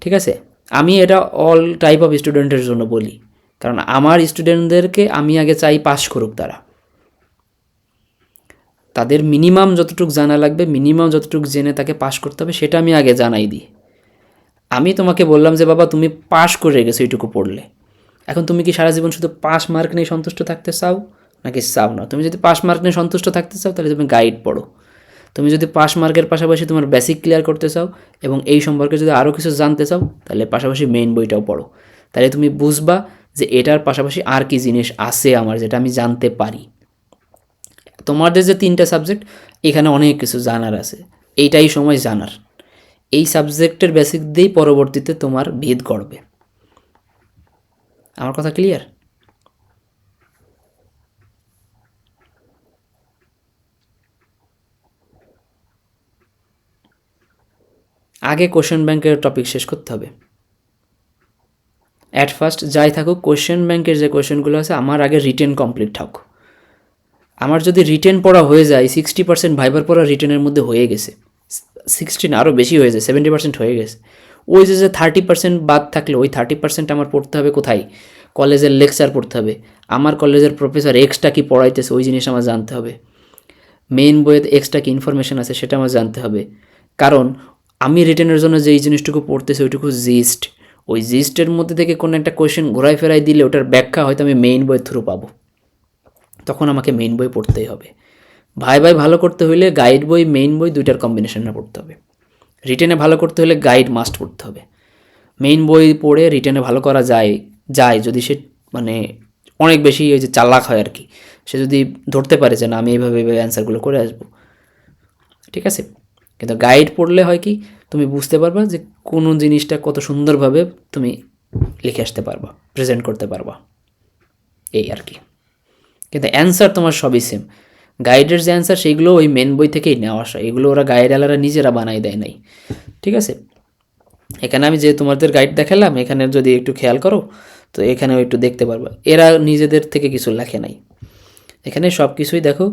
ঠিক আছে? আমি এটা অল টাইপ অফ স্টুডেন্টের জন্য বলি, কারণ আমার স্টুডেন্টদেরকে আমি আগে চাই পাস করুক তারা। তাদের মিনিমাম যতটুকু জানা লাগবে, মিনিমাম যতটুকু জেনে তাকে পাস করতে হবে, সেটা আমি আগে জানাই দিই। আমি তোমাকে বললাম যে বাবা তুমি পাস করে গেছো এইটুকু পড়লে, এখন তুমি কি সারা জীবন শুধু পাস মার্ক নিয়ে সন্তুষ্ট থাকতে চাও নাকি চাও না? তুমি যদি পাস মার্ক নিয়ে সন্তুষ্ট থাকতে চাও তাহলে তুমি গাইড পড়ো। তুমি যদি পাস মার্কের পাশাপাশি তোমার বেসিক ক্লিয়ার করতে চাও এবং এই সম্পর্কে যদি আরও কিছু জানতে চাও তাহলে পাশাপাশি মেইন বইটাও পড়ো। তাহলে তুমি বুঝবা যে এটার পাশাপাশি আর কি জিনিস আছে আমার যেটা আমি জানতে পারি। তোমাদের যে 3টা সাবজেক্ট, এখানে অনেক কিছু জানার আছে, এইটাই সময় জানার। এই সাবজেক্টের বেসিক দিয়েই পরবর্তীতে তোমার ভিত গড়বে। আমার কথা ক্লিয়ার? আগে কোশ্চেন ব্যাংকের টপিক শেষ করতে হবে। অ্যাট ফার্স্ট যাই থাকুক, কোশ্চেন ব্যাংকের যে কোশ্চেনগুলো আছে আমার আগে রিটেন কমপ্লিট থাকুক। আমার যদি রিটেন পড়া হয়ে যায়, 60% ভাইবার পড়া রিটেনের মধ্যে হয়ে গেছে, 16 আরও বেশি হয়ে যায়, 70% হয়ে গেছে। ওই যে 30% বাদ থাকলে ওই 30% আমার পড়তে হবে কোথায়? কলেজের লেকচার পড়তে হবে। আমার কলেজের প্রফেসর এক্সট্রা কী পড়াইতেছে ওই জিনিস আমার জানতে হবে। মেইন বইয়েতে এক্সট্রা কী ইনফরমেশন আছে সেটা আমার জানতে হবে। কারণ আমি রিটেনের জন্য যেই জিনিসটুকু পড়তেছি ওইটুকু জিস্ট, ওই জিস্টের মধ্যে থেকে কোনো একটা কোয়েশ্চেন ঘোরাই ফেরাই দিলে ওটার ব্যাখ্যা হয়তো আমি মেইন বইয়ের থ্রু পাবো, তখন আমাকে মেইন বই পড়তেই হবে। ভাই ভালো করতে হলে গাইড বই মেইন বই দুইটার কম্বিনেশনে পড়তে হবে। রিটেনে ভালো করতে হলে গাইড মাস্ট পড়তে হবে। মেইন বই পড়ে রিটেনে ভালো করা যায় যদি সে মানে অনেক বেশি ওই যে চালাক হয় আর কি, সে যদি ধরতে পারে যে না আমি এইভাবে অ্যান্সারগুলো করে আসবো, ঠিক আছে? কিন্তু গাইড পড়লে হয় কি, তুমি বুঝতে পারবা যে কোনো জিনিসটা কত সুন্দরভাবে তুমি লিখে আসতে পারবা, প্রেজেন্ট করতে পারবা, এই আর কি। কিন্তু অ্যান্সার তোমার সবই সেম। গাইডের যে অ্যান্সার সেইগুলো ওই মেন বই থেকেই নেওয়া আসা, এগুলো ওরা গাইডওয়ালারা নিজেরা বানাই দেয় নাই, ঠিক আছে? এখানে আমি যে তোমাদের গাইড দেখালাম, এখানে যদি একটু খেয়াল করো তো এখানেও একটু দেখতে পারবা এরা নিজেদের থেকে কিছু লেখে নাই। এখানে সব কিছুই দেখো,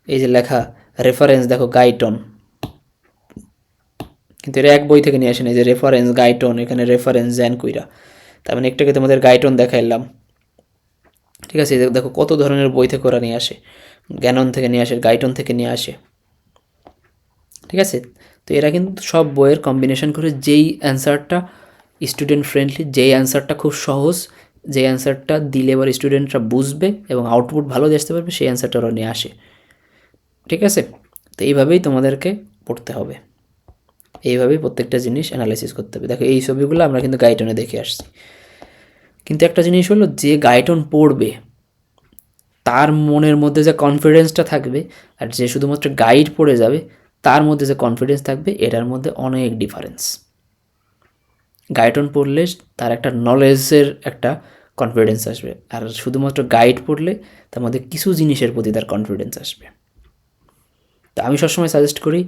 এই যে লেখা রেফারেন্স দেখো গাইটন, কিন্তু এরা এক বই থেকে নিয়ে আসেন। এই যে রেফারেন্স গাইটন, এখানে রেফারেন্স জ্যান কুইরা, তার মানে একটাকে তোমাদের গাইটন দেখাইলাম, ঠিক আছে? দেখো কত ধরনের বই থেকে ওরা নিয়ে আসে, জ্ঞানন থেকে নিয়ে আসে, গাইটন থেকে নিয়ে আসে, ঠিক আছে? তো এরা কিন্তু সব বইয়ের কম্বিনেশন করে যেই অ্যান্সারটা স্টুডেন্ট ফ্রেন্ডলি, যেই অ্যান্সারটা খুব সহজ, যে অ্যান্সারটা দিলে এবার স্টুডেন্টরা বুঝবে এবং আউটপুট ভালো আসতে পারবে, সেই অ্যান্সারটা ওরা নিয়ে আসে, ঠিক আছে? তো এইভাবেই তোমাদেরকে পড়তে হবে, এইভাবেই প্রত্যেকটা জিনিস অ্যানালাইসিস করতে হবে। দেখো এই ছবিগুলো আমরা কিন্তু গাইটনে দেখে আসছি, কিন্তু একটা জিনিস হলো যে গাইটন পড়বে তার মনের মধ্যে যে কনফিডেন্সটা থাকবে আর যে শুধুমাত্র গাইড পড়ে যাবে তার মধ্যে যে কনফিডেন্স থাকবে, এটার মধ্যে অনেক ডিফারেন্স। গাইডন পড়লে তার একটা নলেজের একটা কনফিডেন্স আসবে, আর শুধুমাত্র গাইড পড়লে তার মধ্যে কিছু জিনিসের প্রতি তার কনফিডেন্স আসবে। তো আমি সবসময় সাজেস্ট করি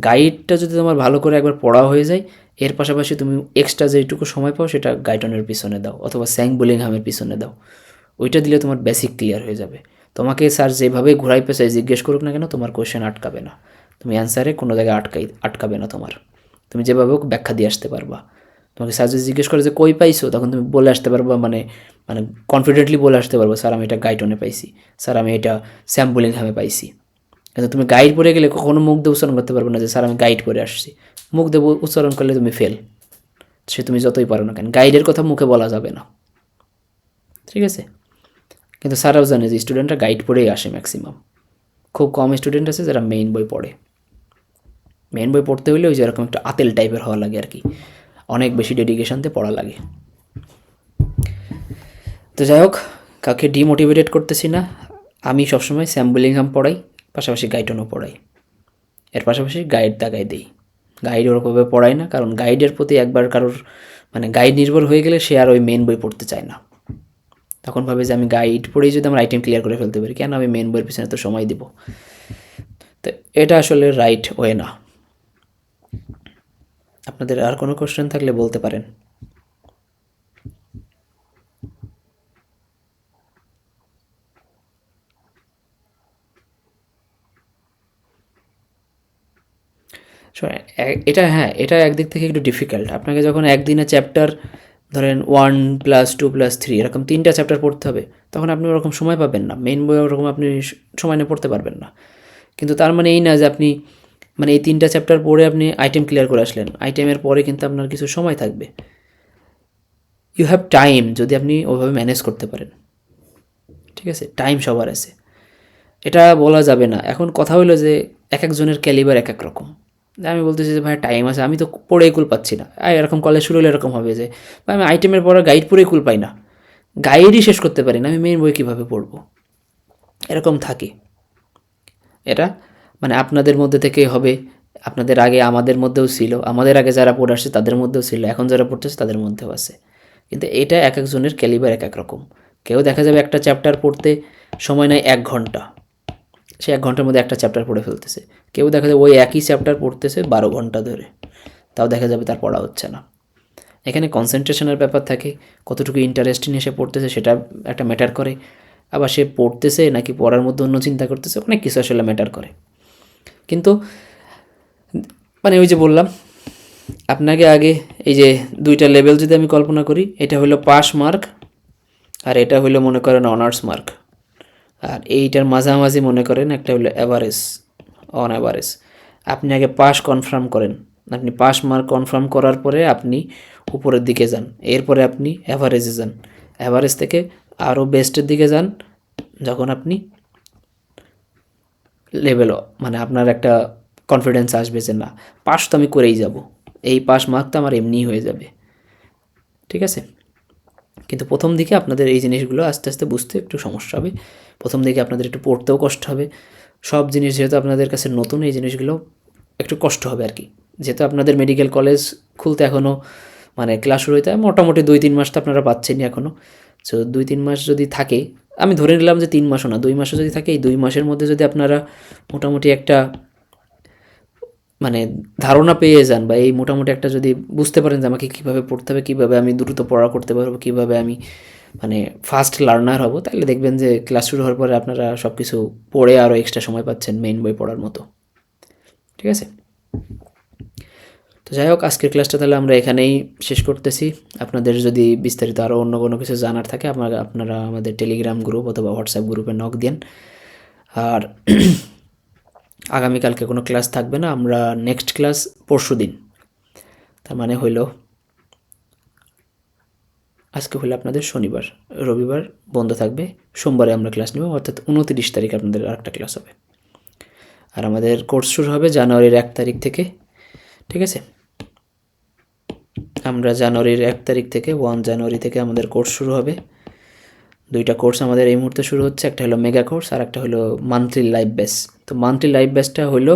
গাইডটা যদি তোমার ভালো করে একবার পড়া হয়ে যায়, এর পাশাপাশি তুমি এক্সট্রা যেটুকু সময় পাও সেটা গাইটনের পিছনে দাও অথবা স্যাং বুলিংহামের পিছনে দাও, ওইটা দিলে তোমার বেসিক ক্লিয়ার হয়ে যাবে। তোমাকে স্যার যেভাবে ঘুরাই পেঁচাই জিজ্ঞেস করুক না কেন, তোমার কোয়েশ্চেন আটকাবে না, তুমি অ্যান্সারে কোনো জায়গায় আটকাবে না তোমার, তুমি যেভাবে হোক ব্যাখ্যা দিয়ে আসতে পারবা। তোমাকে স্যার যদি জিজ্ঞেস করে যে কই পাইছো, তখন তুমি বলে আসতে পারবা, মানে মানে কনফিডেন্টলি বলে আসতে পারবো স্যার আমি এটা গাইটনে পাইছি, স্যার আমি এটা স্যাম বুলিংহামে পাইছি। কিন্তু তুমি গাইড পড়ে গেলে কখনো মুখ দিয়ে উচ্চারণ করতে পারবে না যে স্যার আমি গাইড পড়ে আসছি। মুখ দিয়ে উচ্চারণ করলে তুমি ফেল, সে তুমি যতই পারো না কেন, গাইডের কথা মুখে বলা যাবে না, ঠিক আছে? কিন্তু স্যারাও জানে যে স্টুডেন্টরা গাইড পড়েই আসে ম্যাক্সিমাম, খুব কম স্টুডেন্ট আছে যারা মেইন বই পড়ে। মেইন বই পড়তে হলে ওই যেরকম একটা আতেল টাইপের হওয়া লাগে আর কি, অনেক বেশি ডেডিকেশানতে পড়া লাগে। তো যাই হোক, কাউকে ডিমোটিভেটেড করতেছি না, আমি সবসময় স্যাম বুলিংহাম পড়াই, পাশাপাশি গাইটনও পড়াই, এর পাশাপাশি গাইড দাগাই দিই। গাইড ওরকমভাবে পড়াই না, কারণ গাইডের প্রতি একবার কারোর মানে গাইড নির্ভর হয়ে গেলে সে আর ওই মেন বই পড়তে চায় না, তখন ভাবে যে আমি গাইড পড়েই যদি আমার আইটেম ক্লিয়ার করে ফেলতে পারি, কেন আমি মেন বইয়ের পিছনে তো সময় দিব। তো এটা আসলে রাইট ওয়ে না। আপনাদের আর কোনো কোশ্চেন থাকলে বলতে পারেন। এটা হ্যাঁ, এটা একদিক থেকে একটু ডিফিকাল্ট। আপনাকে যখন একদিনে চ্যাপ্টার ধরেন 1+2+3 এরকম 3টা চ্যাপ্টার পড়তে হবে, তখন আপনি ওরকম সময় পাবেন না, মেন বই ওরকম আপনি সময় নিয়ে পড়তে পারবেন না। কিন্তু তার মানে এই না যে আপনি মানে এই 3টা চ্যাপ্টার পড়ে আপনি আইটেম ক্লিয়ার করে আসলেন, আইটেমের পরে কিন্তু আপনার কিছু সময় থাকবে। ইউ হ্যাভ টাইম, যদি আপনি ওভাবে ম্যানেজ করতে পারেন। ঠিক আছে, টাইম সবার আছে, এটা বলা যাবে না। এখন কথা হলো যে এক একজনের ক্যালিবার এক এক রকম। আমি বলতেছি যে ভাই টাইম আছে, আমি তো পড়েই কুল পাচ্ছি না। এরকম কলেজ শুরু হলে এরকম হবে যে ভাই আমি আইটেমের পড়া গাইড পড়েই কুল পাই না, গাইডই শেষ করতে পারি না, আমি মেইন বই কীভাবে পড়বো, এরকম থাকে। এটা মানে আপনাদের মধ্যে থেকেই হবে, আপনাদের আগে আমাদের মধ্যেও ছিল, আমাদের আগে যারা পড়ে আসছে তাদের মধ্যেও ছিল, এখন যারা পড়তেছে তাদের মধ্যেও আছে। কিন্তু এটা এক একজনের ক্যালিবার এক এক রকম। কেউ দেখা যাবে একটা চ্যাপ্টার পড়তে সময় নেয় 1 ঘন্টা, সে 1 ঘন্টার মধ্যে একটা চ্যাপ্টার পড়ে ফেলতেছে। কেউ দেখা যাবে ওই একই চ্যাপ্টার পড়তেছে 12 ঘন্টা ধরে, তাও দেখা যাবে তার পড়া হচ্ছে না। এখানে কনসেন্ট্রেশনের ব্যাপার থাকে, কতটুকু ইন্টারেস্ট নিয়ে সে পড়তেছে সেটা একটা ম্যাটার করে। আবার সে পড়তেছে নাকি পড়ার মধ্যে অন্য চিন্তা করতেছে, অনেক কিছু আসলে ম্যাটার করে। কিন্তু মানে ওই যে বললাম আপনাকে আগে, এই যে 2টা লেভেল যদি আমি কল্পনা করি, এটা হলো পাস মার্ক আর এটা হলো মনে করেন অনার্স মার্ক, আর এইটার মাঝামাঝি মনে করেন একটা হলো অ্যাভারেজ, অন অ্যাভারেজ। আপনি আগে পাস কনফার্ম করেন, আপনি পাস মার্ক কনফার্ম করার পরে আপনি উপরের দিকে যান, এরপরে আপনি অ্যাভারেজে যান, অ্যাভারেজ থেকে আরও বেস্টের দিকে যান, যখন আপনি লেভেল মানে আপনার একটা কনফিডেন্স আসবে যে না পাস তো আমি করেই যাব, এই পাস মার্ক তো আমার এমনিই হয়ে যাবে। ঠিক আছে, কিন্তু প্রথম দিকে আপনাদের এই জিনিসগুলো আস্তে আস্তে বুঝতে একটু সমস্যা হবে, প্রথম দিকে আপনাদের একটু পড়তেও কষ্ট হবে। সব জিনিস যেহেতু আপনাদের কাছে নতুন, এই জিনিসগুলো একটু কষ্ট হবে আর কি। যেহেতু আপনাদের মেডিকেল কলেজ খুলতে এখনও মানে ক্লাস শুরু হইতে মোটামুটি 2-3 মাস তো আপনারা পাচ্ছেনই এখনও। সো 2-3 মাস যদি থাকে, আমি ধরে নিলাম যে 3 মাসও না, 2 মাসও যদি থাকে, এই 2 মাসের মধ্যে যদি আপনারা মোটামুটি একটা মানে ধারণা পেয়ে যান, বা এই মোটামুটি একটা যদি বুঝতে পারেন যে আমাকে কীভাবে পড়তে হবে, কীভাবে আমি দ্রুত পড়া করতে পারবো, কীভাবে আমি মানে ফাস্ট লার্নার হব, তাহলে দেখবেন যে ক্লাস শুরু হওয়ার পরে আপনারা সব কিছু পড়ে আরও এক্সট্রা সময় পাচ্ছেন মেইন বই পড়ার মতো। ঠিক আছে, তো যাই হোক আজকের ক্লাসটা তাহলে আমরা এখানেই শেষ করতেছি। আপনাদের যদি বিস্তারিত আরও অন্য কোনো কিছু জানার থাকে আপনারা আমাদের টেলিগ্রাম গ্রুপ অথবা হোয়াটসঅ্যাপ গ্রুপে নক দেন। আর আগামীকালকে কোনো ক্লাস থাকবে না, আমরা নেক্সট ক্লাস পরশুদিন, তার মানে হইল আজকে হলো আপনাদের শনিবার, রবিবার বন্ধ থাকবে, সোমবারে আমরা ক্লাস নেব, অর্থাৎ 29 তারিখ আপনাদের আরেকটা ক্লাস হবে। আর আমাদের কোর্স শুরু হবে জানুয়ারির 1 তারিখ থেকে। ঠিক আছে, আমরা জানুয়ারির 1 তারিখ থেকে 1 জানুয়ারি থেকে আমাদের কোর্স শুরু হবে। 2টা কোর্স আমাদের এই মুহূর্তে শুরু হচ্ছে, একটা হলো মেগা কোর্স আর একটা হলো মান্থলি লাইভ বেস। তো মান্থলি লাইভ বেসটা হলো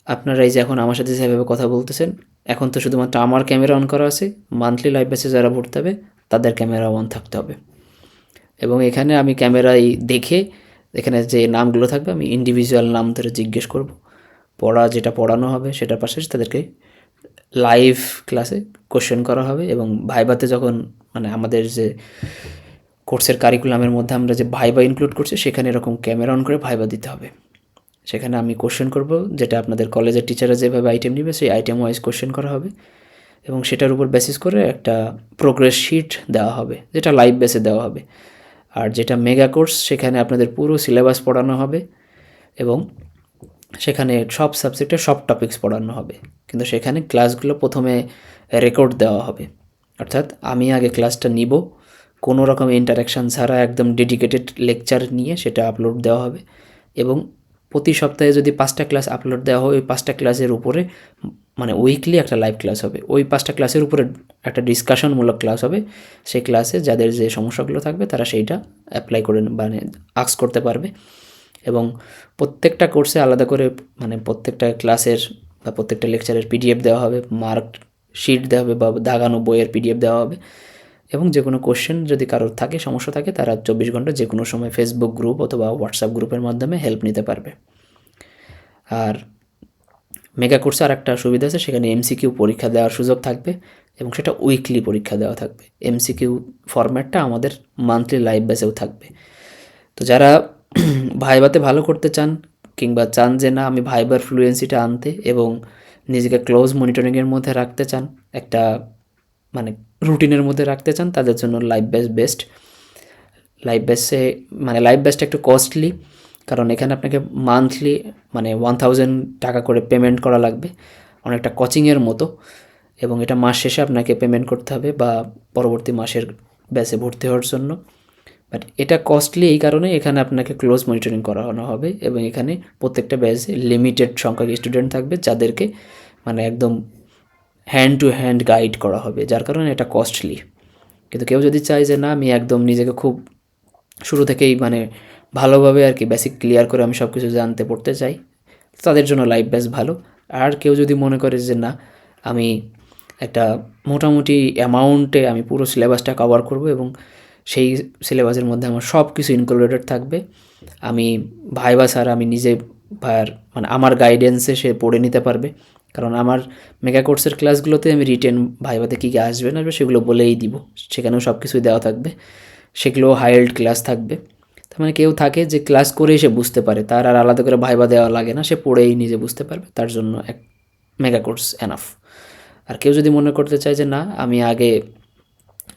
আপনারা এই যে এখন আমার সাথে যেভাবে কথা বলতেছেন, এখন তো শুধুমাত্র আমার ক্যামেরা অন করা আছে, মান্থলি লাইভ বেসে যারা ভর্তি হবে তাদের ক্যামেরা অন থাকতে হবে। এবং এখানে আমি ক্যামেরায় দেখে এখানে যে নামগুলো থাকবে আমি ইন্ডিভিজুয়াল নাম ধরে জিজ্ঞেস করব, যেটা পড়ানো হবে সেটার পাশাপাশি তাদেরকে লাইভ ক্লাসে কোশ্চেন করা হবে। এবং ভাইভাতে যখন মানে আমাদের যে কোর্সের কারিকুলামের মধ্যে আমরা যে ভাইবা ইনক্লুড করছি, সেখানে এরকম ক্যামেরা অন করে ভাইবা দিতে হবে। সেখানে আমি কোশ্চেন করব, যেটা আপনাদের কলেজের টিচাররা যেভাবে আইটেম নেবে সেই আইটেম ওয়াইজ কোশ্চেন করা হবে, এবং সেটার উপর বেসিস করে একটা প্রোগ্রেস শিট দেওয়া হবে, যেটা লাইভ বেসে দেওয়া হবে। আর যেটা মেগা কোর্স, সেখানে আপনাদের পুরো সিলেবাস পড়ানো হবে এবং সেখানে সব সাবজেক্টের সব টপিকস পড়ানো হবে, কিন্তু সেখানে ক্লাসগুলো প্রথমে রেকর্ড দেওয়া হবে। অর্থাৎ আমি আগে ক্লাসটা নিব, কোনো রকম ইন্টারাকশান ছাড়া একদম ডেডিকেটেড লেকচার নিয়ে সেটা আপলোড দেওয়া হবে। এবং প্রতি সপ্তাহে যদি 5টা ক্লাস আপলোড দেওয়া হয়, ওই 5টা ক্লাসের উপরে মানে উইকলি একটা লাইভ ক্লাস হবে, ওই 5টা ক্লাসের উপরে একটা ডিসকাশনমূলক ক্লাস হবে। সেই ক্লাসে যাদের যে সমস্যাগুলো থাকবে তারা সেইটা অ্যাপ্লাই করে মানে আস্ক করতে পারবে। এবং প্রত্যেকটা কোর্সে আলাদা করে মানে প্রত্যেকটা ক্লাসের বা প্রত্যেকটা লেকচারের পিডিএফ দেওয়া হবে, মার্ক শিট দেওয়া হবে বা দাগানো বইয়ের পিডিএফ দেওয়া হবে। এবং যে কোনো কোশ্চেন যদি কারোর থাকে, সমস্যা থাকে, তারা 24 ঘন্টা যে কোনো সময় ফেসবুক গ্রুপ অথবা হোয়াটসঅ্যাপ গ্রুপের মাধ্যমে হেল্প নিতে পারবে। আর মেগা কোর্সে আর একটা সুবিধা আছে, সেখানে এমসিকিউ পরীক্ষা দেওয়ার সুযোগ থাকবে এবং সেটা উইকলি পরীক্ষা দেওয়া থাকবে। এমসিকিউ ফরম্যাটটা আমাদের মান্থলি লাইভ বেসেও থাকবে। তো যারা ভাইভাতে ভালো করতে চান কিংবা চান যে না আমি ভাইবার ফ্লুয়েন্সিটা আনতে এবং নিজেকে ক্লোজ মনিটরিংয়ের মধ্যে রাখতে চান, একটা মানে রুটিনের মধ্যে রাখতে চান, তাদের জন্য লাইভ বেস বেস্ট। লাইভ বেসটা একটু কস্টলি, কারণ এখানে আপনাকে মান্থলি 1000 টাকা করে পেমেন্ট করা লাগবে, অনেকটা কোচিংয়ের মতো, এবং এটা মাস শেষে আপনাকে পেমেন্ট করতে হবে বা পরবর্তী মাসের ব্যাচে ভর্তি হওয়ার জন্য। বাট এটা কস্টলি এই কারণে, এখানে আপনাকে ক্লোজ মনিটরিং করানো হবে এবং এখানে প্রত্যেকটা ব্যাচে লিমিটেড সংখ্যক স্টুডেন্ট থাকবে যাদেরকে একদম হ্যান্ড টু হ্যান্ড গাইড করা হবে, যার কারণে এটা কস্টলি। কিন্তু কেউ যদি চায় যে না আমি একদম নিজেকে খুব শুরু থেকেই ভালোভাবে আর কি বেসিক ক্লিয়ার করে আমি সব কিছু জানতে পড়তে চাই, তাদের জন্য লাইভ ব্যাচ ভালো। আর কেউ যদি মনে করে যে না আমি একটা মোটামুটি অ্যামাউন্টে আমি পুরো সিলেবাসটা কভার করব এবং সেই সিলেবাসের মধ্যে আমার সব কিছু ইনক্লুডেড থাকবে, আমি ভাইবা স্যার আমি নিজে আমার গাইডেন্সে সে পড়ে নিতে পারবে, কারণ আমার মেগা কোর্সের ক্লাসগুলোতে আমি রিটেন ভাইভাতে কী কী আসবে না আসবে সেগুলো বলেই দিব, সেখানেও সব কিছুই দেওয়া থাকবে, সেগুলো হাইল্ড ক্লাস থাকবে। তার কেউ থাকে যে ক্লাস করেই সে বুঝতে পারে, তার আর আলাদা করে ভাইবা দেওয়া লাগে না, সে পড়েই নিজে বুঝতে পারবে, তার জন্য এক মেগা কোর্স এনাফ। আর কেউ যদি মনে করতে চায় যে না আমি আগে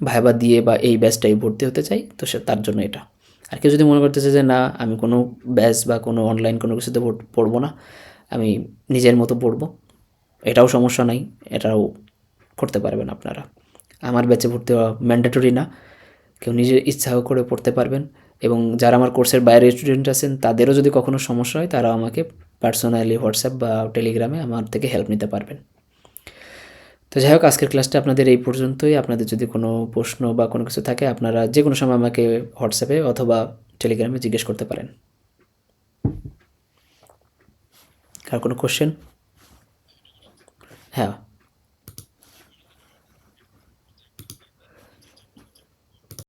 ভাইবা দিয়ে বা এই ব্যাচটাই ভর্তি হতে চাই, তো সে তার জন্য এটা। আর কেউ যদি মনে করতে চায় যে না আমি কোনো ব্যাচ বা কোনো অনলাইন কোনো কিছুতে পড়বো না, আমি নিজের মতো পড়বো, এটাও সমস্যা নাই, এটাও করতে পারবেন আপনারা। আমার ব্যাচে ভর্তি হওয়া ম্যান্ডেটরি না, কেউ নিজের ইচ্ছাও করে পড়তে পারবেন। এবং যারা আমার কোর্সের বাইরের স্টুডেন্ট আছেন তাদেরও যদি কখনো সমস্যা হয়, তারা আমাকে পার্সোনালি হোয়াটসঅ্যাপ বা টেলিগ্রামে আমার থেকে হেল্প নিতে পারবেন। তো যাই হোক, আজকের ক্লাসটা আপনাদের এই পর্যন্তই। আপনাদের যদি কোনো প্রশ্ন বা কোনো কিছু থাকে, আপনারা যে কোনো সময় আমাকে হোয়াটসঅ্যাপে অথবা টেলিগ্রামে জিজ্ঞেস করতে পারেন। আর কোনো কোশ্চেন? হ্যাঁ।